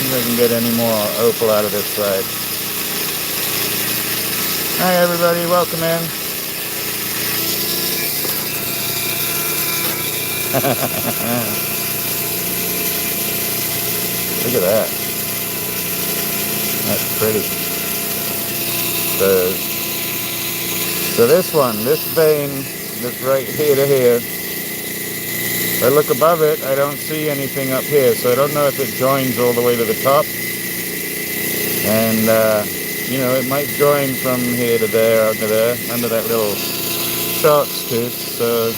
See if I can get any more opal out of this side. Hi everybody, welcome in. Look at that. That's pretty. So this one, this vein that's right here to here, if I look above it, I don't see anything up here, so I don't know if it joins all the way to the top. And, you know, it might join from here to there, under there, under that little shark's tooth. So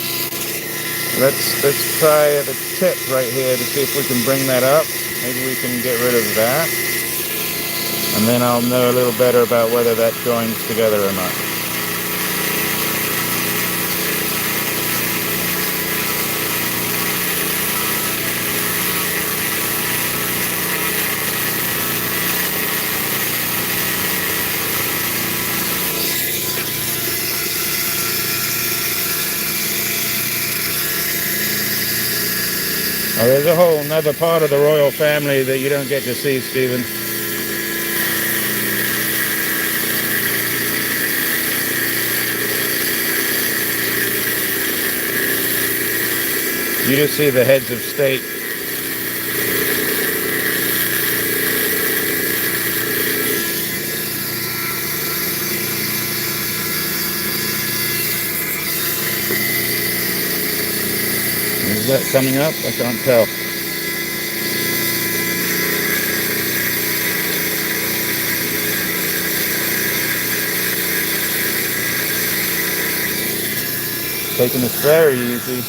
let's try at the tip right here to see if we can bring that up. Maybe we can get rid of that. And then I'll know a little better about whether that joins together or not. Oh, there's a whole another part of the royal family that you don't get to see, Stephen. You just see the heads of state. Is that coming up? I can't tell. Taking this very easy.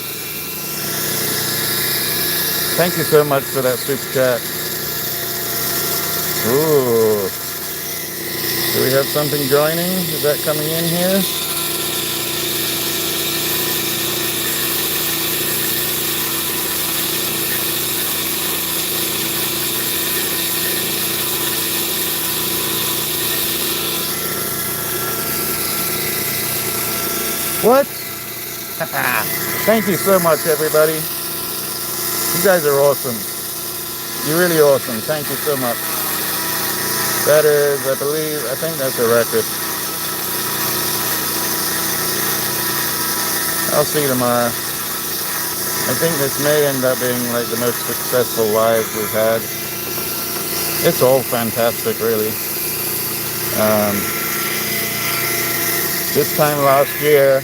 Thank you so much for that super chat. Ooh. Do we have something joining? Is that coming in here? What? Thank you so much, everybody. You guys are awesome. You're really awesome. Thank you so much. That is, I think that's a record. I'll see you tomorrow. I think this may end up being like the most successful live we've had. It's all fantastic, really. This time last year,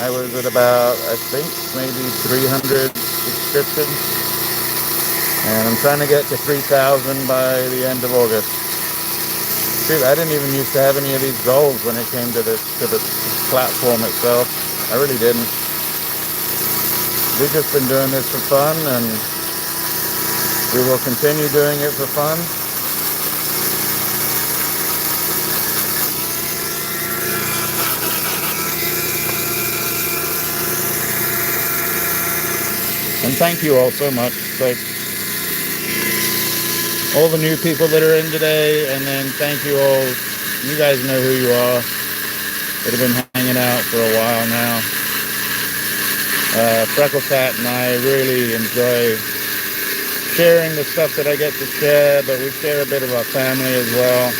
I was at about, I think, maybe 300 subscriptions. And I'm trying to get to 3,000 by the end of August. Dude, I didn't even used to have any of these goals when it came to the platform itself. I really didn't. We've just been doing this for fun, and we will continue doing it for fun. And thank you all so much. Like, all the new people that are in today, and then thank you all. You guys know who you are that have been hanging out for a while now. Freckle Cat and I really enjoy sharing the stuff that I get to share, but we share a bit of our family as well.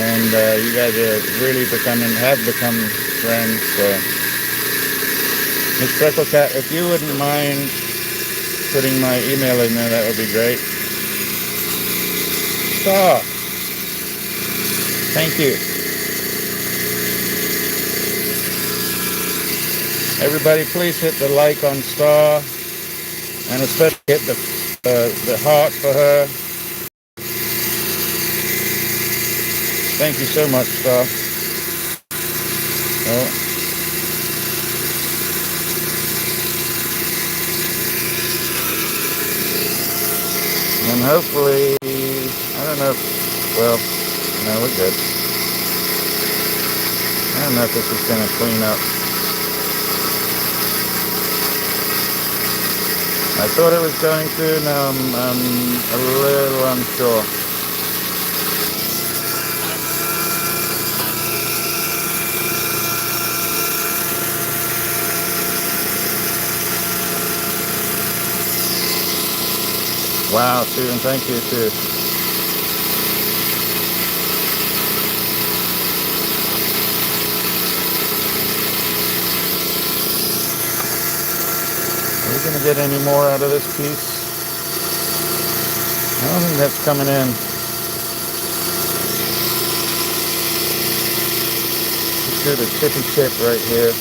And you guys are really have become friends. So, Miss Freckle Cat, if you wouldn't mind putting my email in there, that would be great. Star. Thank you. Everybody, please hit the like on Star, and especially hit the heart for her. Thank you so much, Star. Oh. And hopefully, I don't know if, well, no, we're good. I don't know if this is going to clean up. I thought it was going to, now I'm a little unsure. Wow, Stephen, thank you too. Are we going to get any more out of this piece? I don't think that's coming in. to the tippy tip right here.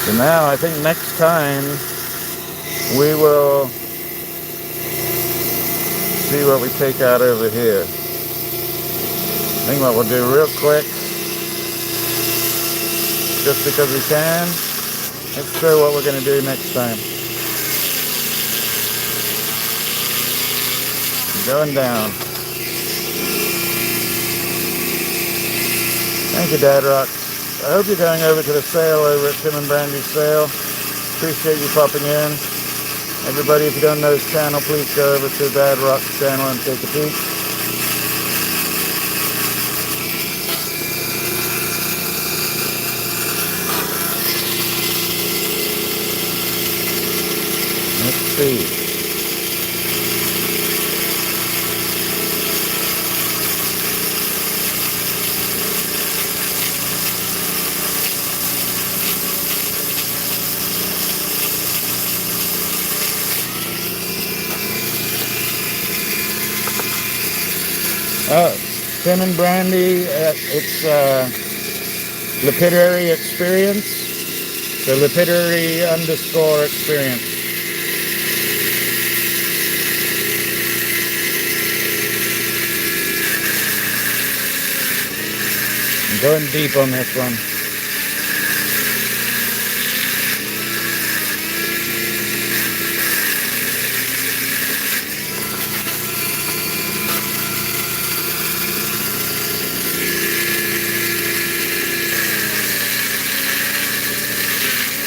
So now I think next time we will see what we take out over here. I think what we'll do real quick, just because we can, let's show what we're going to do next time. Going down. Thank you, Dad Rock. I hope you're going over to the sale over at Tim and Brandy's sale. Appreciate you popping in. Everybody, if you don't know his channel, please go over to Dad Rock's channel and take a peek. Let's see. Oh, Tim and Brandy, it's lapidary experience. So lapidary _ experience. I'm going deep on this one.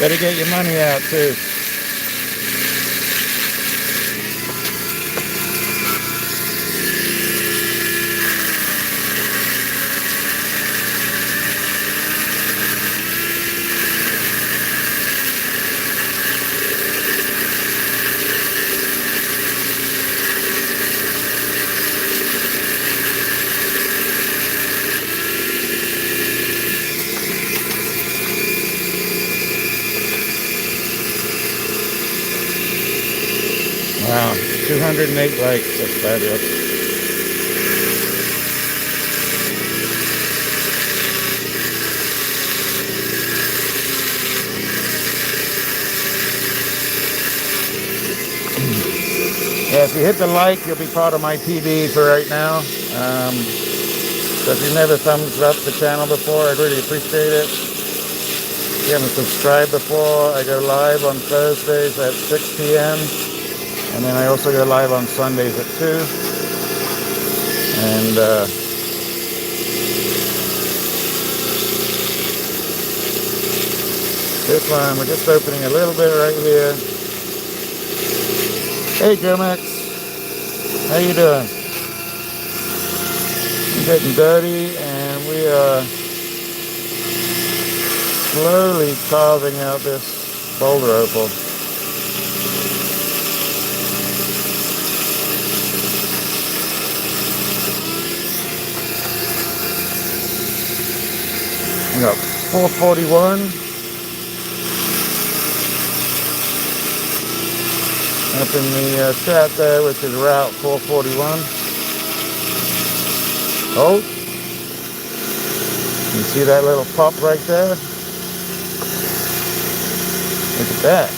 Better get your money out too. Wow, 208 likes, that's fabulous. Yeah, if you hit the like, you'll be part of my PB for right now. So if you've never thumbs up the channel before, I'd really appreciate it. If you haven't subscribed before, I go live on Thursdays at 6 p.m. And then I also go live on Sundays at 2. And this one, we're just opening a little bit right here. Hey, Jomax. How you doing? I'm getting dirty, and we are slowly carving out this boulder opal. We got 441 up in the chat there, which is route 441. Oh, you see that little pop right there? Look at that.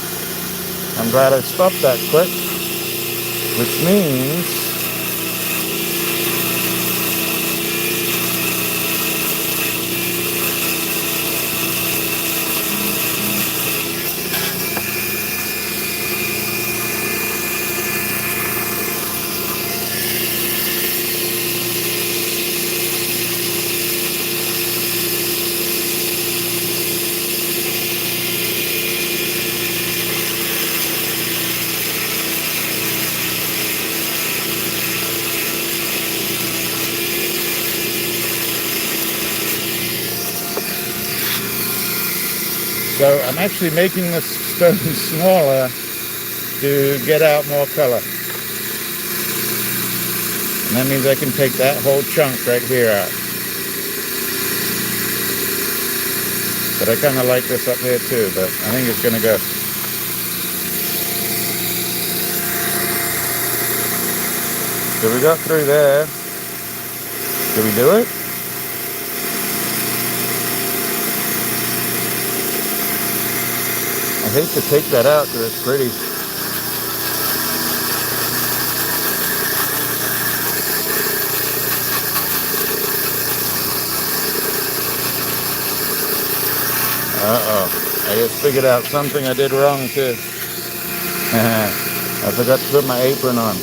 I'm glad I stopped that quick, which means so I'm actually making this stone smaller to get out more color. And that means I can take that whole chunk right here out. But I kind of like this up here too, but I think it's going to go. So we got through there. Did we do it? I hate to take that out because it's pretty. Uh-oh. I just figured out something I did wrong too. I forgot to put my apron on.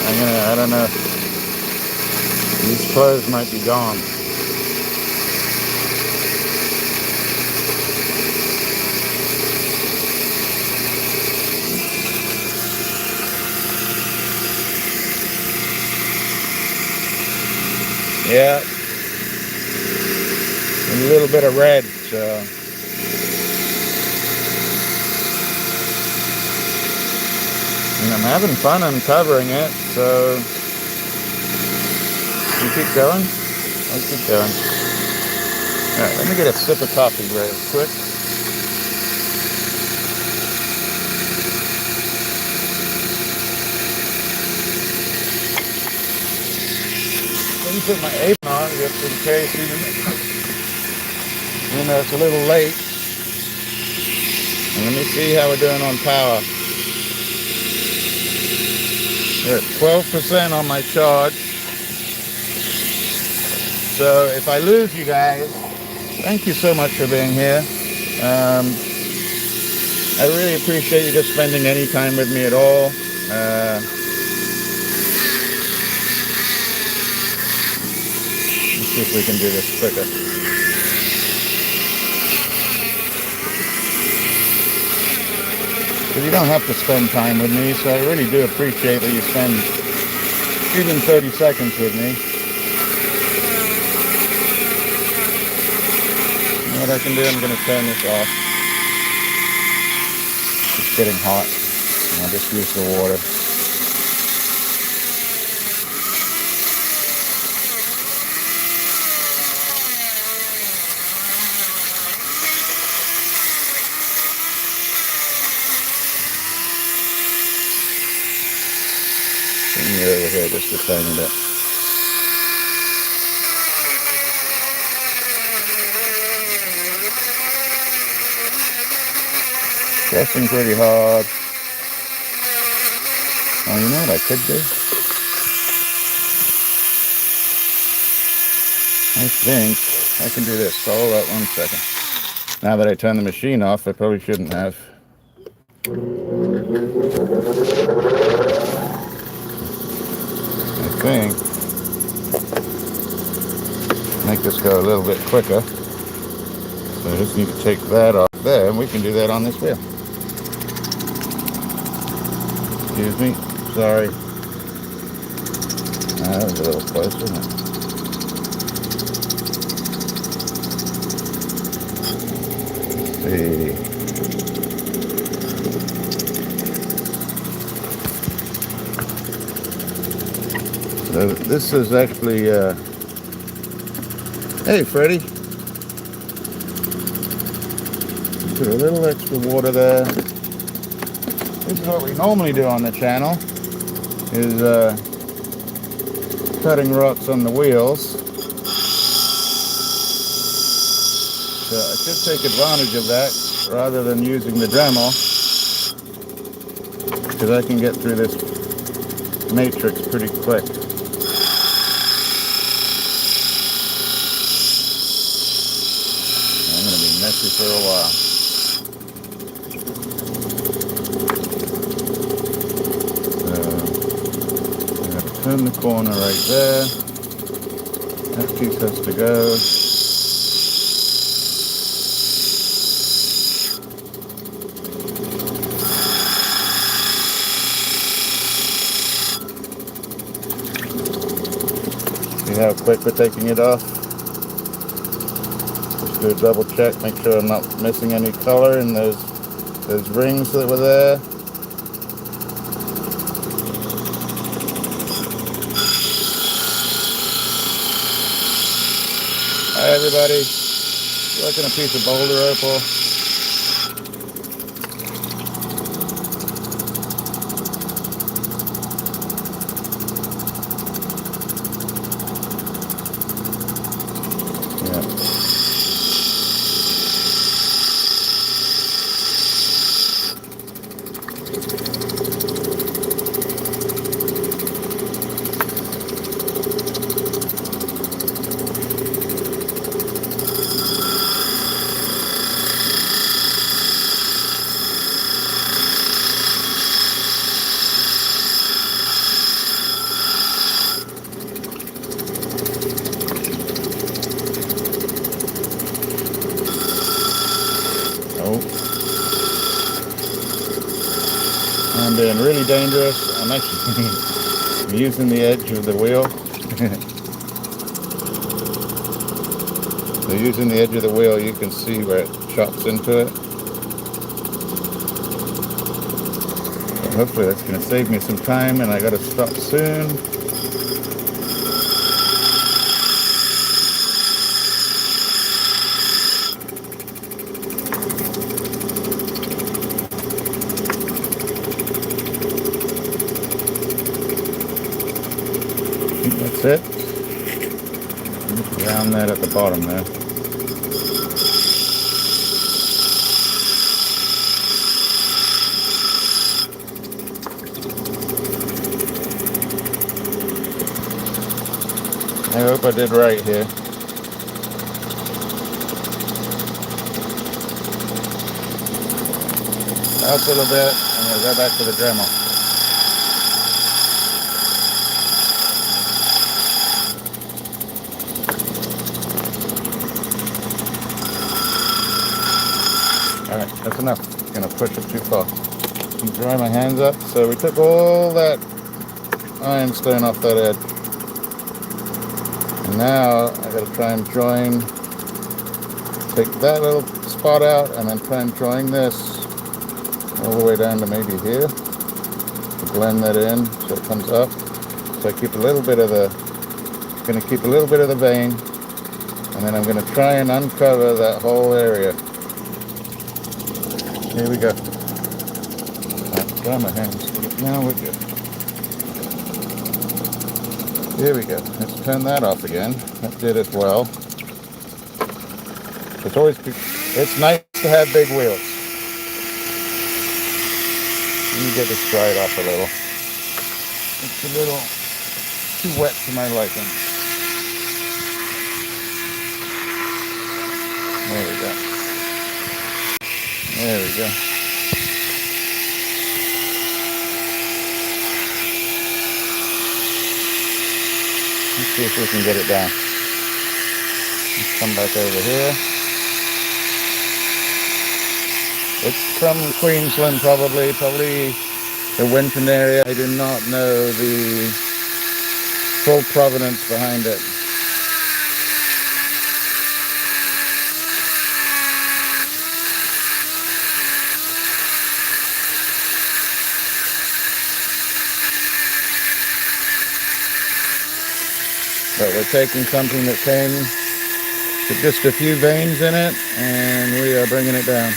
I don't know. These clothes might be gone. Yeah. And a little bit of red, so. And I'm having fun uncovering it, so. You keep going? I'll keep going. Alright, let me get a sip of coffee real quick. Let me put my apron on just in case, even though it's a little late. And let me see how we're doing on power. We're at 12% on my charge. So if I lose you guys, thank you so much for being here. I really appreciate you just spending any time with me at all. Let's see if we can do this quicker. But you don't have to spend time with me, so I really do appreciate that you spend even 30 seconds with me. You know what I can do? I'm going to turn this off. It's getting hot. And I'll just use the water. Bring me over here just a tiny bit. Pressing pretty hard. Oh, you know what I could do? I think I can do this. Hold up 1 second. Now that I turned the machine off, I probably shouldn't have. I think make this go a little bit quicker. So I just need to take that off there, and we can do that on this wheel. Excuse me, sorry. That was a little close, wasn't it? Let's see. So this is actually, hey Freddie. Put a little extra water there. This is what we normally do on the channel, is cutting rocks on the wheels. So I should take advantage of that rather than using the Dremel, because I can get through this matrix pretty quick. I'm going to be messy for a while. Turn the corner right there. That piece has to go. See how quick we're taking it off? Just do a double check, make sure I'm not missing any color in those rings that were there. Hi everybody. Working a piece of boulder opal. Yeah. Oh, I'm being really dangerous. I'm actually using the edge of the wheel. So using the edge of the wheel, you can see where it chops into it. So hopefully that's going to save me some time, and I got to stop soon. I think that's it. Down that at the bottom there. I hope I did right here. Out a little bit, and we'll go back to the Dremel. Alright, that's enough. I'm gonna push it too far. Dry my hands up. So we took all that ironstone off that edge. And now I gotta try and join, take that little spot out and then try and join this all the way down to maybe here. To blend that in so it comes up. So I keep a little bit of the, gonna keep a little bit of the vein, and then I'm gonna try and uncover that whole area. Here we go. Right, dry my hands. Now we're good. Here we go. Let's turn that off again. That did it well. It's nice to have big wheels. Let me get this dried off a little. It's a little too wet for my liking. There we go. There we go. Let's see if we can get it down. Let's come back over here. It's from Queensland, probably the Winton area. I do not know the full provenance behind it. But we're taking something that came with just a few veins in it, and we are bringing it down.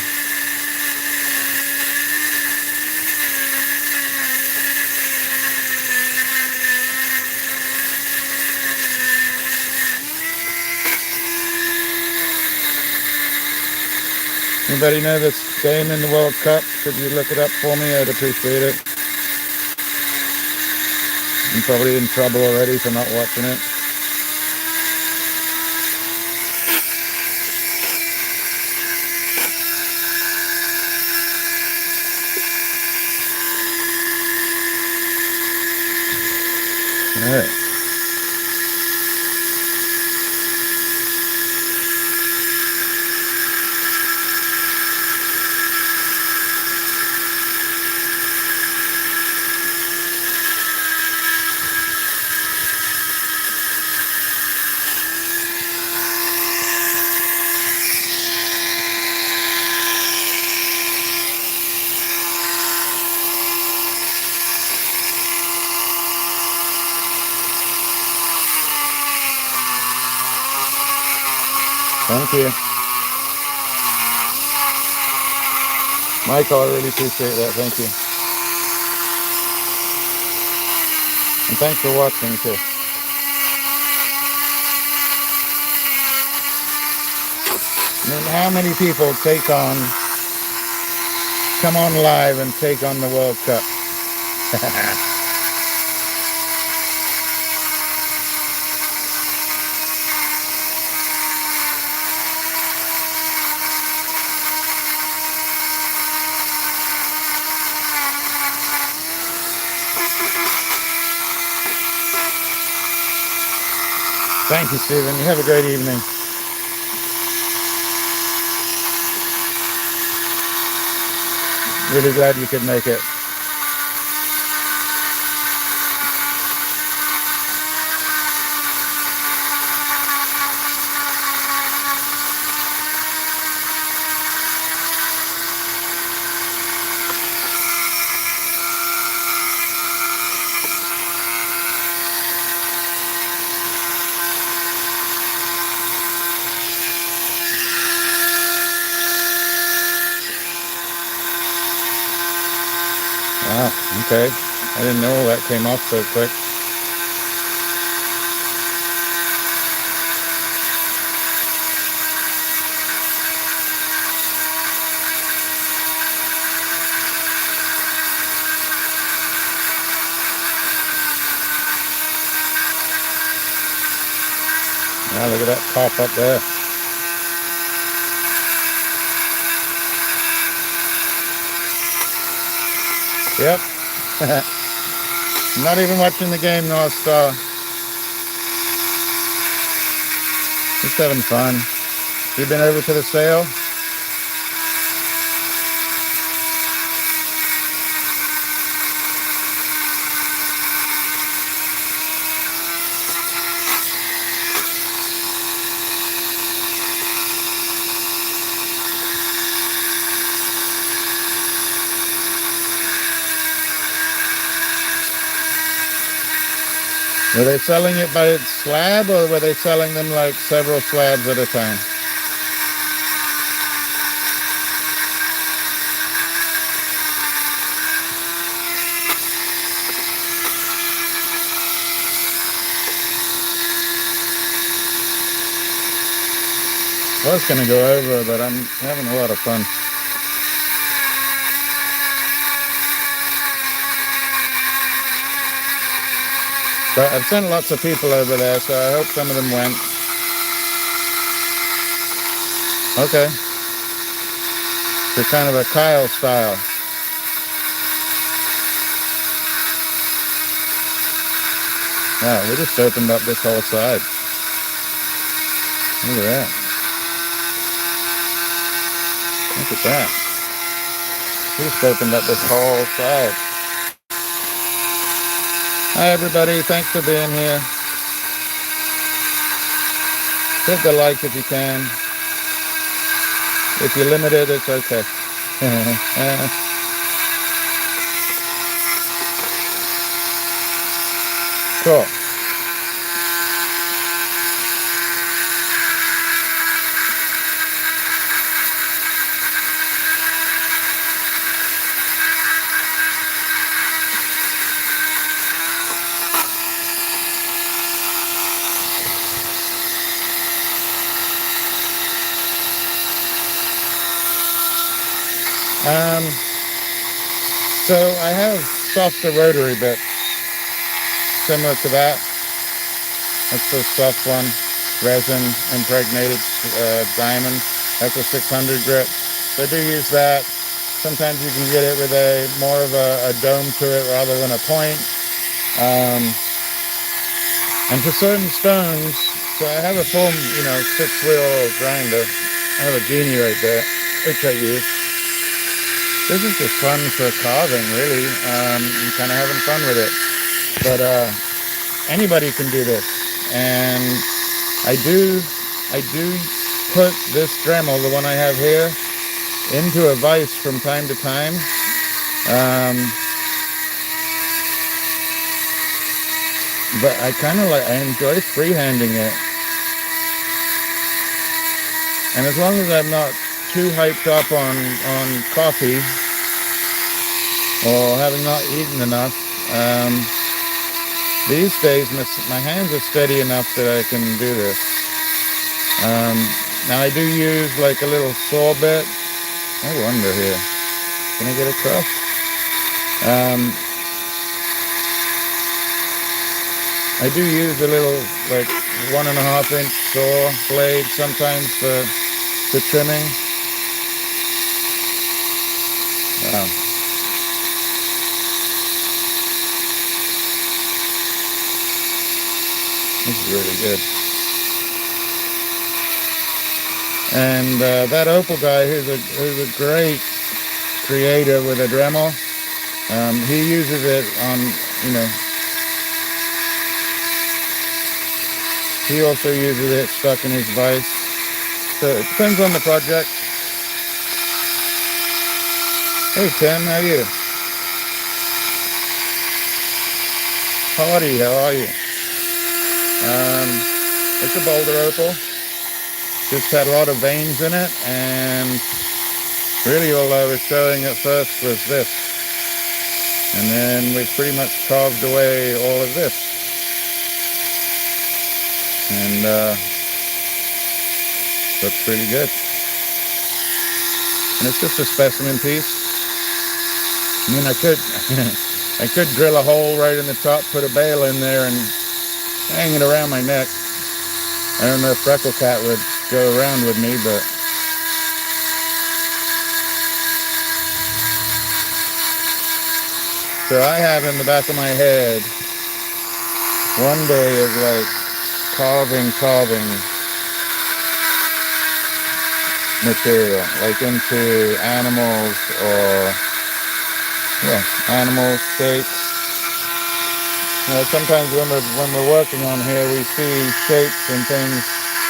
Anybody know this game in the World Cup? Could you look it up for me? I'd appreciate it. I'm probably in trouble already for not watching it. All right. Thank you. Michael, I really appreciate that. Thank you. And thanks for watching too. I mean, how many people come on live and take on the World Cup? Thank you, Stephen. You have a great evening. Really glad you could make it. Wow, okay. I didn't know that came off so quick. Wow, look at that pop up there. Yep. Not even watching the game, North Star. Just having fun. You been over to the sale? Were they selling it by slab, or were they selling them like several slabs at a time? I was going to go over, but I'm having a lot of fun. But I've sent lots of people over there, so I hope some of them went. Okay. So kind of a Kyle style. Wow, we just opened up this whole side. Look at that. Look at that. We just opened up this whole side. Hi everybody, thanks for being here. Hit the like if you can. If you're limited, it's okay. Cool. So I have softer rotary bits, similar to that. That's the soft one, resin impregnated diamond. That's a 600 grit. So I do use that. Sometimes you can get it with more of a dome to it rather than a point. And for certain stones, so I have a full, 6-wheel grinder. I have a Genie right there, which I use. This is just fun for carving, really. I'm kind of having fun with it. But anybody can do this. And I do put this Dremel, the one I have here, into a vise from time to time. But I enjoy freehanding it. And as long as I'm not too hyped up on coffee or having not eaten enough, these days my hands are steady enough that I can do this. Now I do use like a little saw bit. I wonder here, can I get across? I do use a little like 1.5-inch saw blade sometimes for trimming. Wow. This is really good. And that Opal guy, who's a great creator with a Dremel, he uses it on, he also uses it stuck in his vise. So it depends on the project. Hey Tim, how are you? Howdy, how are you? It's a boulder opal. Just had a lot of veins in it, and really all I was showing at first was this. And then we pretty much carved away all of this. And looks really good. And it's just a specimen piece. I mean, I could I could drill a hole right in the top, put a bale in there, and hang it around my neck. I don't know if Freckle Cat would go around with me, but so I have in the back of my head one day of like carving material, like into animals or animals, shapes. Sometimes when we're working on here, we see shapes and things,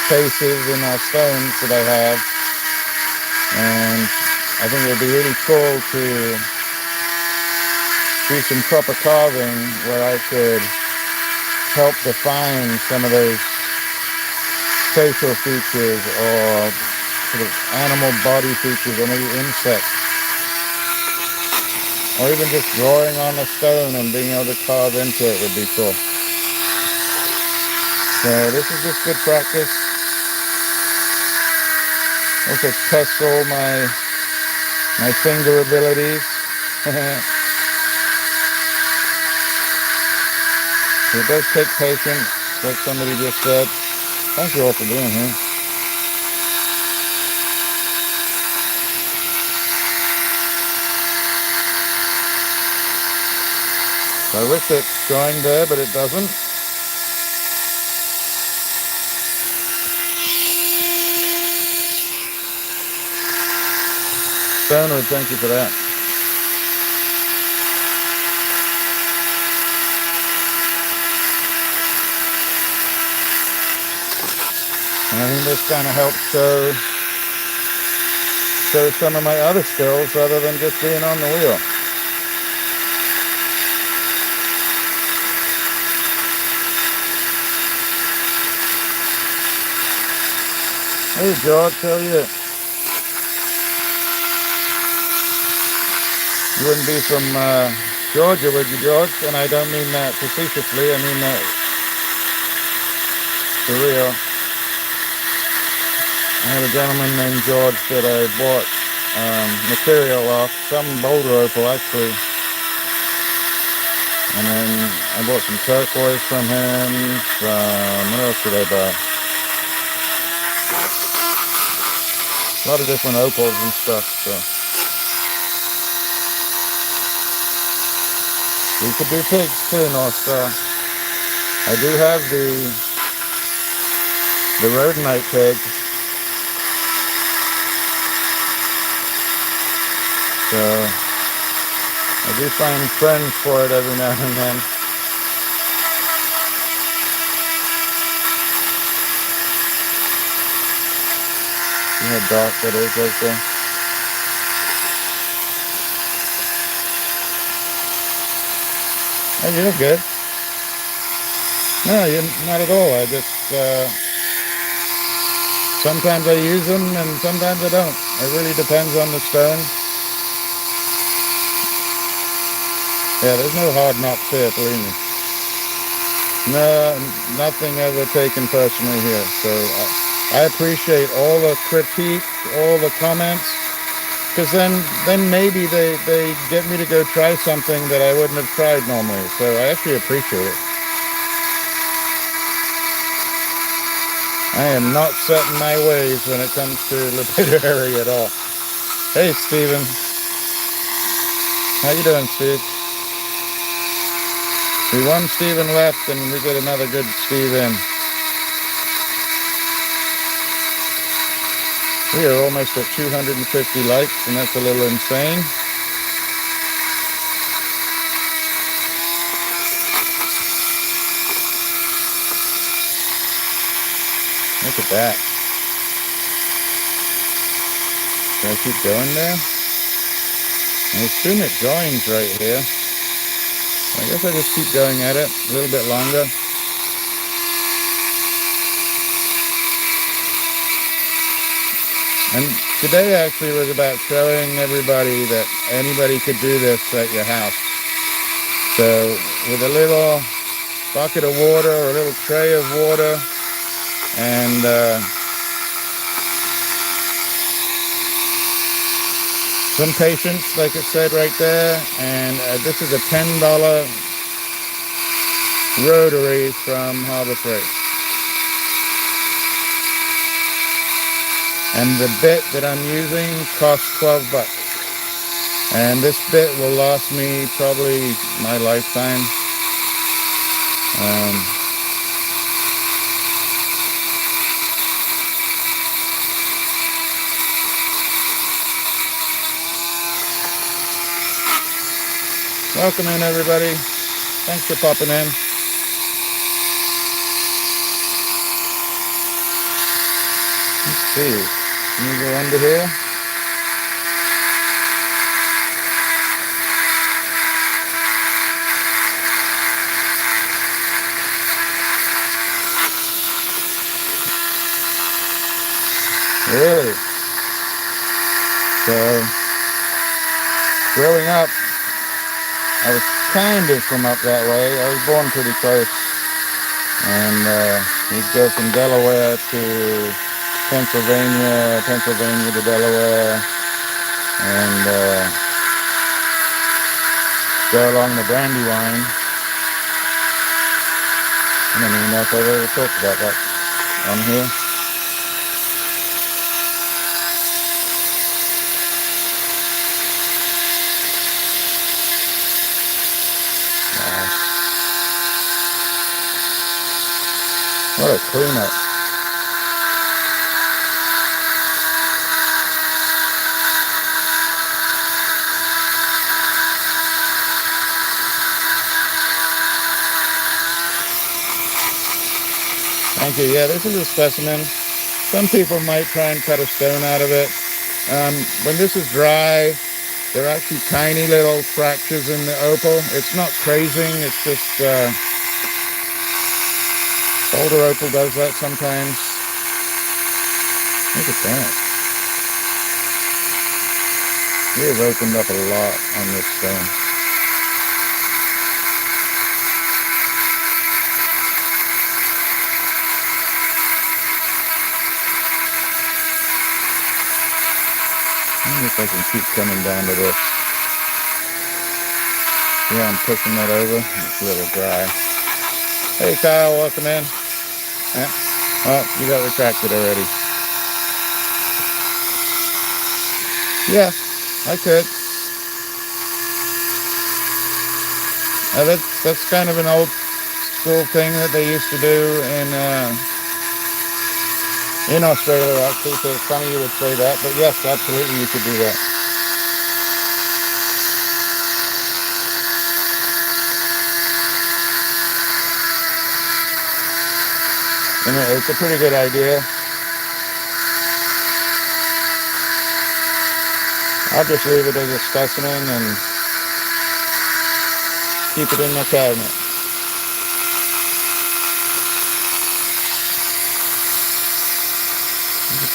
faces in our stones that I have, and I think it would be really cool to do some proper carving where I could help define some of those facial features or sort of animal body features or maybe insects. Or even just drawing on the stone and being able to carve into it would be cool. So this is just good practice. Also test all my finger abilities. It does take patience, like somebody just said. Thank you all for being here. I wish it joined there, but it doesn't. Stoner, thank you for that. And I think this kind of helps show some of my other skills other than just being on the wheel. Hey George, how are you? You wouldn't be from Georgia, would you, George? And I don't mean that facetiously, I mean that for real. I had a gentleman named George that I bought material off, some boulder opal actually. And then I bought some turquoise from him, what else did I buy? A lot of different opals and stuff, so. We could do pigs too, North Star. I do have the rhodonite pig. So I do find friends for it every now and then. See how dark that is right there. Oh, you look good. No, you're not at all. I just Sometimes I use them and sometimes I don't. It really depends on the stone. Yeah, there's no hard knocks here, believe me. No, nothing ever taken personally here. So I appreciate all the critique, all the comments, because then maybe they get me to go try something that I wouldn't have tried normally. So I actually appreciate it. I am not set in my ways when it comes to lapidary at all. Hey, Steven. How you doing, Steve? We one Steven left and we get another good Steve in. We are almost at 250 likes, and that's a little insane. Look at that. Can I keep going there? I assume it joins right here. I guess I just keep going at it a little bit longer. And today actually was about showing everybody that anybody could do this at your house. So with a little bucket of water or a little tray of water and some patience, like it said right there, and this is a $10 rotary from Harbor Freight. And the bit that I'm using costs 12 bucks. And this bit will last me probably my lifetime. Welcome in, everybody. Thanks for popping in. Let's see. Can you go under here? Really? So, growing up, I was kind of from up that way. I was born pretty close. And we'd go from Delaware to Pennsylvania, Pennsylvania to Delaware, and go along the Brandywine. I don't even know if I've ever talked about that on here. Wow. What a cleanup. Thank you. Yeah, this is a specimen. Some people might try and cut a stone out of it. When this is dry, there are actually tiny little fractures in the opal. It's not crazing, it's just older opal does that sometimes. Look at that. We have opened up a lot on this stone. I wonder if I can keep coming down to this. Yeah, I'm pushing that over. It's a little dry. Hey Kyle, welcome in. Oh, you got retracted already. Yeah, I could. That's kind of an old school thing that they used to do in Australia, actually. So some of you would say that, but yes, absolutely, you could do that. And it's a pretty good idea. I'll just leave it as a specimen and keep it in my cabinet.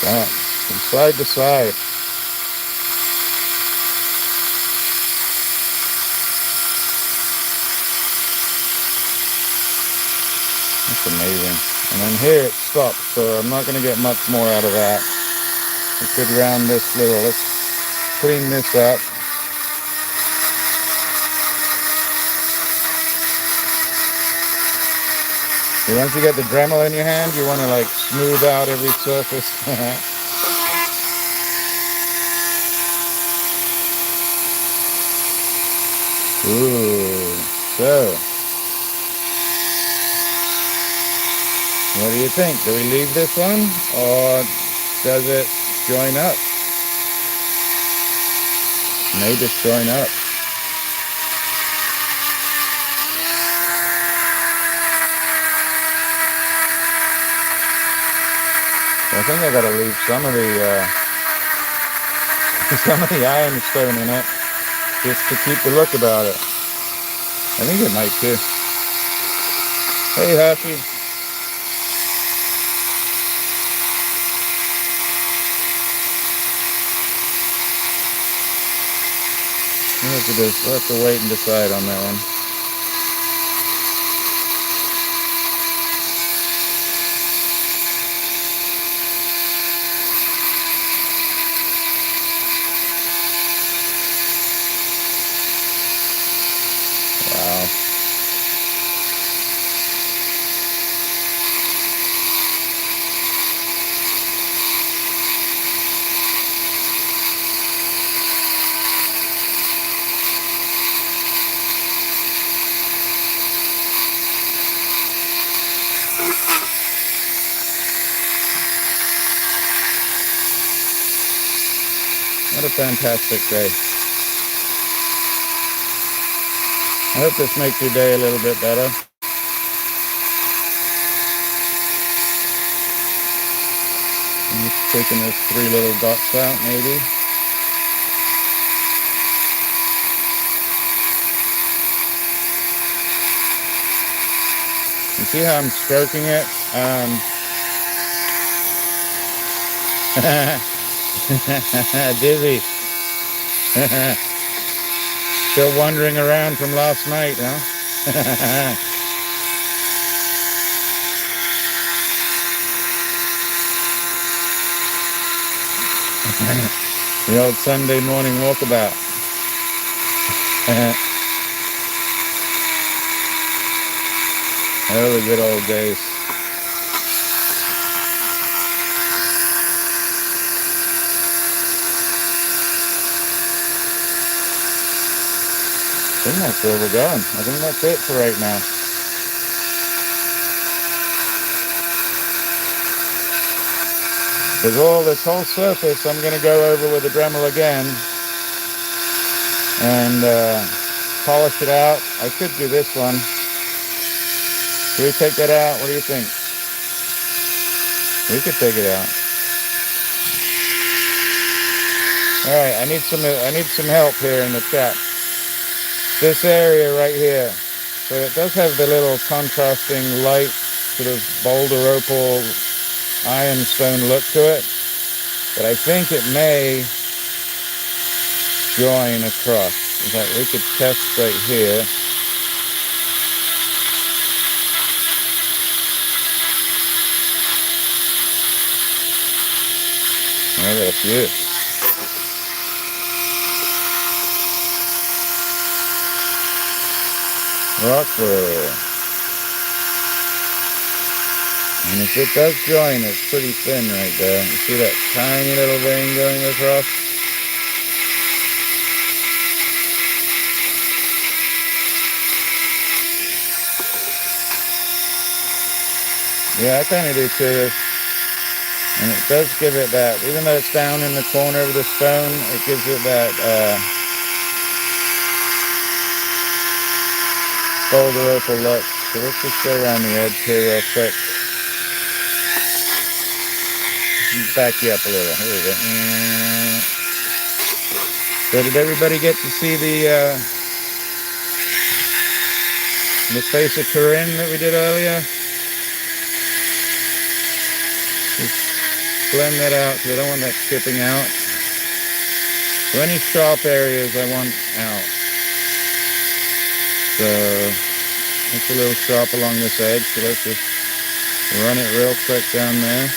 that, from side to side. That's amazing. And then here it stops, so I'm not going to get much more out of that. I could round this little. Let's clean this up. So once you get the Dremel in your hand, you want to like smooth out every surface. Ooh, so what do you think? Do we leave this one or does it join up? May just join up. I think I gotta leave some of the some of the ironstone in it just to keep the look about it. I think it might too. Hey Huffy. We'll have to wait and decide on that one. Wow. What a fantastic day. I hope this makes your day a little bit better. I'm just taking those 3 little dots out maybe. You see how I'm stroking it? Dizzy. Still wandering around from last night, huh? The old Sunday morning walkabout. Early good old days. I think that's where we're going. I think that's it for right now. Because all this whole surface I'm going to go over with the Dremel again and polish it out. I could do this one. Do we take that out? What do you think? We could take it out. All right, I need some help here in the chat. This area right here. So it does have the little contrasting light, sort of boulder opal ironstone look to it, but I think it may join across. In fact, we could test right here. I got a few. RocksAlot. And if it does join, it's pretty thin right there. You see that tiny little vein going across? Yeah, I kind of do too. And it does give it that, even though it's down in the corner of the stone, it gives it that boulder opal look. So let's just go around the edge here real quick. Back you up a little. Here we go. So did everybody get to see the face of Corinne that we did earlier? Just blend that out because I don't want that chipping out. So any sharp areas I want out. So it's a little sharp along this edge, so let's just run it real quick down there.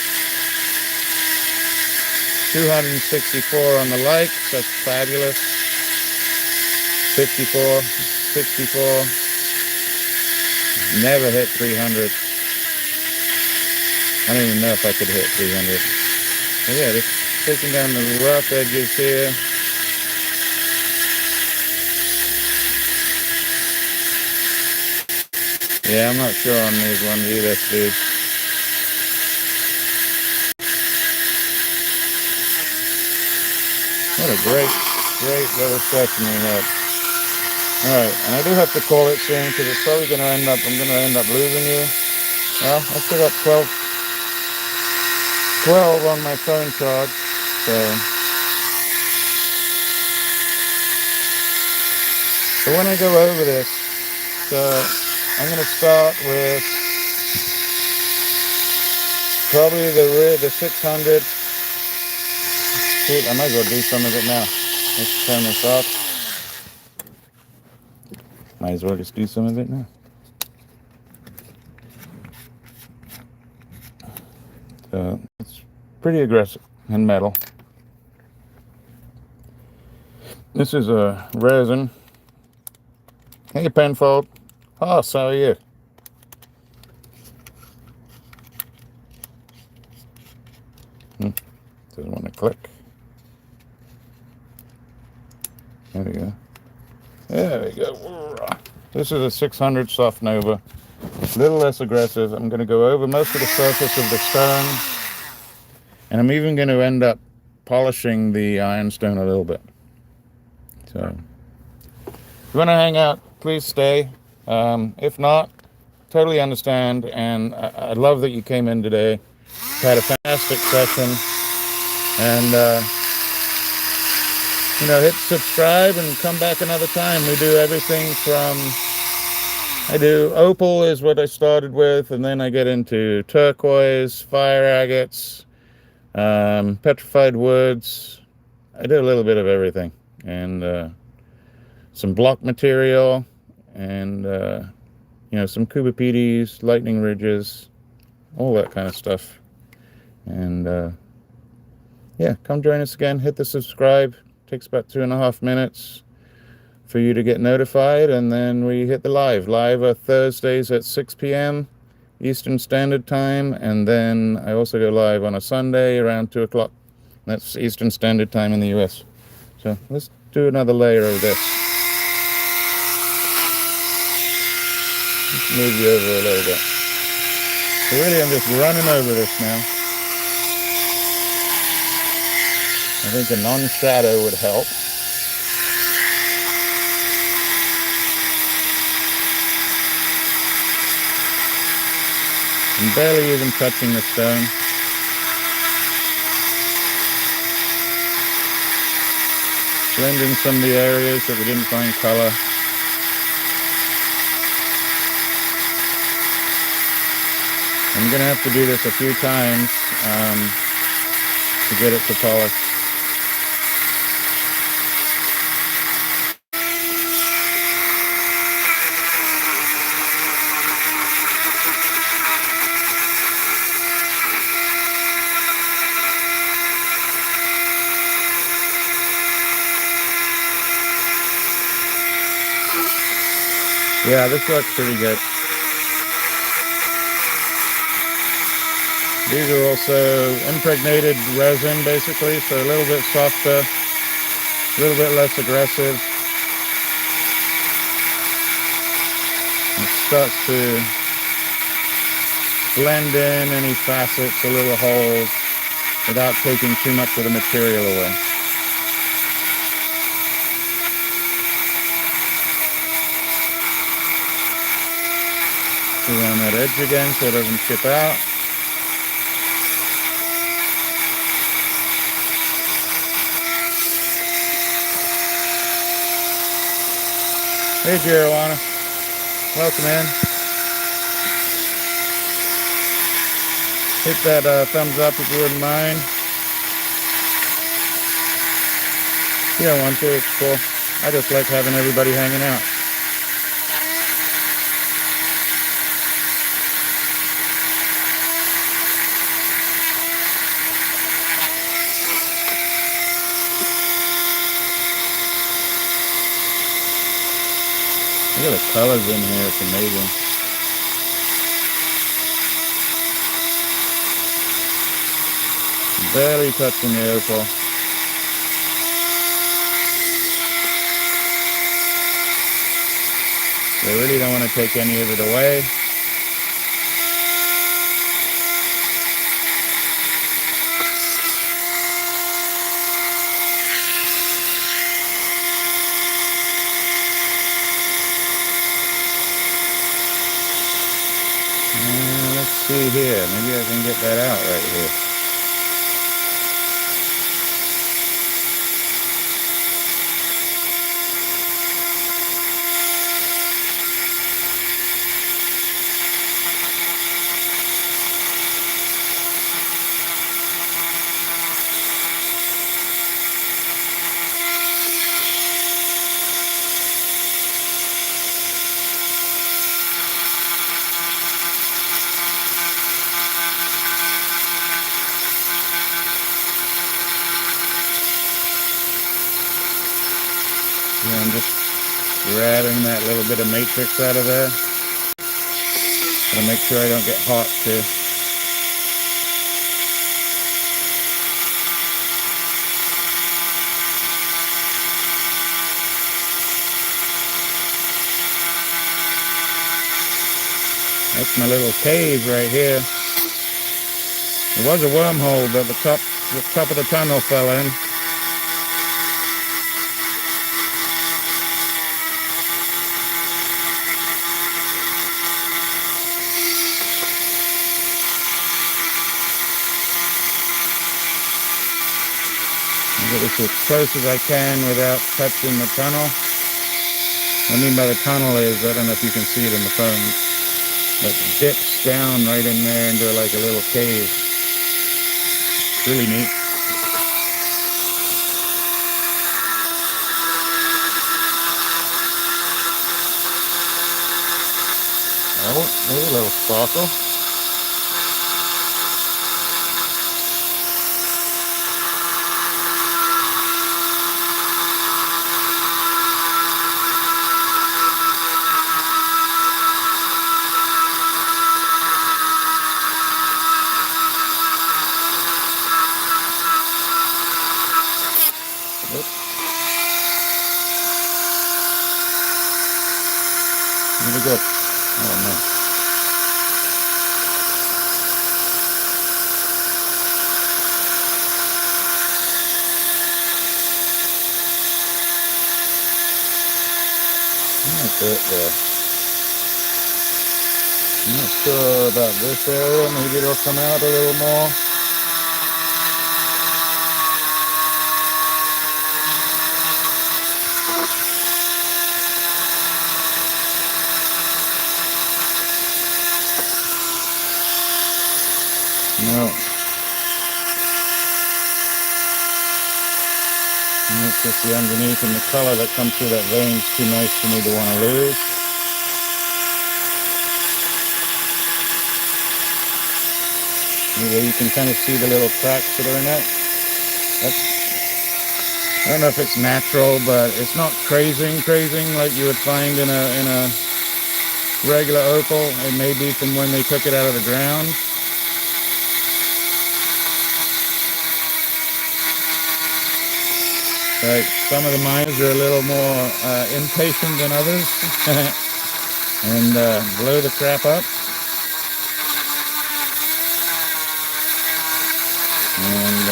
264 on the likes, that's fabulous. 54, 64, never hit 300. I don't even know if I could hit 300. But yeah, just taking down the rough edges here. Yeah, I'm not sure on these ones either, Steve. What a great little session we had. Alright, and I do have to call it soon because it's probably going to end up, I'm going to end up losing you. Well, I still got 12 on my phone charge, so when I go over this, so I'm going to start with probably the 600. Shoot, I might as well do some of it now. Let's turn this off. Might as well just do some of it now. So it's pretty aggressive in metal. This is a resin. Hey, Penfold. Oh, so are you? Doesn't want to click. There we go. There we go. This is a 600 Soft Nova. A little less aggressive. I'm going to go over most of the surface of the stone. And I'm even going to end up polishing the ironstone a little bit. So, if you want to hang out, please stay. If not, totally understand. And I love that you came in today. Had a fantastic session. And, hit subscribe and come back another time. We do everything from, I do Opal is what I started with, and then I get into turquoise, fire agates, petrified woods. I do a little bit of everything. And some block material, and, some cubipedes, lightning ridges, all that kind of stuff. And, yeah, come join us again. Hit the subscribe. Takes about 2.5 minutes for you to get notified, and then we hit the live. Live are Thursdays at 6 p.m. Eastern Standard Time, and then I also go live on a Sunday around 2 o'clock. That's Eastern Standard Time in the US. So let's do another layer of this. Let's move you over a little bit. So really, I'm just running over this now. I think a non-shadow would help. I'm barely even touching the stone. Blend in some of the areas that we didn't find color. I'm going to have to do this a few times to get it to polish. Yeah, this looks pretty good. These are also impregnated resin, basically, so a little bit softer, a little bit less aggressive. It starts to blend in any facets, a little holes, without taking too much of the material away. Around that edge again so it doesn't chip out. Hey, Jerowana. Welcome in. hit that thumbs up if you wouldn't mind. You don't want to, it's cool. I just like having everybody hanging out. Look at the colors in here, it's amazing. Barely touching the opal. They really don't want to take any of it away. Let's see here. Maybe I can get that out right here. Yeah, I'm just grabbing that little bit of matrix out of there. Gotta make sure I don't get hot too. That's my little cave right here. It was a wormhole, but the top of the tunnel fell in. I'll get this as close as I can without touching the tunnel. What I mean by the tunnel is, I don't know if you can see it in the phone, but it dips down right in there into like a little cave. It's really neat. Oh, there's a little sparkle. Really good. Oh no. That's it there. I'm not sure about this area. Maybe it'll come out a little more. No. And it's just the underneath, and the color that comes through that vein is too nice for me to want to lose. There you can kind of see the little cracks that are in it. I don't know if it's natural, but it's not crazing like you would find in a regular opal. It may be from when they took it out of the ground. Like some of the miners are a little more impatient than others and blow the crap up. And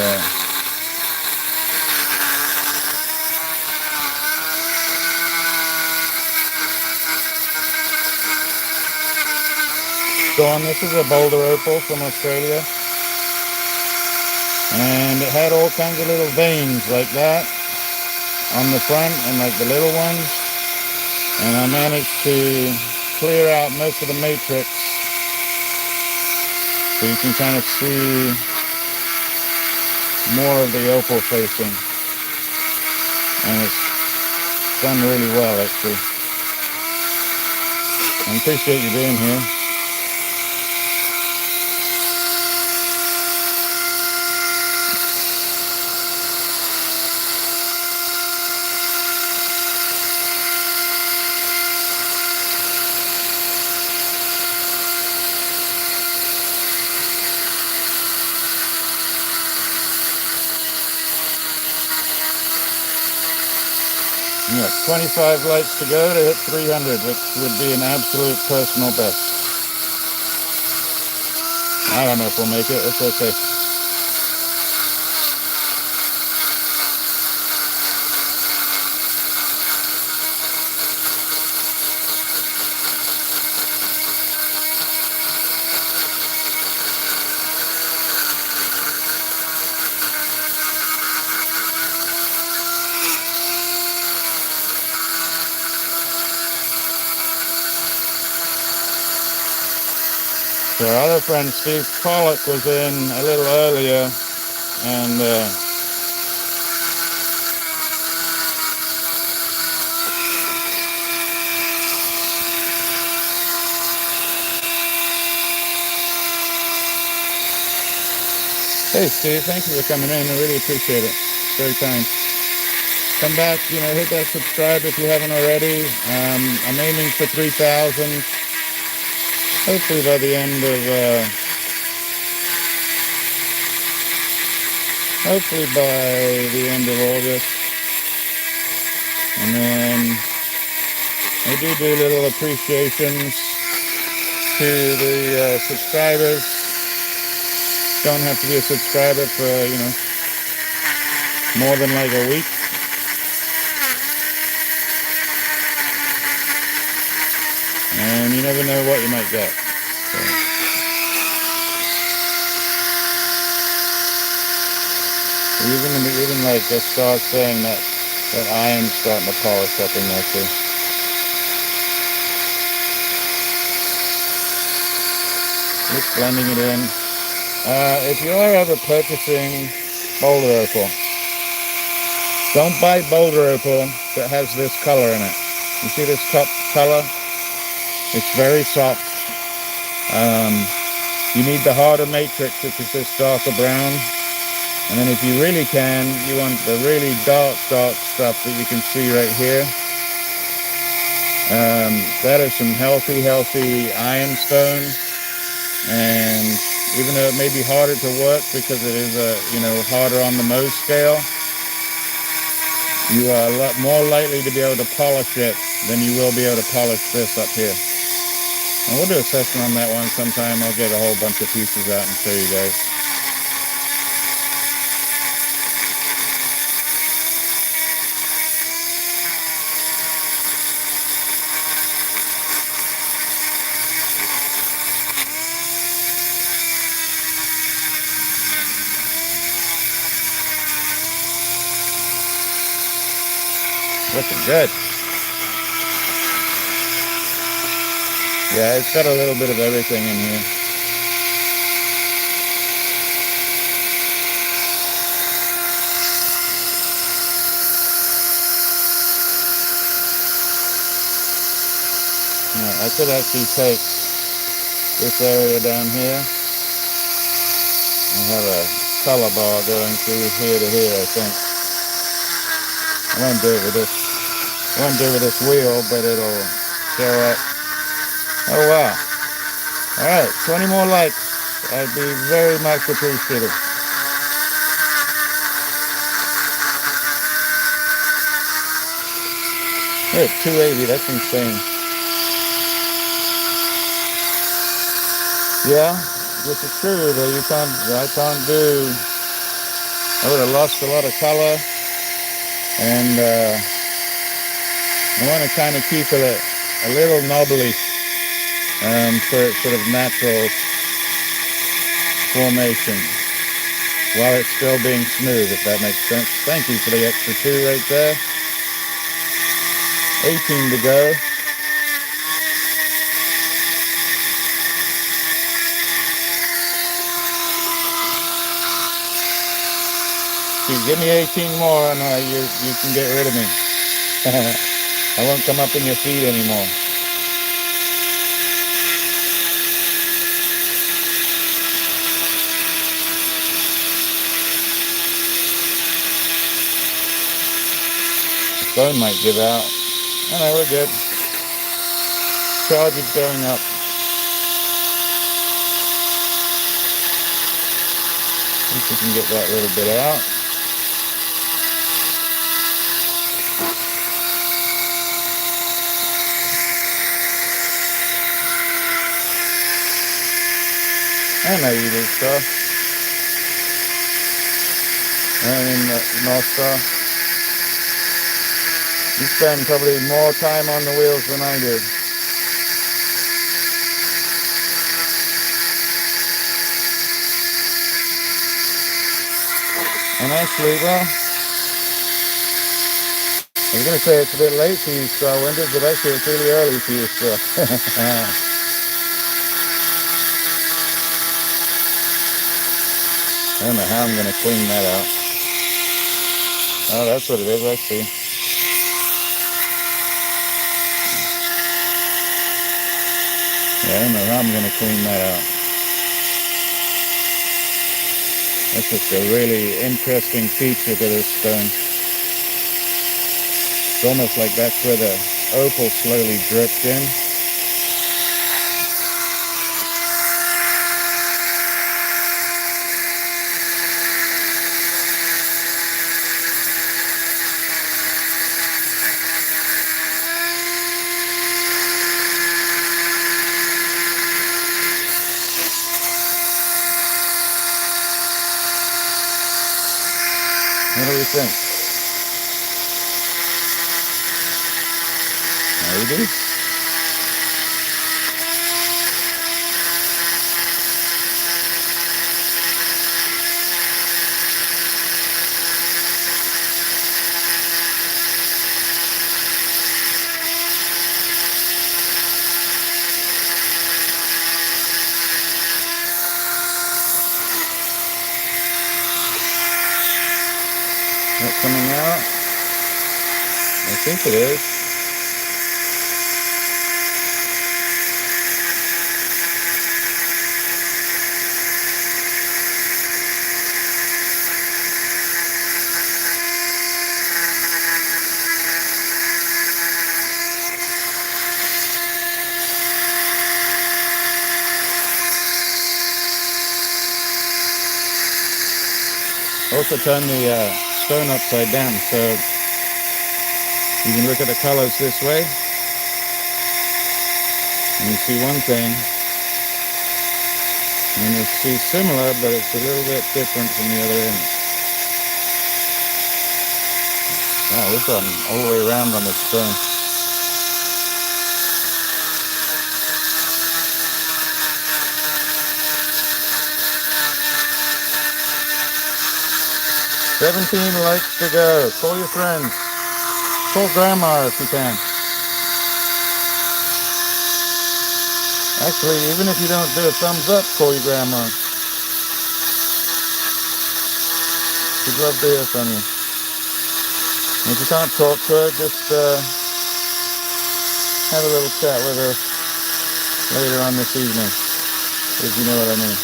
Dawn, this is a boulder opal from Australia. And it had all kinds of little veins like that on the front and like the little ones. And I managed to clear out most of the matrix So you can kind of see more of the opal facing. And it's done really well, actually. I appreciate you being here. You got 25 likes to go to hit 300, which would be an absolute personal best. I don't know if we'll make it. It's okay. So our other friend Steve Pollock was in a little earlier, and hey Steve, thank you for coming in. I really appreciate it. Very kind. Come back, hit that subscribe if you haven't already. I'm aiming for 3,000. Hopefully by the end of August. And then I do little appreciations to the subscribers. Don't have to be a subscriber for, more than like a week. And you never know what you might get. So. Even like just start saying that iron's starting to polish up in there too. Just blending it in. If you are ever purchasing boulder opal, don't buy boulder opal that has this color in it. You see this top color? It's very soft. You need the harder matrix, which is this darker brown. And then if you really can, you want the really dark stuff that you can see right here. That is some healthy ironstone. And even though it may be harder to work because it is harder on the Mohs scale, you are a lot more likely to be able to polish it than you will be able to polish this up here. And we'll do a session on that one sometime. I'll get a whole bunch of pieces out and show you guys. Looking good. Yeah, it's got a little bit of everything in here. Yeah, I could actually take this area down here and have a color bar going through here to here, I think. I won't do it with this wheel, but it'll show up. Oh wow. Alright, 20 more likes. I'd be very much appreciative. Hey, 280, that's insane. Yeah, which is true, but I would have lost a lot of color, and I want to kind of keep it a little knobbly for its sort of natural formation while it's still being smooth, if that makes sense. Thank you for the extra 2 right there. 18 to go. Give me 18 more and you can get rid of me. I won't come up in your feed anymore. The phone might give out. Oh no, we're good. Charge is going up. At least we can get that little bit out. I know you do stuff. And in the North Star. You spend probably more time on the wheels than I did. And actually, well, I was going to say it's a bit late for you, Star Winters, but actually it's really early for you still. I don't know how I'm going to clean that out. Oh, that's what it is, I see. Yeah, I don't know how I'm going to clean that out. That's just a really interesting feature to this stone. It's almost like that's where the opal slowly dripped in. What do we think? Maybe? Not coming out? I think it is. Also turn the stone upside down so you can look at the colors this way and you see one thing and you see similar, but it's a little bit different from the other end. Wow, we've gone all the way around on this stone. "17 likes to go. Call your friends. Call grandma if you can." Actually, even if you don't do a thumbs up, call your grandma. She'd love to hear from you. And if you can't talk to her, just have a little chat with her later on this evening, if you know what I mean.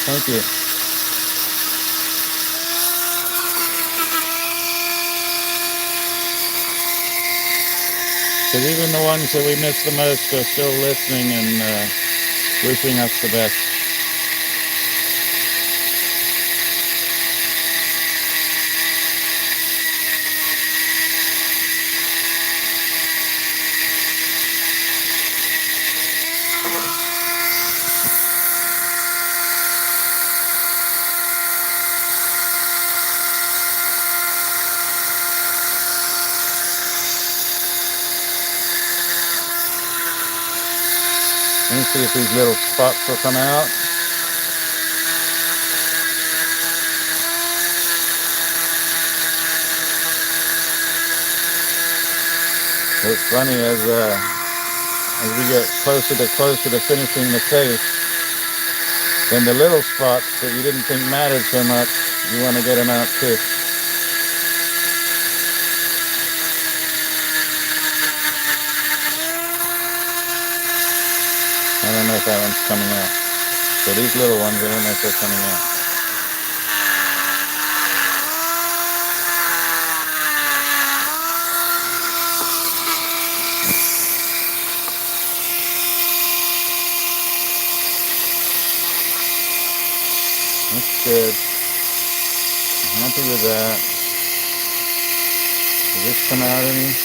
Thank you. Because even the ones that we miss the most are still listening and wishing us the best. Let me see if these little spots will come out. So it's funny, as as we get closer to finishing the face, then the little spots that you didn't think mattered so much, you want to get them out too. I don't know if that one's coming out. So these little ones, I don't know if they're coming out. That's good. I'm happy with that. Does this come out any?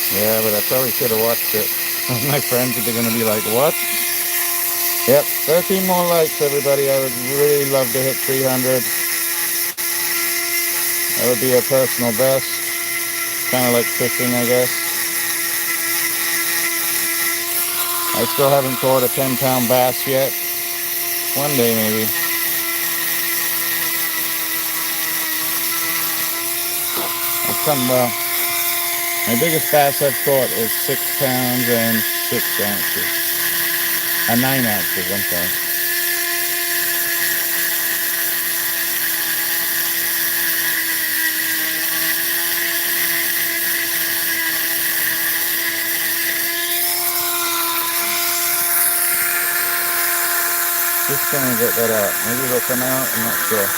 Yeah, but I probably should have watched it. My friends are going to be like, what? Yep, 13 more likes, everybody. I would really love to hit 300. That would be a personal best. Kind of like fishing, I guess. I still haven't caught a 10-pound bass yet. One day, maybe. I've come, well, my biggest bass I've caught is 6 pounds and 6 ounces. 9 ounces, I'm sorry. Just trying to get that out. Maybe they'll come out, I'm not sure.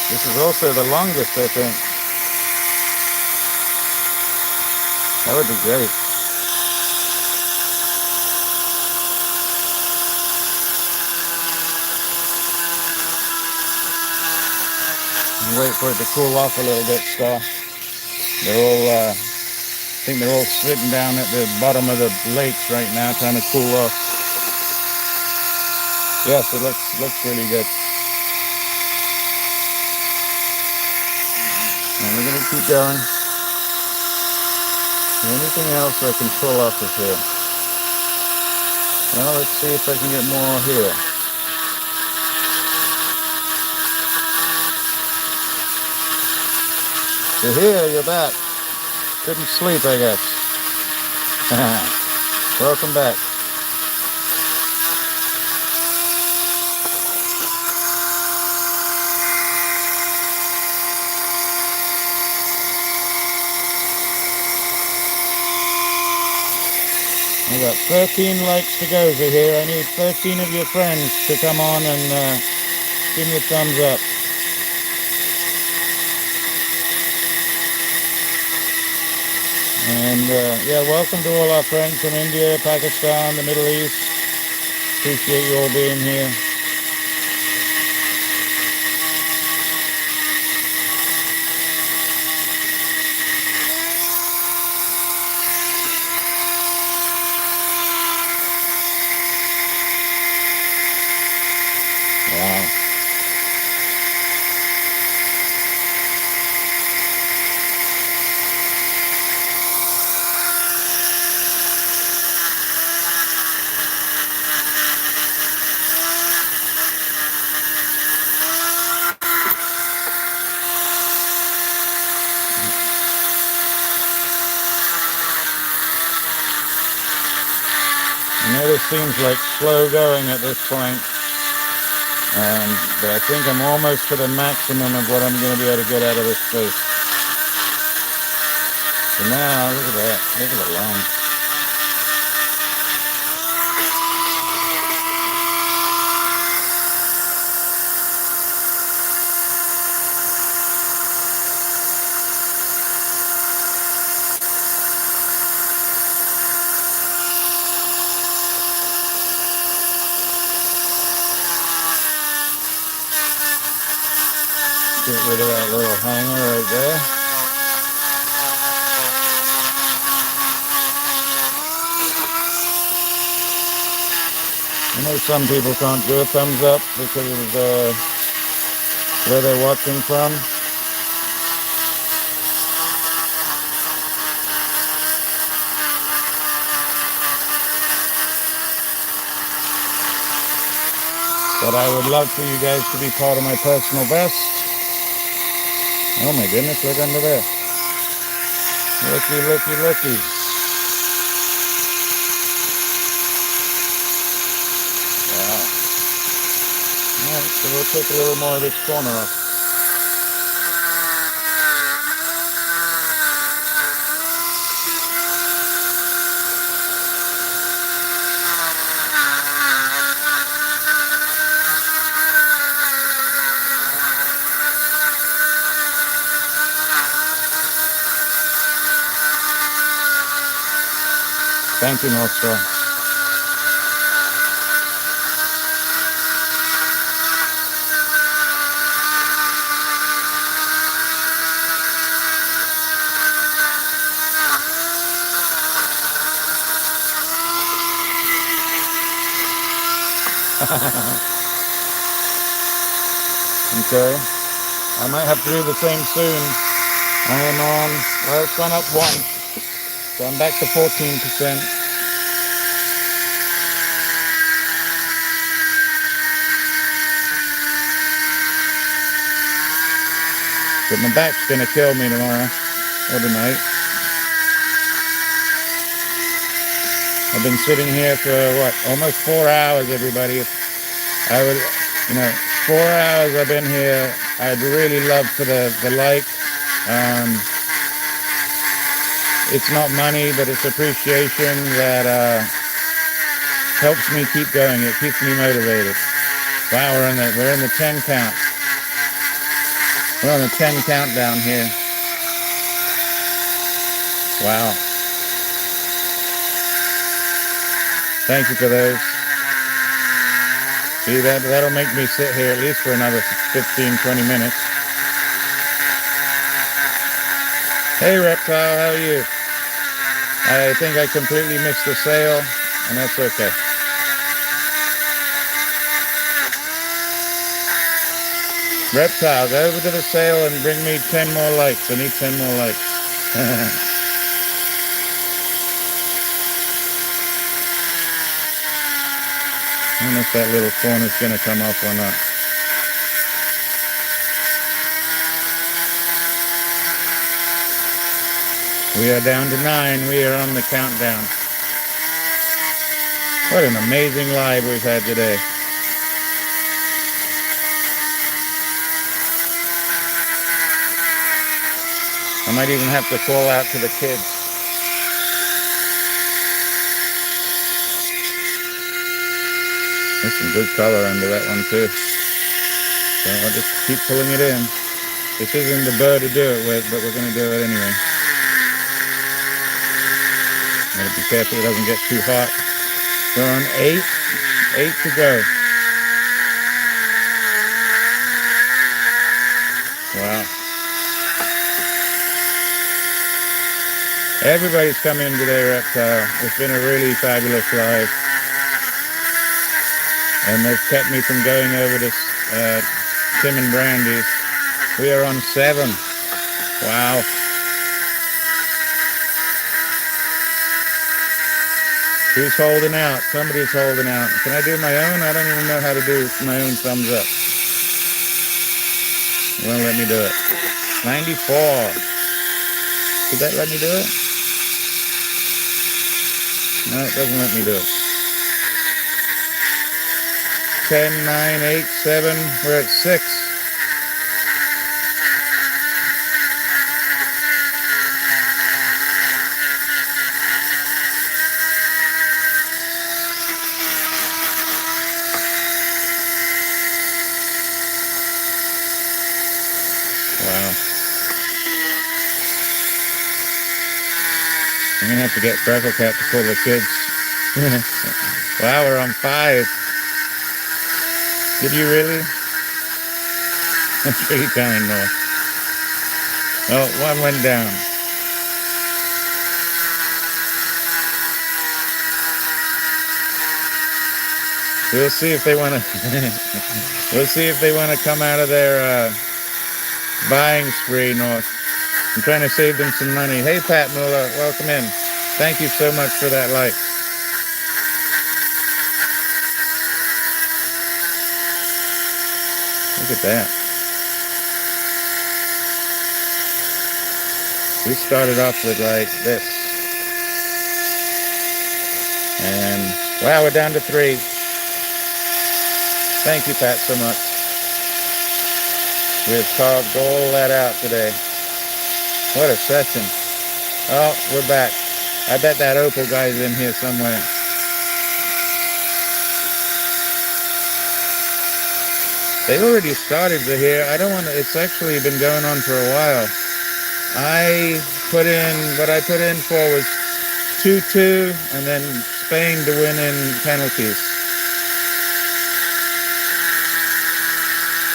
This is also the longest, I think. That would be great. Wait for it to cool off a little bit, Star. They're all, I think they're all sitting down at the bottom of the lakes right now, trying to cool off. Yes, it looks really good. And we're gonna keep going. Anything else I can pull off of here? Well, let's see if I can get more here. So here, you're back. Couldn't sleep, I guess. Welcome back. I got 13 likes to go for here. I need 13 of your friends to come on and give me a thumbs up. And yeah, welcome to all our friends from India, Pakistan, the Middle East. Appreciate you all being here. Wow. I know this seems like slow going at this point, but I think I'm almost to the maximum of what I'm going to be able to get out of this space. So now, look at that. Look at the line. Get rid of that little hanger right there. I know some people can't do a thumbs up because of where they're watching from. But I would love for you guys to be part of my personal best. Oh my goodness, look under there. Looky, looky, looky. Wow. Alright, so we'll take a little more of this corner off. Thank you, North Star. Okay, I might have to do the same soon. I am on, well, it's gone up 1, so I'm back to 14%. But my back's gonna kill me tomorrow or tonight. I've been sitting here for what, almost 4 hours, everybody. I would, 4 hours I've been here. I'd really love for the like. It's not money, but it's appreciation that helps me keep going. It keeps me motivated. Wow, we're in the 10 count. We're on the 10 countdown here. Wow. Thank you for those. See, that'll make me sit here at least for another 15, 20 minutes. Hey, Reptile, how are you? I think I completely missed the sale, and that's okay. Reptile, go over to the sale and bring me 10 more likes. I need 10 more likes. I don't know if that little corner's going to come off or not. We are down to 9. We are on the countdown. What an amazing live we've had today. I might even have to call out to the kids. There's some good color under that one too. So I'll just keep pulling it in. This isn't the bird to do it with, but we're going to do it anyway. Gotta be careful it doesn't get too hot. We're on 8. 8 to go. Wow. Everybody's come in today, Reptile. It's been a really fabulous live. And they've kept me from going over to Tim and Brandy's. We are on 7. Wow. Who's holding out? Somebody's holding out. Can I do my own? I don't even know how to do my own thumbs up. It won't let me do it. 94. Did that let me do it? No, it doesn't let me do it. 10, 9, 8, 7. We're at 6. Wow. I'm gonna have to get Freckle Cat to pull the kids. Wow, we're on 5. Did you really? That's pretty kind, Noah. Oh, 1 went down. We'll see if they want to. We'll see if they want to come out of their buying spree, North. I'm trying to save them some money. Hey, Pat Muller, welcome in. Thank you so much for that like. Look at that. We started off with like this. And wow, we're down to 3. Thank you, Pat, so much. We've carved all that out today. What a session. Oh, we're back. I bet that Opal guy's in here somewhere. They already started to hear. I don't want to, it's actually been going on for a while. What I put in for was 2-2 and then Spain to win in penalties.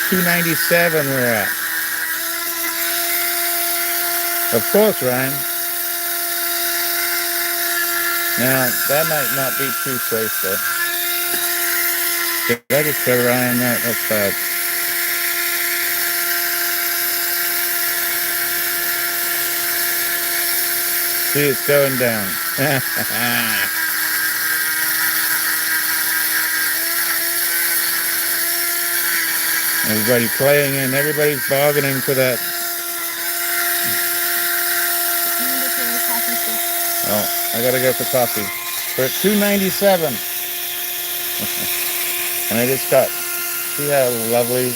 297 we're at. Of course, Ryan. Now, that might not be too safe, though. Did I just tell Ryan that? That's bad. See, it's going down. Everybody playing in. Everybody's bargaining for that. Oh, I gotta go for coffee. We're at 297. And I just got, see how lovely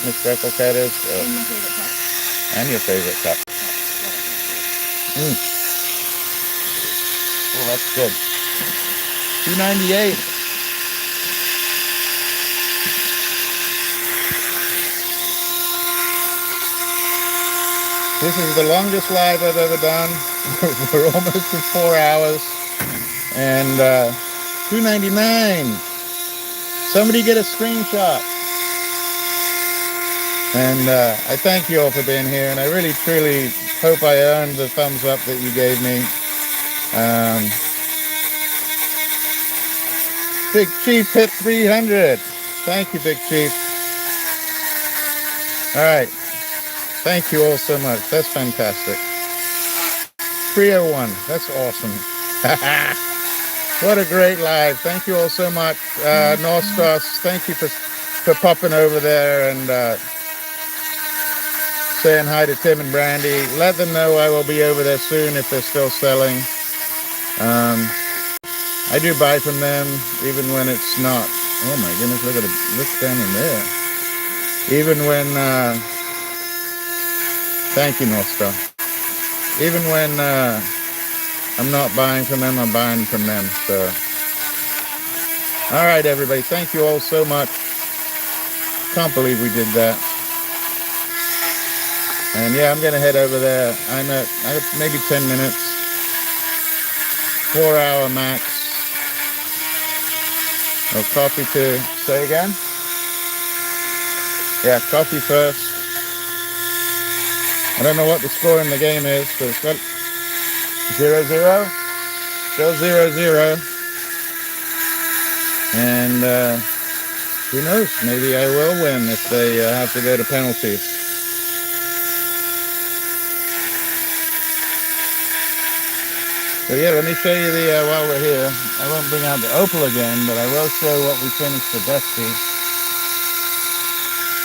Miss Greco cat is? Oh. And my favorite cup. And your favorite cup. Oh, that's good. 298. This is the longest live I've ever done. We're almost at 4 hours. And 299. Somebody get a screenshot. And I thank you all for being here. And I really, truly hope I earned the thumbs up that you gave me. Big Chief hit 300. Thank you, Big Chief. All right. Thank you all so much. That's fantastic. 301. That's awesome. What a great live. Thank you all so much. North Stars, thank you for popping over there and saying hi to Tim and Brandy. Let them know I will be over there soon if they're still selling. I do buy from them even when it's not. Oh my goodness, look down in there. Even when, thank you, North Star. Even when I'm not buying from them, I'm buying from them. So, all right, everybody. Thank you all so much. Can't believe we did that. And yeah, I'm going to head over there. I got maybe 10 minutes. 4 hour max. Oh, coffee to say again? Yeah, coffee first. I don't know what the score in the game is, but it's got 0-0. Still 0-0. And who knows? Maybe I will win if they have to go to penalties. So yeah, let me show you the, while we're here, I won't bring out the Opal again, but I will show what we finished for Dusty.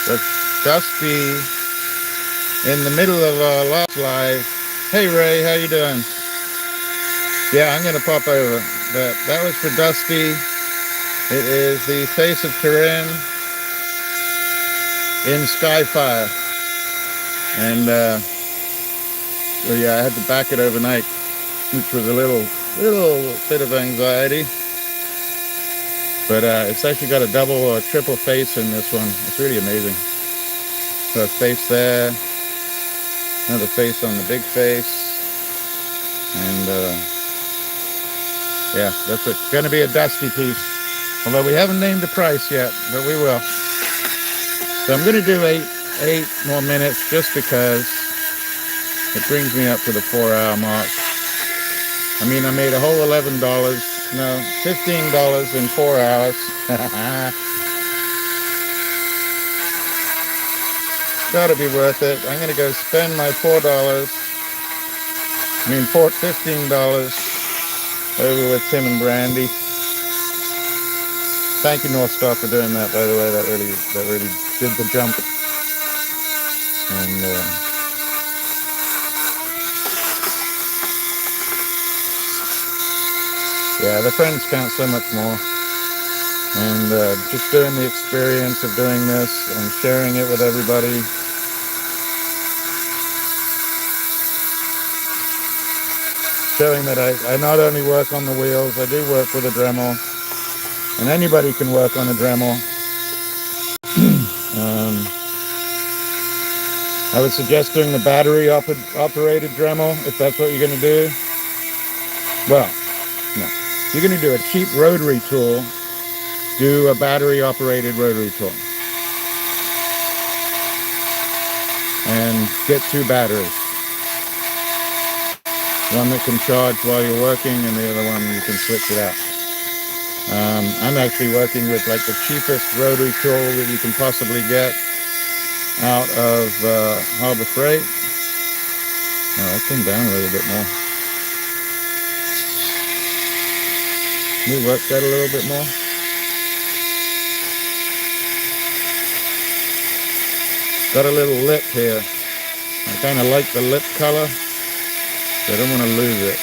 But Dusty, in the middle of our last live, hey Ray, how you doing? Yeah, I'm gonna pop over. But that was for Dusty. It is the Face of Turin in Skyfire. And well, yeah, I had to back it overnight, which was a little bit of anxiety. But it's actually got a double or triple face in this one. It's really amazing. So a face there, another face on the big face, and yeah, that's going to be a Dusty piece. Although we haven't named the price yet, but we will. So I'm going to do eight more minutes just because it brings me up to the 4 hour mark. I mean, I made a whole $11 No, $15 in 4 hours. Gotta be worth it. I'm gonna go spend my $4. I mean, $15 over with Tim and Brandy. Thank you, North Star, for doing that. By the way, that really did the jump. And yeah, the friends count so much more. And just doing the experience of doing this and sharing it with everybody. Showing that I not only work on the wheels, I do work with a Dremel. And anybody can work on a Dremel. I would suggest doing the battery operated Dremel if that's what you're going to do. Well, no. If you're going to do a cheap rotary tool, do a battery operated rotary tool. And get 2 batteries. One that can charge while you're working and the other one you can switch it out. I'm actually working with like the cheapest rotary tool that you can possibly get out of Harbor Freight. Oh, that came down a little bit more. Can we work that a little bit more? Got a little lip here. I kind of like the lip color, so I don't want to lose it.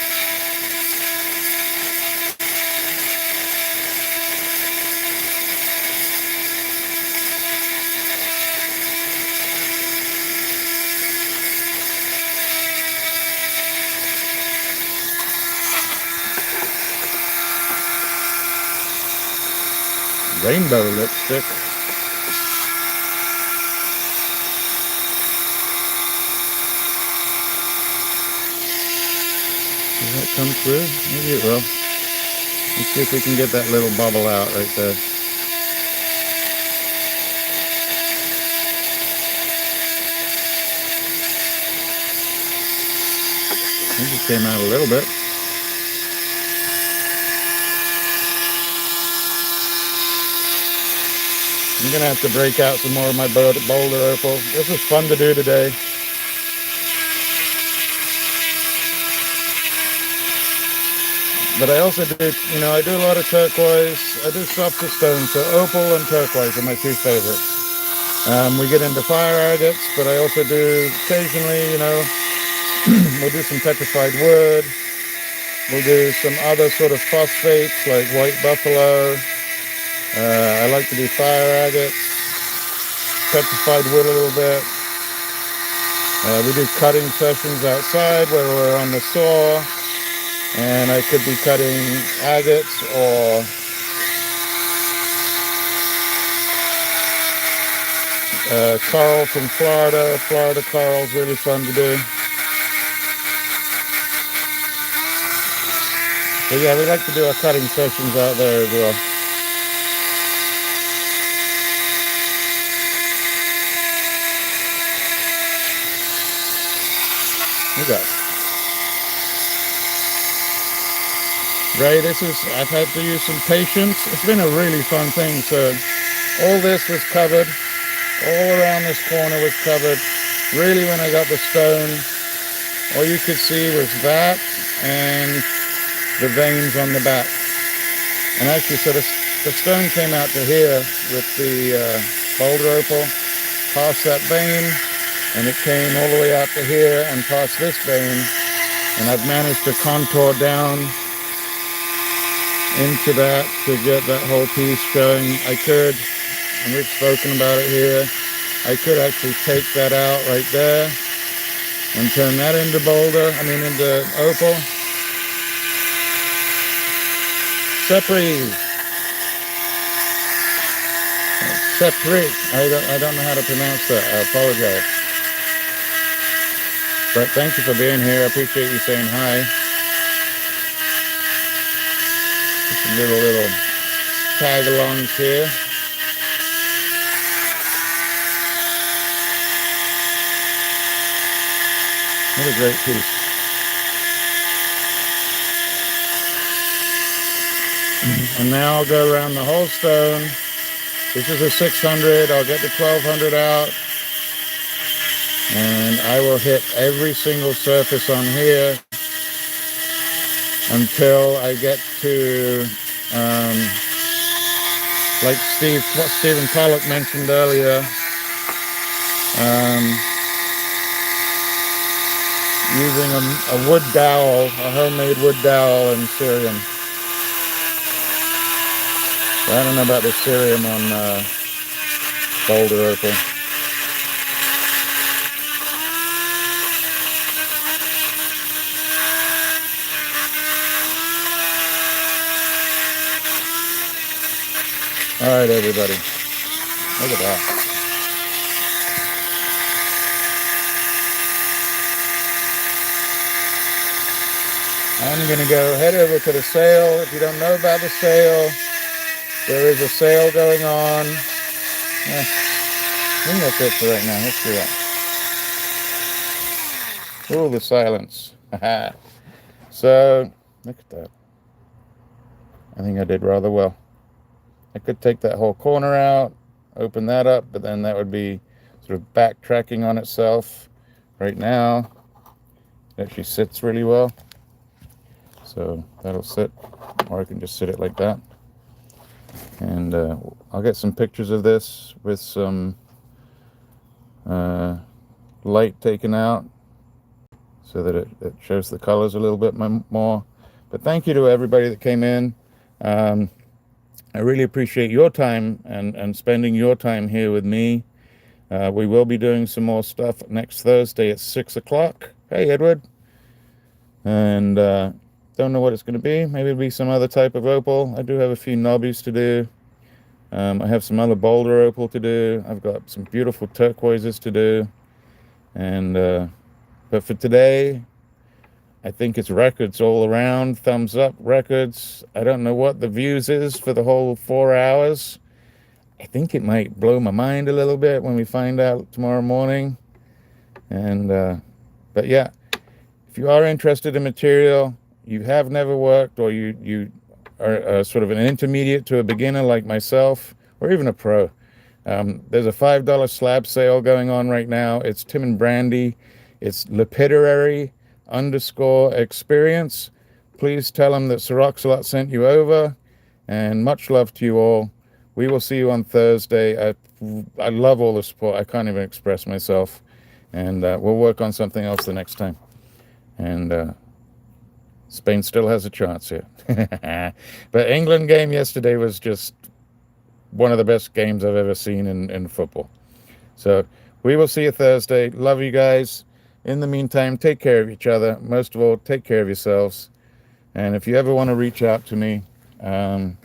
Rainbow lipstick. Does that come through? Maybe it will. Let's see if we can get that little bubble out right there. It just came out a little bit. I'm gonna have to break out some more of my boulder opal. This was fun to do today. But I also do, I do a lot of turquoise. I do softer stones, so opal and turquoise are my 2 favorites. We get into fire agates, but I also do occasionally, we'll do some petrified wood. We'll do some other sort of phosphates like white buffalo. I like to do fire agates, petrified wood a little bit. We do cutting sessions outside where we're on the saw, and I could be cutting agates or coral from Florida. Florida coral's really fun to do. So yeah, we like to do our cutting sessions out there as well. You got it. Ray, I've had to use some patience. It's been a really fun thing. So all this was covered. All around this corner was covered. Really, when I got the stone, all you could see was that and the veins on the back. And actually, so the stone came out to here with the boulder opal, past that vein, and it came all the way out to here and past this vein. And I've managed to contour down into that to get that whole piece showing. I could, and we've spoken about it here, I could actually take that out right there and turn that into into opal. Separate. I don't know how to pronounce that. I apologize. But thank you for being here. I appreciate you saying hi. Just a little tag alongs here. What a great piece. And now I'll go around the whole stone. This is a 600. I'll get the 1200 out. And I will hit every single surface on here until I get to, like Stephen Pollock mentioned earlier, using a wood dowel, a homemade wood dowel in cerium. I don't know about the cerium on boulder opal. All right, everybody, look at that. I'm going to go head over to the sale. If you don't know about the sale, there is a sale going on. I think that's it for right now. Let's do that. Ooh, the silence. So, look at that. I think I did rather well. I could take that whole corner out, open that up, but then that would be sort of backtracking on itself. Right now, it actually sits really well. So that'll sit, or I can just sit it like that. And I'll get some pictures of this with some light taken out so that it shows the colors a little bit more. But thank you to everybody that came in. I really appreciate your time and spending your time here with me. We will be doing some more stuff next Thursday at 6 o'clock. Hey, Edward. And don't know what it's going to be. Maybe it'll be some other type of opal. I do have a few knobbies to do. I have some other boulder opal to do. I've got some beautiful turquoises to do. And but for today, I think it's records all around. Thumbs up records. I don't know what the views is for the whole 4 hours. I think it might blow my mind a little bit when we find out tomorrow morning. And but yeah, if you are interested in material, you have never worked, or you are sort of an intermediate to a beginner like myself, or even a pro, there's a $5 slab sale going on right now. It's Tim and Brandy. It's lapidary _experience. Please tell them that RocksAlot sent you over, and much love to you all. We will see you on Thursday. I love all the support. I can't even express myself. And we'll work on something else the next time. And Spain still has a chance here. But England game yesterday was just one of the best games I've ever seen in football. So we will see you Thursday. Love you guys. In the meantime, take care of each other. Most of all, take care of yourselves. And if you ever want to reach out to me, that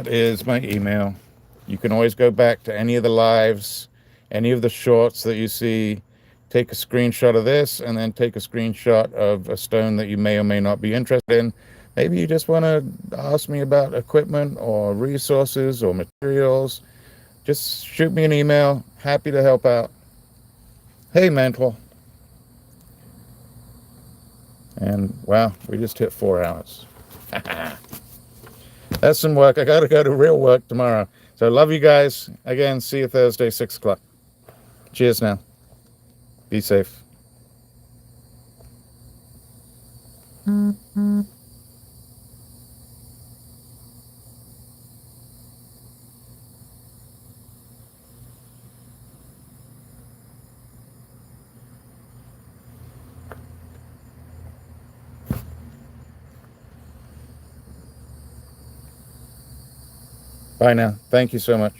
is my email. You can always go back to any of the lives, any of the shorts that you see. Take a screenshot of this, and then take a screenshot of a stone that you may or may not be interested in. Maybe you just want to ask me about equipment or resources or materials. Just shoot me an email. Happy to help out. Hey, Mental. And wow, we just hit 4 hours. That's some work. I got to go to real work tomorrow. So love you guys. Again, see you Thursday, 6 o'clock. Cheers now. Be safe. Bye now. Thank you so much.